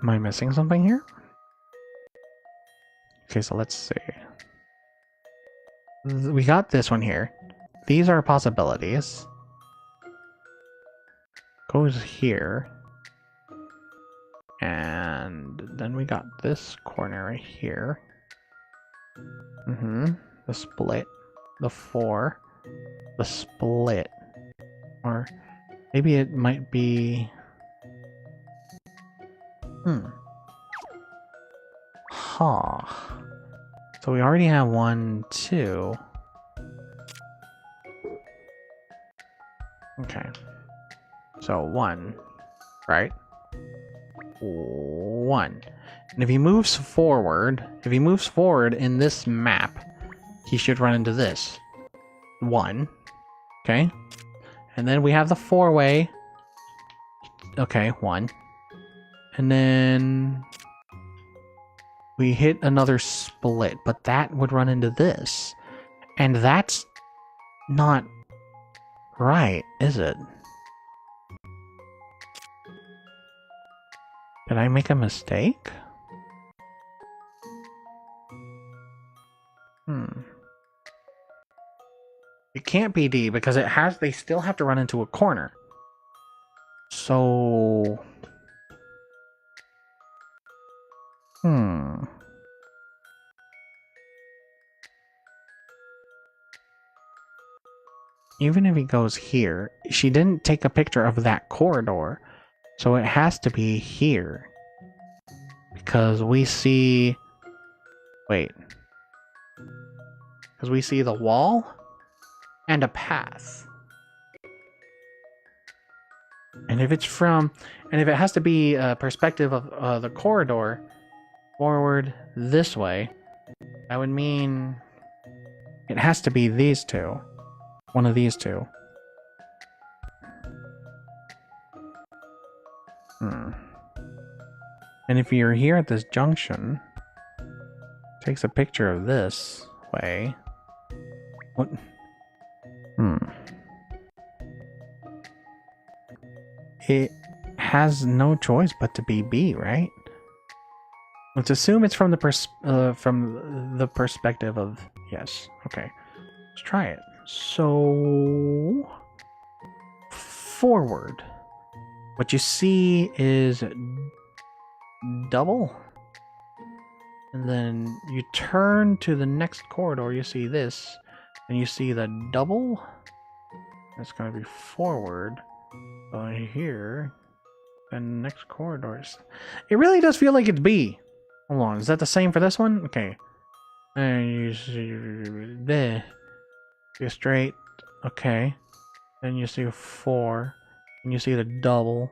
Am I missing something here? Okay, so let's see. We got this one here. These are possibilities. Goes here. And then we got this corner right here. The split. The 4. The split. Or maybe it might be... Huh. So we already have 1, 2. Okay. So 1, right? 1. And if he moves forward in this map, he should run into this. 1. Okay. And then we have the 4-way. Okay, 1. And then we hit another split, but that would run into this. And that's not right, is it? Did I make a mistake? It can't be D because they still have to run into a corner. So... Even if he goes here, she didn't take a picture of that corridor. So it has to be here. Because we see... Wait. Because we see the wall and a path. And if it's from... And if it has to be a perspective of the corridor forward this way, that would mean it has to be these two. One of these two. And if you're here at this junction, takes a picture of this way. What? It has no choice but to be B, right? Let's assume it's from the perspective of yes. Okay, let's try it. So forward, what you see is double, and then you turn to the next corridor. You see this, and you see the double. That's going to be forward. Here, and next corridors. It really does feel like it's B. Hold on, is that the same for this one? Okay. And you see there. Go straight. Okay. Then you see 4. And you see the double.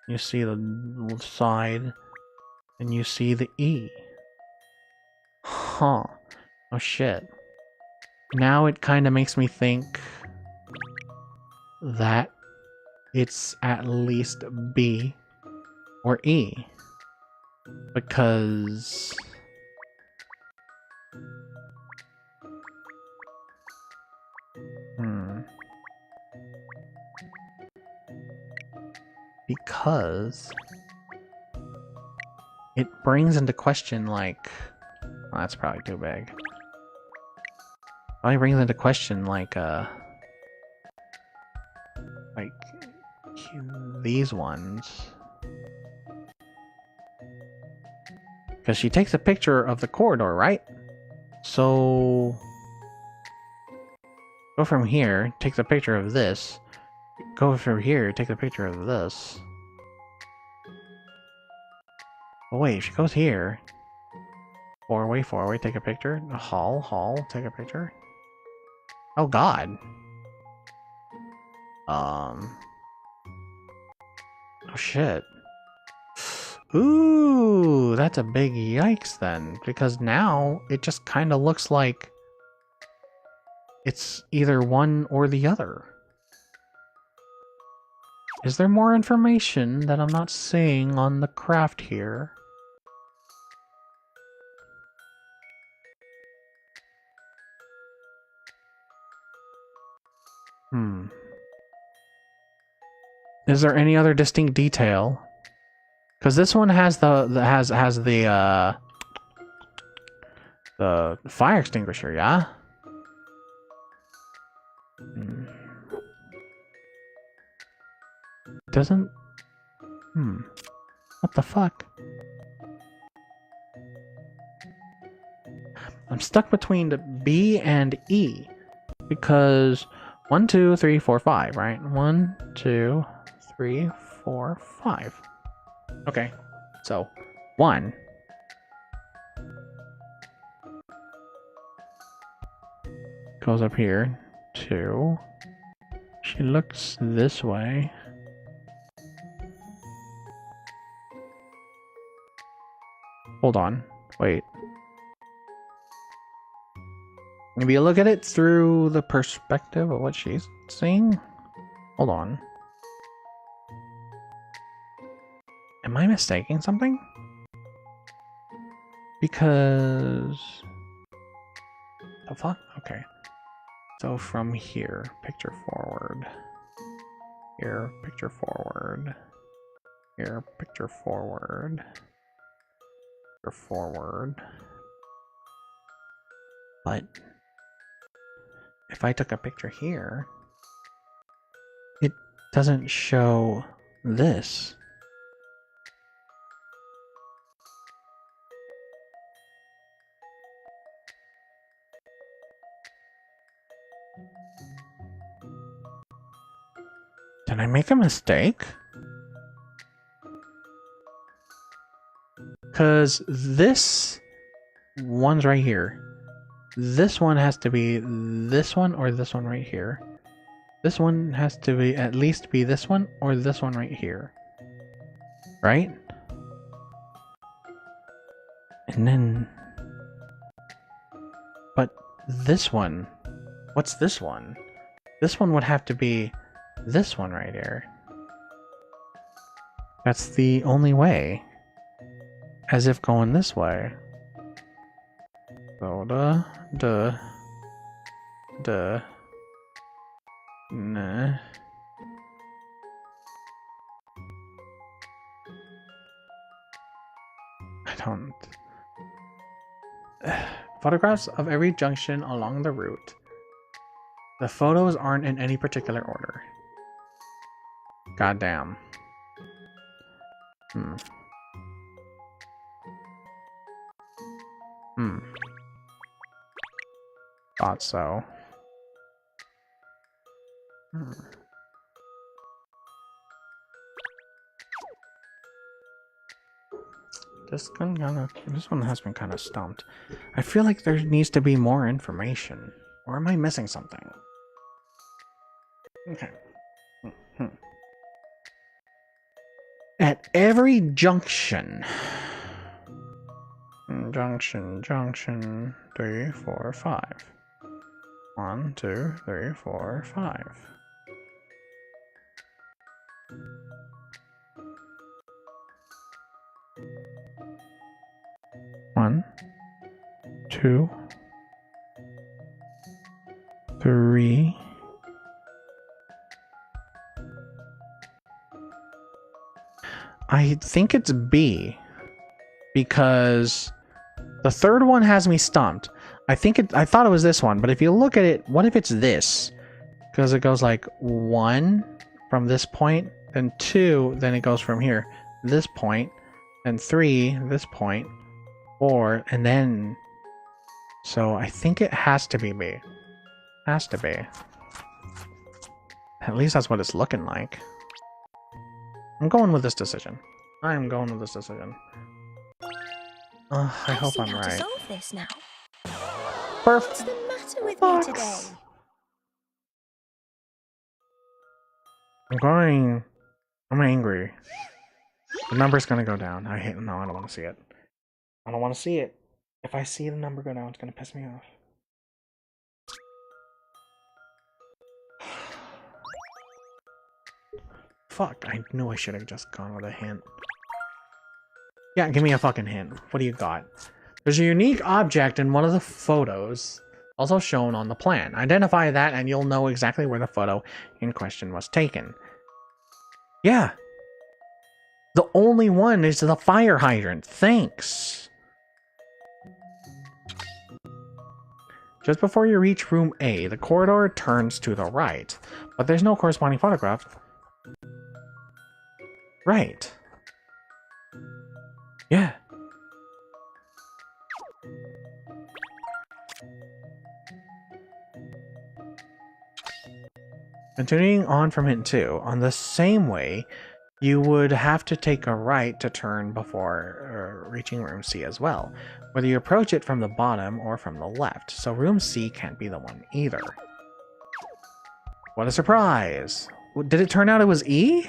You see the side. And you see the E. Huh. Oh shit. Now it kind of makes me think that it's at least B or E. Because... Because... it brings into question, like... Oh, that's probably too big. Probably brings into question, like these ones. Because she takes a picture of the corridor, right? So go from here, takes a picture of this. Go from here, take a picture of this. Oh wait, if she goes here. 4-way, take a picture. Hall, take a picture. Oh god. Oh shit. Ooh, that's a big yikes then, because now it just kind of looks like it's either one or the other. Is there more information that I'm not seeing on the craft here? Is there any other distinct detail? Because this one has the fire extinguisher, yeah? Doesn't... What the fuck? I'm stuck between the B and E. Because 1, 2, 3, 4, 5, right? 1, 2, 3, 4, 5. Okay, so 1. Goes up here. 2. She looks this way. Hold on. Wait. If you look at it through the perspective of what she's seeing... Hold on. Am I mistaking something? Because... The fuck? Okay. So from here, picture forward. Here, picture forward. Here, picture forward. Picture forward. But... if I took a picture here, it doesn't show this. Did I make a mistake? Because this one's right here. This one has to be this one or this one right here. This one has to be at least be this one or this one right here. Right? And then... But this one... What's this one? This one would have to be this one right here. That's the only way. As if going this way. So, nah. I don't... Photographs of every junction along the route. The photos aren't in any particular order. Goddamn. Thought so. This one has been kind of stumped. I feel like there needs to be more information. Or am I missing something? Okay. At every junction. Junction 3, 4, 5. 1, 2, 3, 4, 5. One, 2, 3. I think it's B, because the third one has me stumped. I thought it was this one, but if you look at it, what if it's this? Because it goes like 1 from this point, then 2, then it goes from here, this point, then 3, this point, 4, and then... So I think it has to be B. Has to be. At least that's what it's looking like. I'm going with this decision. I'm going with this decision. I hope I'm right. I see how to solve this now. Perfect. What's the matter with me today? I'm angry. The number's gonna go down. No, I don't want to see it. I don't want to see it. If I see the number go down, it's gonna piss me off. Fuck, I knew I should have just gone with a hint. Yeah, give me a fucking hint. What do you got? There's a unique object in one of the photos, also shown on the plan. Identify that and you'll know exactly where the photo in question was taken. Yeah. The only one is the fire hydrant. Thanks. Just before you reach room A, the corridor turns to the right, but there's no corresponding photograph. Right. Yeah. Continuing on from hint 2, on the same way, you would have to take a right to turn before reaching room C as well, whether you approach it from the bottom or from the left, so room C can't be the one either. What a surprise! Did it turn out it was E?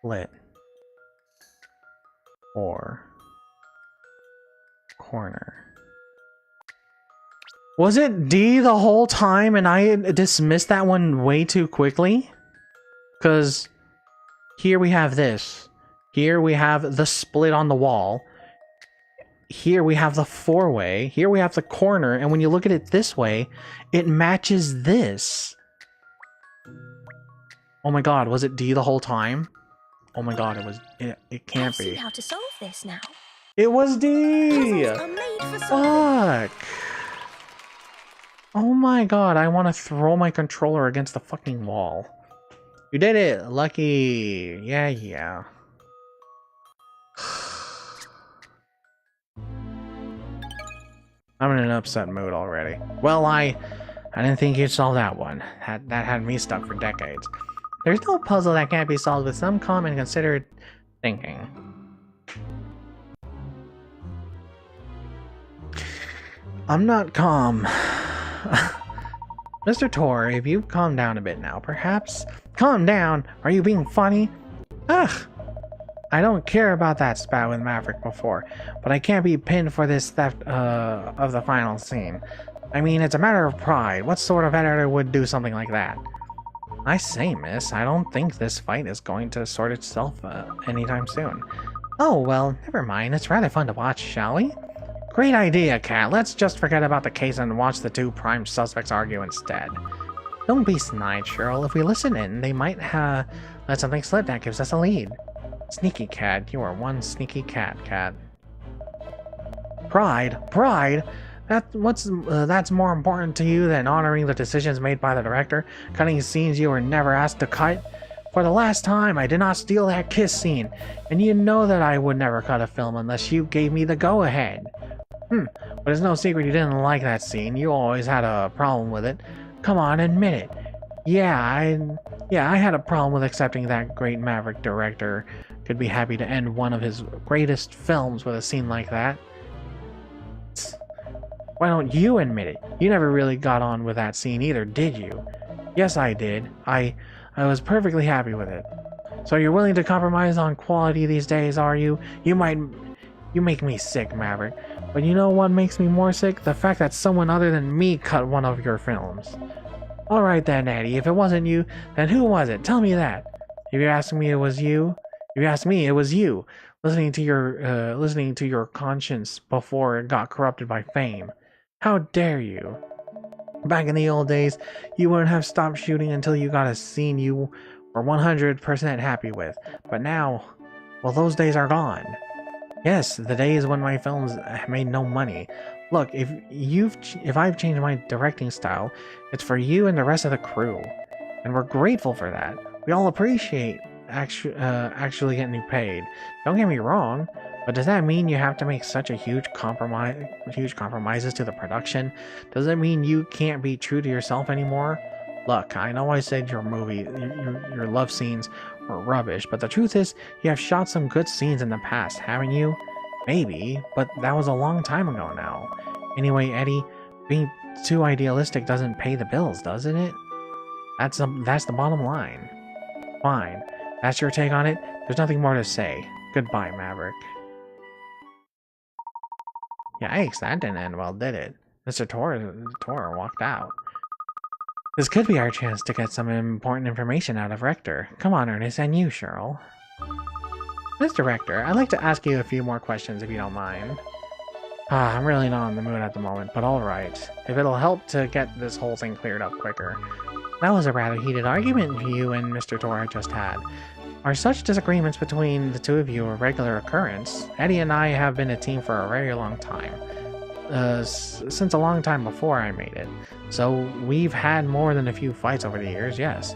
Lit. Or corner. Was it D the whole time and I dismissed that one way too quickly? Because here we have this. Here we have the split on the wall. Here we have the four-way. Here we have the corner. And when you look at it this way, it matches this. Oh my god, was it D the whole time? Oh my god, it can't be. I see how to solve this now. It was D! Puzzles are made for solving. Fuck! Oh my god, I want to throw my controller against the fucking wall. You did it! Lucky! Yeah. I'm in an upset mood already. Well, I didn't think you'd solve that one. That had me stuck for decades. There's no puzzle that can't be solved with some calm and considered thinking. I'm not calm. Mr. Tor, if you calm down a bit now, perhaps? Calm down? Are you being funny? Ugh! I don't care about that spat with Maverick before, but I can't be pinned for this theft of the final scene. I mean, it's a matter of pride. What sort of editor would do something like that? I say, miss, I don't think this fight is going to sort itself anytime soon. Oh, well, never mind. It's rather fun to watch, shall we? Great idea, Cat. Let's just forget about the case and watch the two prime suspects argue instead. Don't be snide, Cheryl. If we listen in, they might let something slip that gives us a lead. Sneaky cat. You are one sneaky cat, Cat. Pride? Pride? That's more important to you than honoring the decisions made by the director, cutting scenes you were never asked to cut? For the last time, I did not steal that kiss scene, and you know that I would never cut a film unless you gave me the go-ahead. But it's no secret you didn't like that scene. You always had a problem with it. Come on, admit it. Yeah, I had a problem with accepting that great Maverick director could be happy to end one of his greatest films with a scene like that. Why don't you admit it? You never really got on with that scene either, did you? Yes, I did. I was perfectly happy with it. So you're willing to compromise on quality these days, are you? You make me sick, Maverick. But you know what makes me more sick? The fact that someone other than me cut one of your films. Alright then, Eddie, if it wasn't you, then who was it? Tell me that. If you ask me, it was you. If you ask me, it was you. Listening to your conscience before it got corrupted by fame. How dare you? Back in the old days, you wouldn't have stopped shooting until you got a scene you were 100% happy with. But now, well, those days are gone. Yes, the days when my films made no money. Look, if I've changed my directing style, it's for you and the rest of the crew. And we're grateful for that. We all appreciate actually getting paid. Don't get me wrong, but does that mean you have to make such a huge compromises to the production? Does it mean you can't be true to yourself anymore? Look, I know I said your love scenes were rubbish, but the truth is, you have shot some good scenes in the past, haven't you? Maybe, but that was a long time ago now. Anyway, Eddie, being too idealistic doesn't pay the bills, doesn't it? That's the bottom line. Fine. That's your take on it? There's nothing more to say. Goodbye, Maverick. Yikes, that didn't end well, did it? Mr. Tor walked out. This could be our chance to get some important information out of Rector. Come on, Ernest, and you, Cheryl. Mr. Rector, I'd like to ask you a few more questions if you don't mind. I'm really not in the mood at the moment, but alright. If it'll help to get this whole thing cleared up quicker. That was a rather heated argument you and Mr. Tor just had. Are such disagreements between the two of you a regular occurrence? Eddie and I have been a team for a very long time. Since a long time before I made it. So we've had more than a few fights over the years, yes.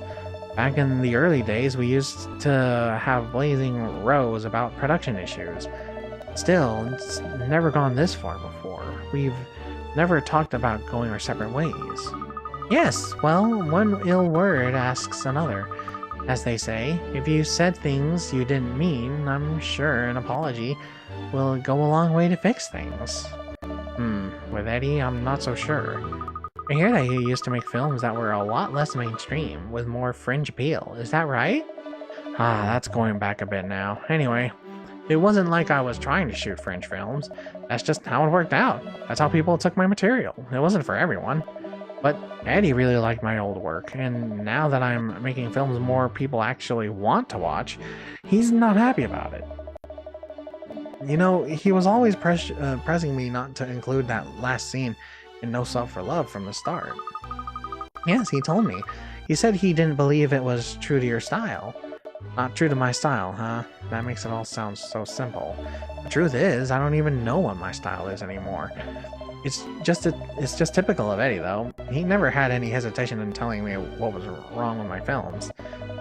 Back in the early days, we used to have blazing rows about production issues. Still, it's never gone this far before. We've never talked about going our separate ways. Yes, well, one ill word asks another. As they say, if you said things you didn't mean, I'm sure an apology will go a long way to fix things. With Eddie, I'm not so sure. I hear that you used to make films that were a lot less mainstream, with more fringe appeal. Is that right? That's going back a bit now. Anyway, it wasn't like I was trying to shoot fringe films. That's just how it worked out. That's how people took my material. It wasn't for everyone. But Eddie really liked my old work, and now that I'm making films more people actually want to watch, he's not happy about it. You know, he was always pressing me not to include that last scene in No Self for Love from the start. Yes, he told me. He said he didn't believe it was true to your style. Not true to my style, huh? That makes it all sound so simple. The truth is, I don't even know what my style is anymore. It's just typical of Eddie, though. He never had any hesitation in telling me what was wrong with my films.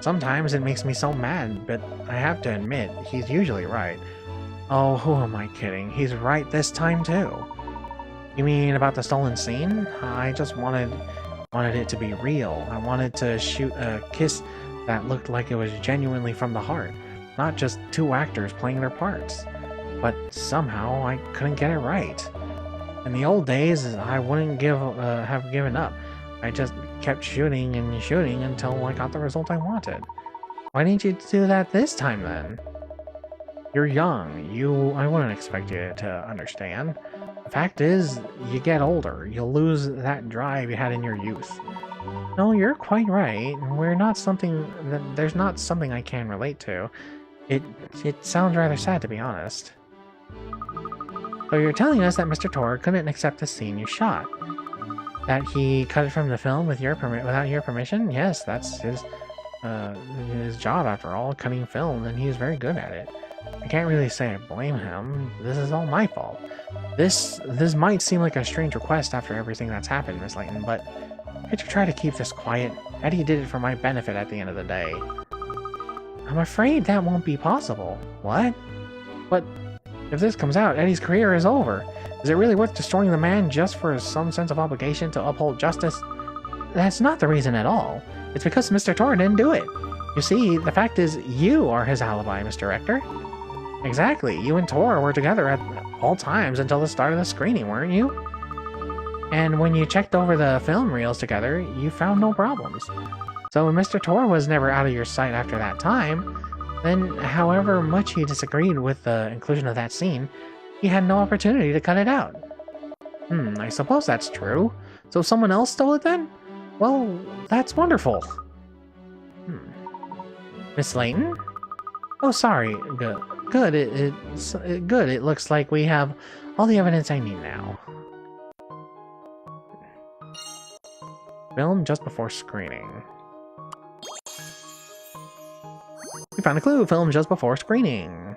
Sometimes it makes me so mad, but I have to admit, he's usually right. Oh, who am I kidding? He's right this time, too. You mean about the stolen scene? I just wanted it to be real. I wanted to shoot a kiss that looked like it was genuinely from the heart, not just two actors playing their parts. But somehow I couldn't get it right. In the old days, I wouldn't have given up. I just kept shooting and shooting until I got the result I wanted. Why didn't you do that this time then? You're young. I wouldn't expect you to understand. The fact is, you get older. You'll lose that drive you had in your youth. No, you're quite right. There's not something I can relate to. It sounds rather sad, to be honest. So you're telling us that Mr. Tor couldn't accept the scene you shot? That he cut it from the film without your permission? Yes, that's his job after all, cutting film, and he's very good at it. I can't really say I blame him. This is all my fault. This might seem like a strange request after everything that's happened, Miss Layton, but could you try to keep this quiet? Eddie did it for my benefit at the end of the day. I'm afraid that won't be possible. What? But if this comes out, Eddie's career is over. Is it really worth destroying the man just for some sense of obligation to uphold justice? That's not the reason at all. It's because Mr. Tor didn't do it. You see, the fact is, you are his alibi, Mr. Rector. Exactly. You and Tor were together at all times until the start of the screening, weren't you? And when you checked over the film reels together, you found no problems. So when Mr. Tor was never out of your sight after that time, then however much he disagreed with the inclusion of that scene, he had no opportunity to cut it out. I suppose that's true. So someone else stole it then? Well, that's wonderful. Miss Layton? Oh, sorry. Good. Good. It's good. It looks like we have all the evidence I need now. Film just before screening. We found a clue. Film just before screening.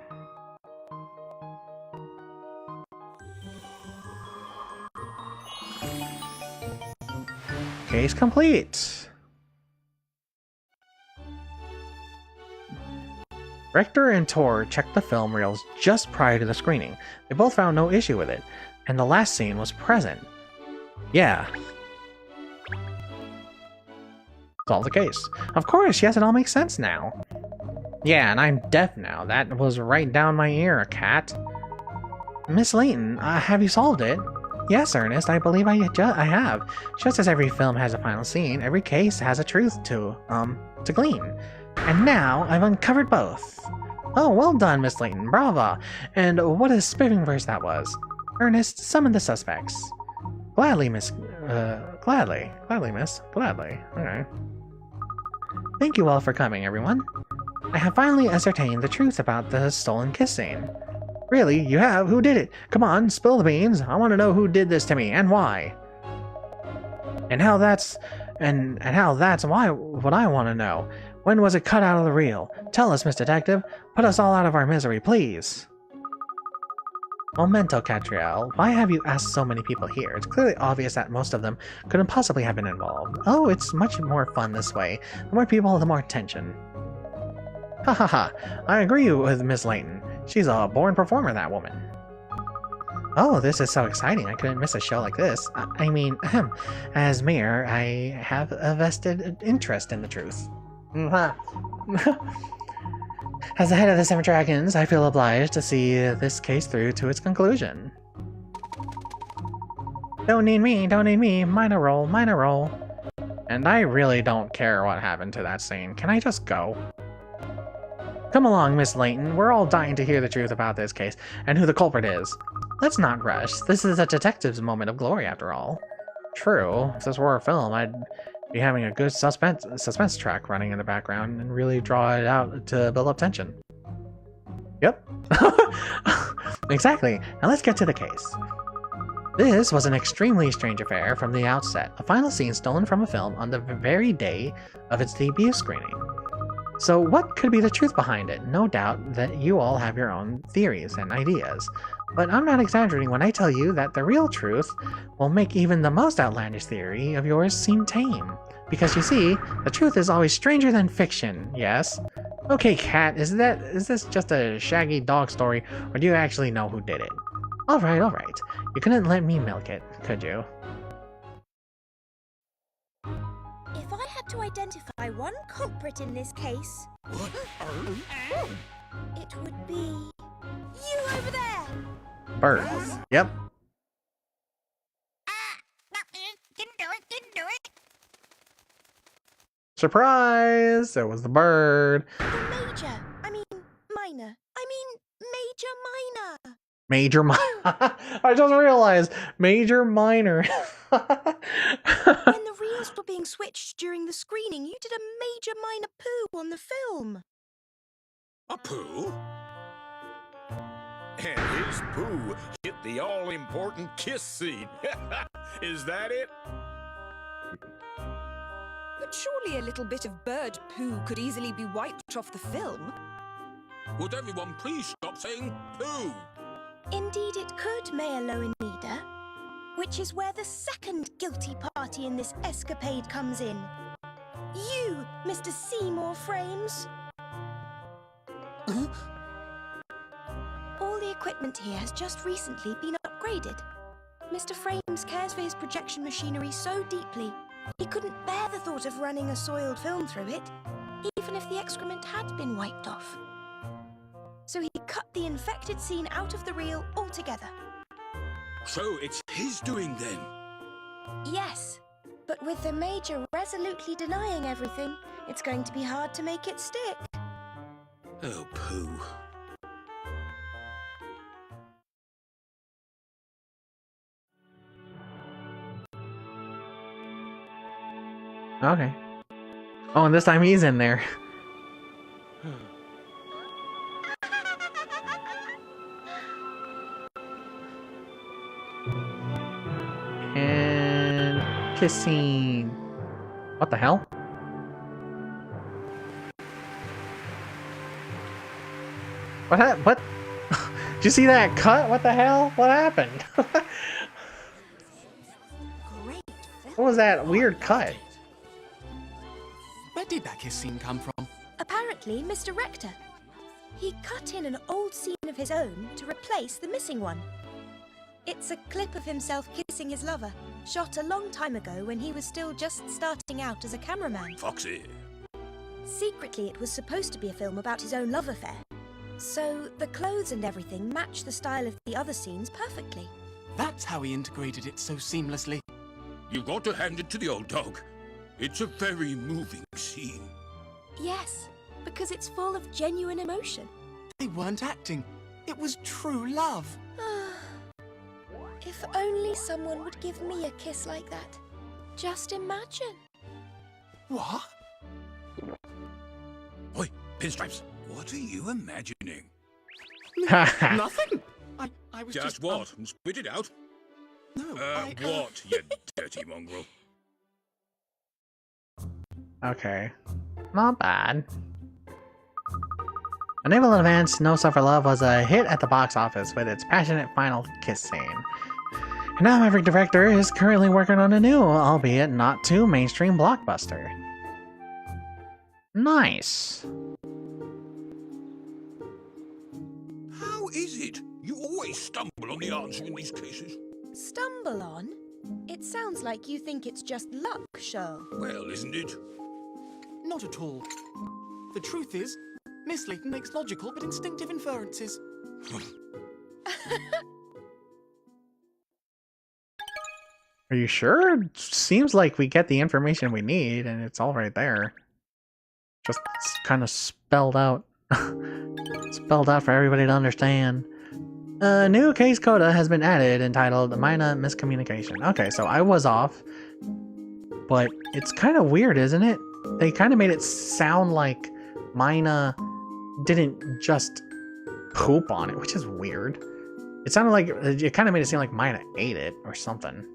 Case complete. Rector and Tor checked the film reels just prior to the screening. They both found no issue with it, and the last scene was present. Yeah. Solve the case. Of course, yes, it all makes sense now. Yeah, and I'm deaf now. That was right down my ear, cat. Miss Layton, have you solved it? Yes, Ernest, I believe I have. Just as every film has a final scene, every case has a truth to glean. And now I've uncovered both. Oh, well done, Miss Layton. Brava. And what a spiffing verse that was. Ernest, summon the suspects. Gladly, miss. Gladly, miss. Gladly. Okay. Thank you all for coming, everyone. I have finally ascertained the truth about the stolen kiss scene. Really? You have? Who did it? Come on, spill the beans. I want to know who did this to me and why. And how that's why what I want to know. When was it cut out of the reel? Tell us, Miss Detective. Put us all out of our misery, please. Momento, Katrielle. Why have you asked so many people here? It's clearly obvious that most of them couldn't possibly have been involved. Oh, it's much more fun this way. The more people, the more tension. Ha ha ha. I agree with Miss Layton. She's a born performer, that woman. Oh, this is so exciting. I couldn't miss a show like this. I mean, as mayor, I have a vested interest in the truth. As the head of the Seven Dragons, I feel obliged to see this case through to its conclusion. Don't need me, minor role. And I really don't care what happened to that scene. Can I just go? Come along, Miss Layton. We're all dying to hear the truth about this case, and who the culprit is. Let's not rush. This is a detective's moment of glory, after all. True. If this were a film, I'd be having a good suspense track running in the background and really draw it out to build up tension. Yep. Exactly. Now let's get to the case. This was an extremely strange affair from the outset. A final scene stolen from a film on the very day of its debut screening. So what could be the truth behind it? No doubt that you all have your own theories and ideas. But I'm not exaggerating when I tell you that the real truth will make even the most outlandish theory of yours seem tame. Because you see, the truth is always stranger than fiction, yes? Okay, Cat, is this just a shaggy dog story, or do you actually know who did it? Alright. You couldn't let me milk it, could you? If I had to identify one culprit in this case, it would be you over there! Birds. Yep. Didn't do it. Surprise! It was the bird. Major minor. I just realized. Major minor. When the reels were being switched during the screening, you did a major minor poo on the film. A poo? And his poo hit the all-important kiss scene. Is that it? But surely a little bit of bird poo could easily be wiped off the film. Would everyone please stop saying poo? Indeed it could, Mayor Lowenida. Which is where the second guilty party in this escapade comes in. You, Mr. Seymour Frames. All the equipment here has just recently been upgraded. Mr. Frames cares for his projection machinery so deeply, he couldn't bear the thought of running a soiled film through it, even if the excrement had been wiped off. So he cut the infected scene out of the reel altogether. So it's his doing then? Yes, but with the Major resolutely denying everything, it's going to be hard to make it stick. Oh, poo. Okay. Oh, and this time he's in there. And kissing. What the hell? What? Did you see that cut? What the hell? What happened? Great. What was that weird cut? Where did that kiss scene come from? Apparently, Mr. Rector. He cut in an old scene of his own to replace the missing one. It's a clip of himself kissing his lover, shot a long time ago when he was still just starting out as a cameraman. Foxy. Secretly, it was supposed to be a film about his own love affair. So, the clothes and everything match the style of the other scenes perfectly. That's how he integrated it so seamlessly. You've got to hand it to the old dog. It's a very moving scene. Yes, because it's full of genuine emotion. They weren't acting. It was true love. If only someone would give me a kiss like that. Just imagine. What? Oi, Pinstripes, what are you imagining? Nothing. I was Just what? Spit it out. No, What, you dirty mongrel? Okay. Not bad. A Naval Advance No Suffer Love was a hit at the box office with its passionate final kiss scene. And now every director is currently working on a new, albeit not too mainstream blockbuster. Nice. How is it? You always stumble on the answer in these cases. Stumble on? It sounds like you think it's just luck, Shirl. Well, isn't it? Not at all. The truth is, Miss Layton makes logical but instinctive inferences. Are you sure? It seems like we get the information we need and it's all right there. Just kind of spelled out. Spelled out for everybody to understand. A new case coda has been added entitled Minor Miscommunication. Okay, so I was off. But it's kind of weird, isn't it? They kind of made it sound like Mina didn't just poop on it, which is weird. It sounded like, it kind of made it seem like Mina ate it or something.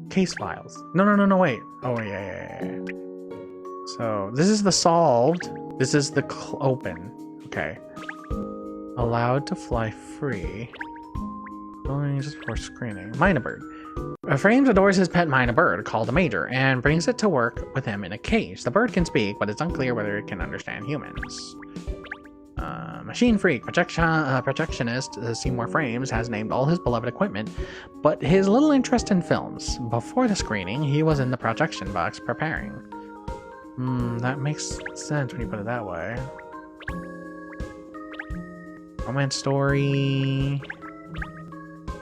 Case files. No, wait. Oh, yeah. So, this is the solved. This is the open. Okay. Allowed to fly free. Only just before screening. Mina bird. Frames adores his pet Mina bird, called a Major, and brings it to work with him in a cage. The bird can speak, but it's unclear whether it can understand humans. Machine freak, projectionist Seymour Frames has named all his beloved equipment, but his little interest in films. Before the screening, he was in the projection box preparing. That makes sense when you put it that way. Romance story.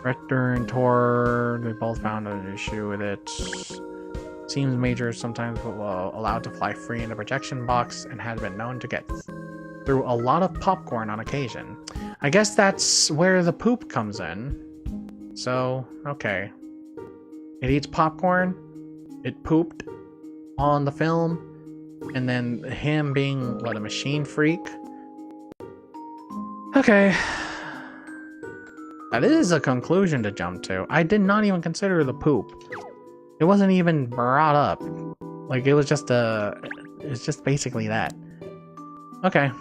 Rector and Tor, we both found an issue with it. Seems Major is sometimes allowed to fly free in the projection box and has been known to get through a lot of popcorn on occasion. I guess that's where the poop comes in. So, okay. It eats popcorn, it pooped on the film, and then him being, what, a machine freak? Okay. That is a conclusion to jump to. I did not even consider the poop. It wasn't even brought up. Like, it was just it's just basically that. Okay.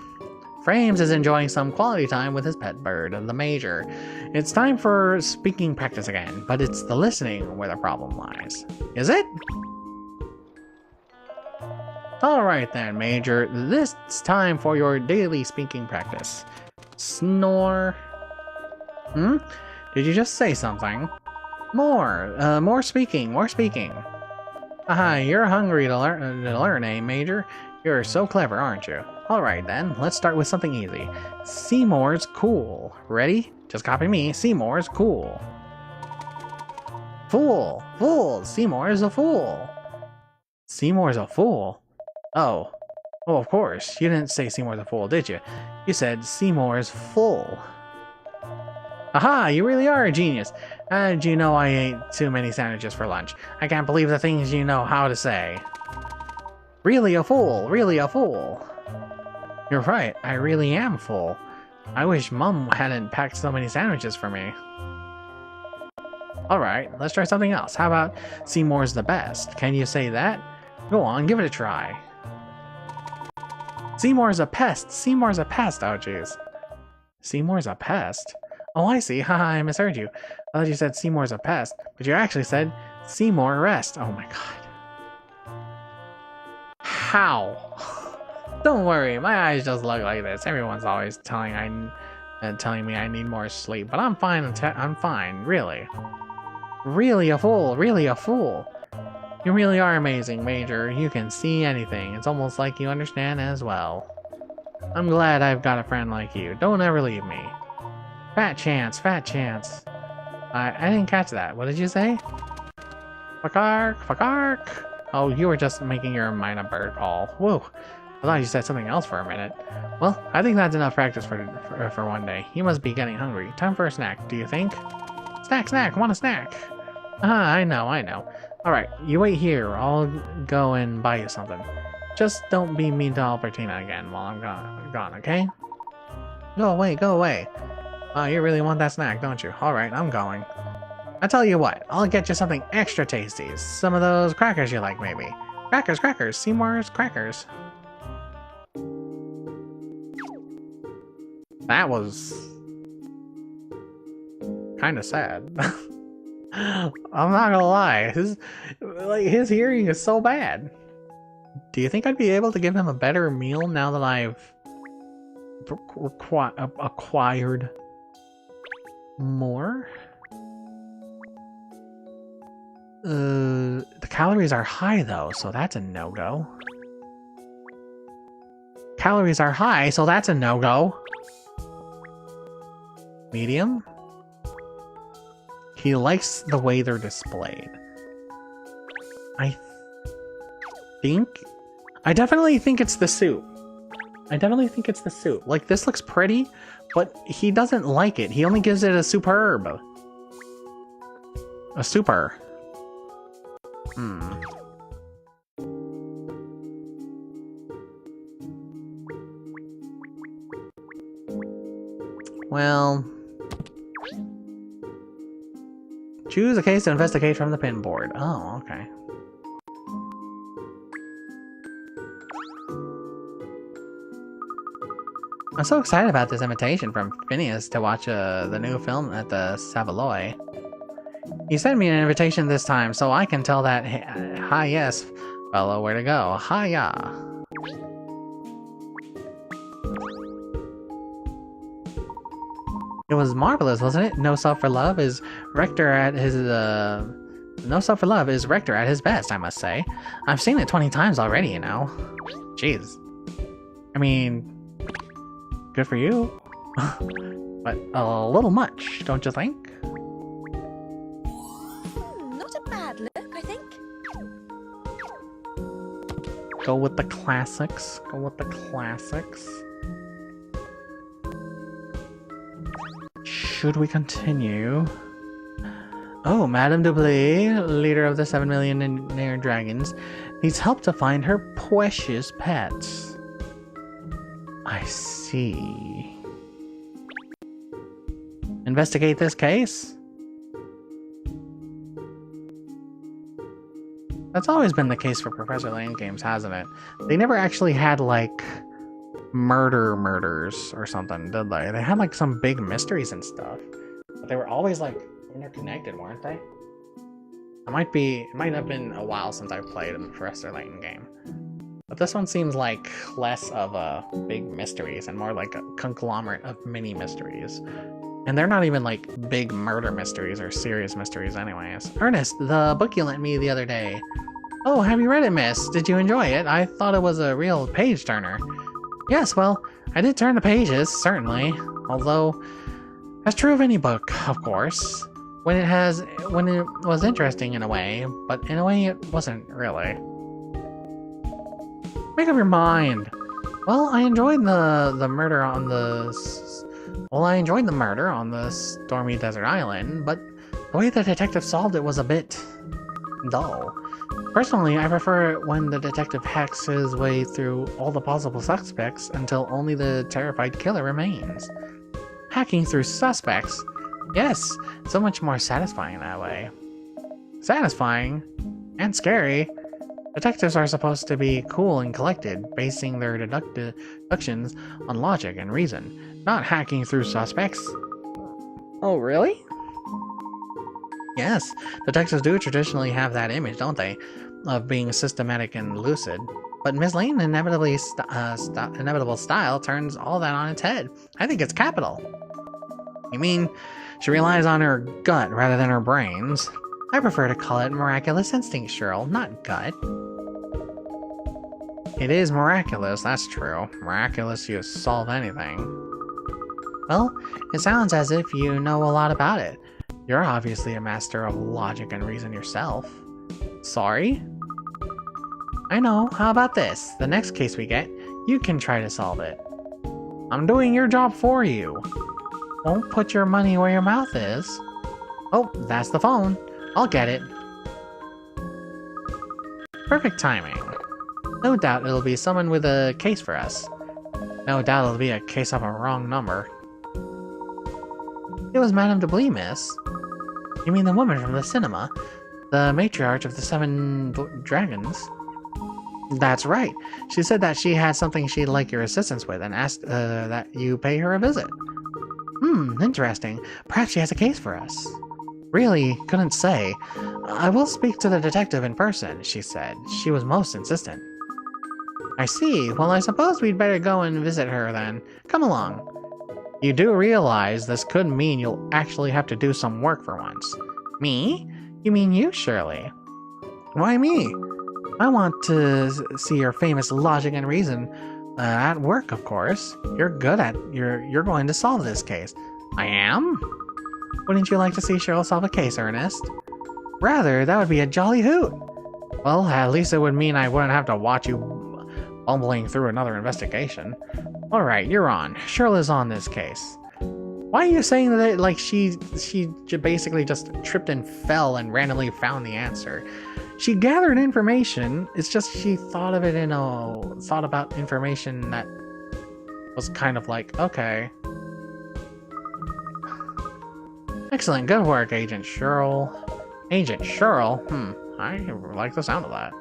Frames is enjoying some quality time with his pet bird, the Major. It's time for speaking practice again, but it's the listening where the problem lies. Is it? Alright then, Major. This time for your daily speaking practice. Snore. Did you just say something? More speaking. Aha, you're hungry to learn, eh, Major? You're so clever, aren't you? Alright then, let's start with something easy. Seymour's cool. Ready? Just copy me. Seymour's cool. Fool! Seymour's a fool! Seymour's a fool? Oh, of course. You didn't say Seymour's a fool, did you? You said Seymour's full. Aha, you really are a genius. Did you know I ate too many sandwiches for lunch? I can't believe the things you know how to say. Really a fool, really a fool. You're right, I really am full. I wish Mum hadn't packed so many sandwiches for me. Alright, let's try something else. How about Seymour's the best? Can you say that? Go on, give it a try. Seymour's a pest! Seymour's a pest! Oh jeez. Seymour's a pest? Oh I see, haha, I misheard you. I thought you said Seymour's a pest, but you actually said Seymour rest. Oh my god. How? Don't worry, my eyes just look like this. Everyone's always telling me I need more sleep, but I'm fine. I'm fine, really. Really a fool, really a fool. You really are amazing, Major. You can see anything. It's almost like you understand as well. I'm glad I've got a friend like you. Don't ever leave me. Fat chance, fat chance. I didn't catch that. What did you say? Fakark, fakark. Oh, you were just making your mind a bird call. Whoa. I thought you said something else for a minute. Well, I think that's enough practice for one day. You must be getting hungry. Time for a snack, do you think? Snack, snack, want a snack? I know. Alright, you wait here. I'll go and buy you something. Just don't be mean to Albertina again while I'm gone, okay? Go away. Oh, you really want that snack, don't you? Alright, I'm going. I tell you what, I'll get you something extra tasty. Some of those crackers you like, maybe. Crackers, Seymour's crackers. That was kind of sad. I'm not gonna lie, his hearing is so bad. Do you think I'd be able to give him a better meal now that I've acquired more? The calories are high though, so that's a no-go. Calories are high, so that's a no-go. Medium? He likes the way they're displayed. I definitely think it's the soup. Like, this looks pretty, but he doesn't like it. He only gives it a superb. A super. Well, choose a case to investigate from the pin board. Oh, okay. I'm so excited about this invitation from Phineas to watch the new film at the Savoy. He sent me an invitation this time, so I can tell that hi yes fellow where to go. Hiya. It was marvelous, wasn't it? No Self for Love is Rector at his best, I must say. I've seen it 20 times already, you know. Jeez. I mean, good for you. But a little much, don't you think? Not a bad look, I think. Go with the classics. Should we continue? Oh, Madame Dublé, leader of the 7 Millionaire Dragons, needs help to find her precious pets. I see. Investigate this case? That's always been the case for Professor Layton games, hasn't it? They never actually had, like, murders or something, did they? They had, like, some big mysteries and stuff. But they were always, like, interconnected, weren't they? It might have been a while since I've played a Professor Layton game. But this one seems like less of a big mysteries and more like a conglomerate of mini mysteries. And they're not even like big murder mysteries or serious mysteries anyways. Ernest, the book you lent me the other day. Oh, have you read it, miss? Did you enjoy it? I thought it was a real page-turner. Yes, well, I did turn the pages, certainly. Although, that's true of any book, of course. When it was interesting in a way, but in a way it wasn't really. Make up your mind. Well, I enjoyed the murder on the stormy desert island, but the way the detective solved it was a bit dull. Personally, I prefer it when the detective hacks his way through all the possible suspects until only the terrified killer remains. Hacking through suspects? Yes, so much more satisfying that way. Satisfying? And scary. Detectives are supposed to be cool and collected, basing their deductions on logic and reason, not hacking through suspects. Oh, really? Yes, detectives do traditionally have that image, don't they? Of being systematic and lucid. But Miss Layton's inevitable style turns all that on its head. I think it's capital. You mean, she relies on her gut rather than her brains? I prefer to call it miraculous instinct, Cheryl, not gut. It is miraculous, that's true. Miraculous you solve anything. Well, it sounds as if you know a lot about it. You're obviously a master of logic and reason yourself. Sorry? I know, how about this? The next case we get, you can try to solve it. I'm doing your job for you. Won't put your money where your mouth is. Oh, that's the phone. I'll get it. Perfect timing. No doubt it'll be someone with a case for us. No doubt it'll be a case of a wrong number. It was Madame Deblis, miss. You mean the woman from the cinema? The matriarch of the Seven Dragons? That's right. She said that she had something she'd like your assistance with and asked that you pay her a visit. Interesting. Perhaps she has a case for us. Really, couldn't say. I will speak to the detective in person, she said. She was most insistent. I see. Well, I suppose we'd better go and visit her then. Come along. You do realize this could mean you'll actually have to do some work for once. Me? You mean you, Shirley? Why me? I want to see your famous logic and reason at work, of course. You're going to solve this case. I am? Wouldn't you like to see Cheryl solve a case, Ernest? Rather, that would be a jolly hoot. Well, at least it would mean I wouldn't have to watch you bumbling through another investigation. Alright, you're on. Cheryl is on this case. Why are you saying that like she basically just tripped and fell and randomly found the answer? She gathered information, it's just she thought of it thought about information that was kind of like, okay. Excellent, good work, Agent Cheryl. Agent Cheryl? I like the sound of that.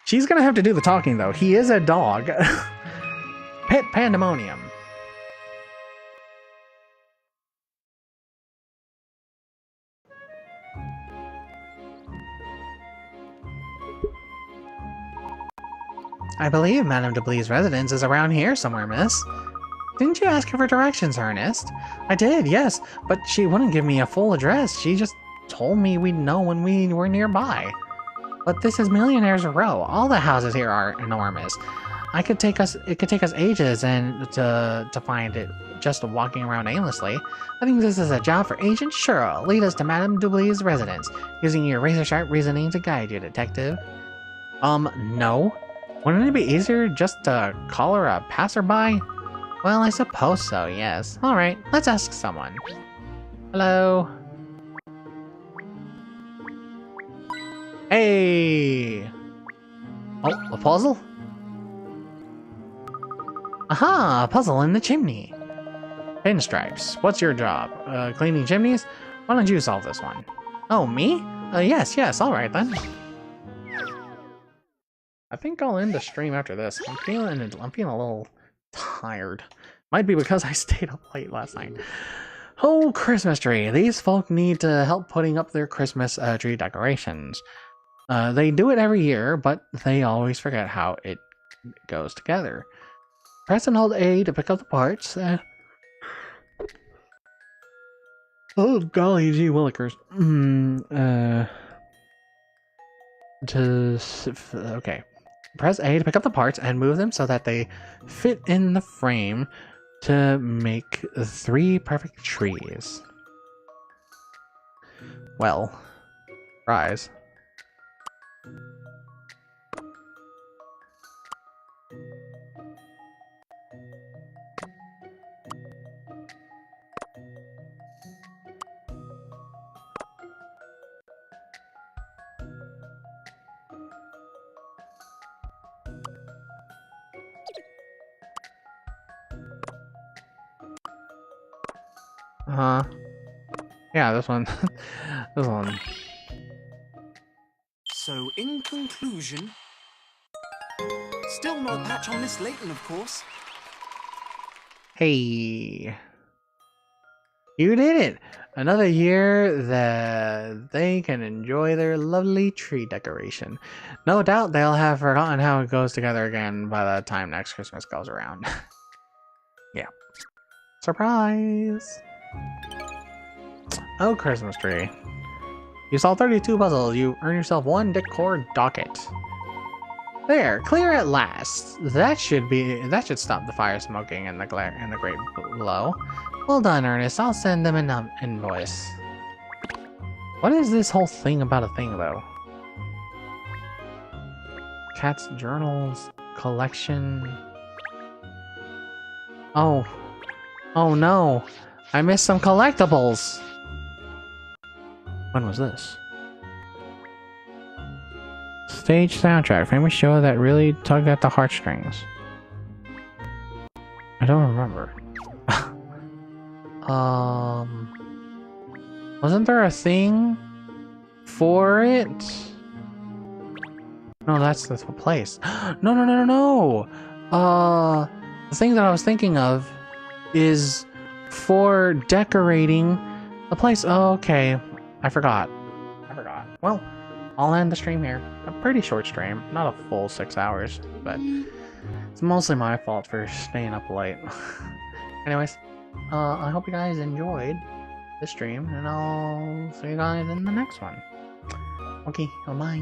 She's gonna have to do the talking, though. He is a dog. Pet pandemonium. I believe Madame Deblis' residence is around here somewhere, miss. Didn't you ask her for directions, Ernest? I did, yes, but she wouldn't give me a full address. She just told me we'd know when we were nearby. But this is Millionaires Row. All the houses here are enormous. It could take us ages to find it just walking around aimlessly. I think this is a job for Agent Cheryl. Lead us to Madame Deblis' residence, using your razor-sharp reasoning to guide you, detective. No. Wouldn't it be easier just to call her a passerby? Well, I suppose so, yes. Alright, let's ask someone. Hello? Hey! Oh, a puzzle? Aha! A puzzle in the chimney! Pinstripes, what's your job? Cleaning chimneys? Why don't you solve this one? Oh, me? Yes, alright then. I think I'll end the stream after this. I'm feeling a little tired. Might be because I stayed up late last night. Oh, Christmas tree. These folk need to help putting up their Christmas tree decorations. They do it every year, but they always forget how it goes together. Press and hold A to pick up the parts. Oh, golly gee willikers. Okay. Press A to pick up the parts and move them so that they fit in the frame to make 3 perfect trees. Well, rise. Yeah, this one. This one. So, in conclusion, still no patch on Miss Layton, of course. Hey. You did it! Another year that they can enjoy their lovely tree decoration. No doubt they'll have forgotten how it goes together again by the time next Christmas goes around. Yeah. Surprise! Oh, Christmas tree. You solved 32 puzzles. You earn yourself 1 decor docket. There, clear at last. That should stop the fire smoking and the glare and the grate below. Well done, Ernest. I'll send them an invoice. What is this whole thing about a thing, though? Cat's journals collection. Oh no! I missed some collectibles. When was this? Stage soundtrack, famous show that really tugged at the heartstrings. I don't remember. Wasn't there a thing for it? No, that's the place. No. The thing that I was thinking of is for decorating the place. Oh, okay. I forgot. Well, I'll end the stream here. A pretty short stream, not a full 6 hours, but it's mostly my fault for staying up late. Anyways, I hope you guys enjoyed this stream, and I'll see you guys in the next one. Okay, bye.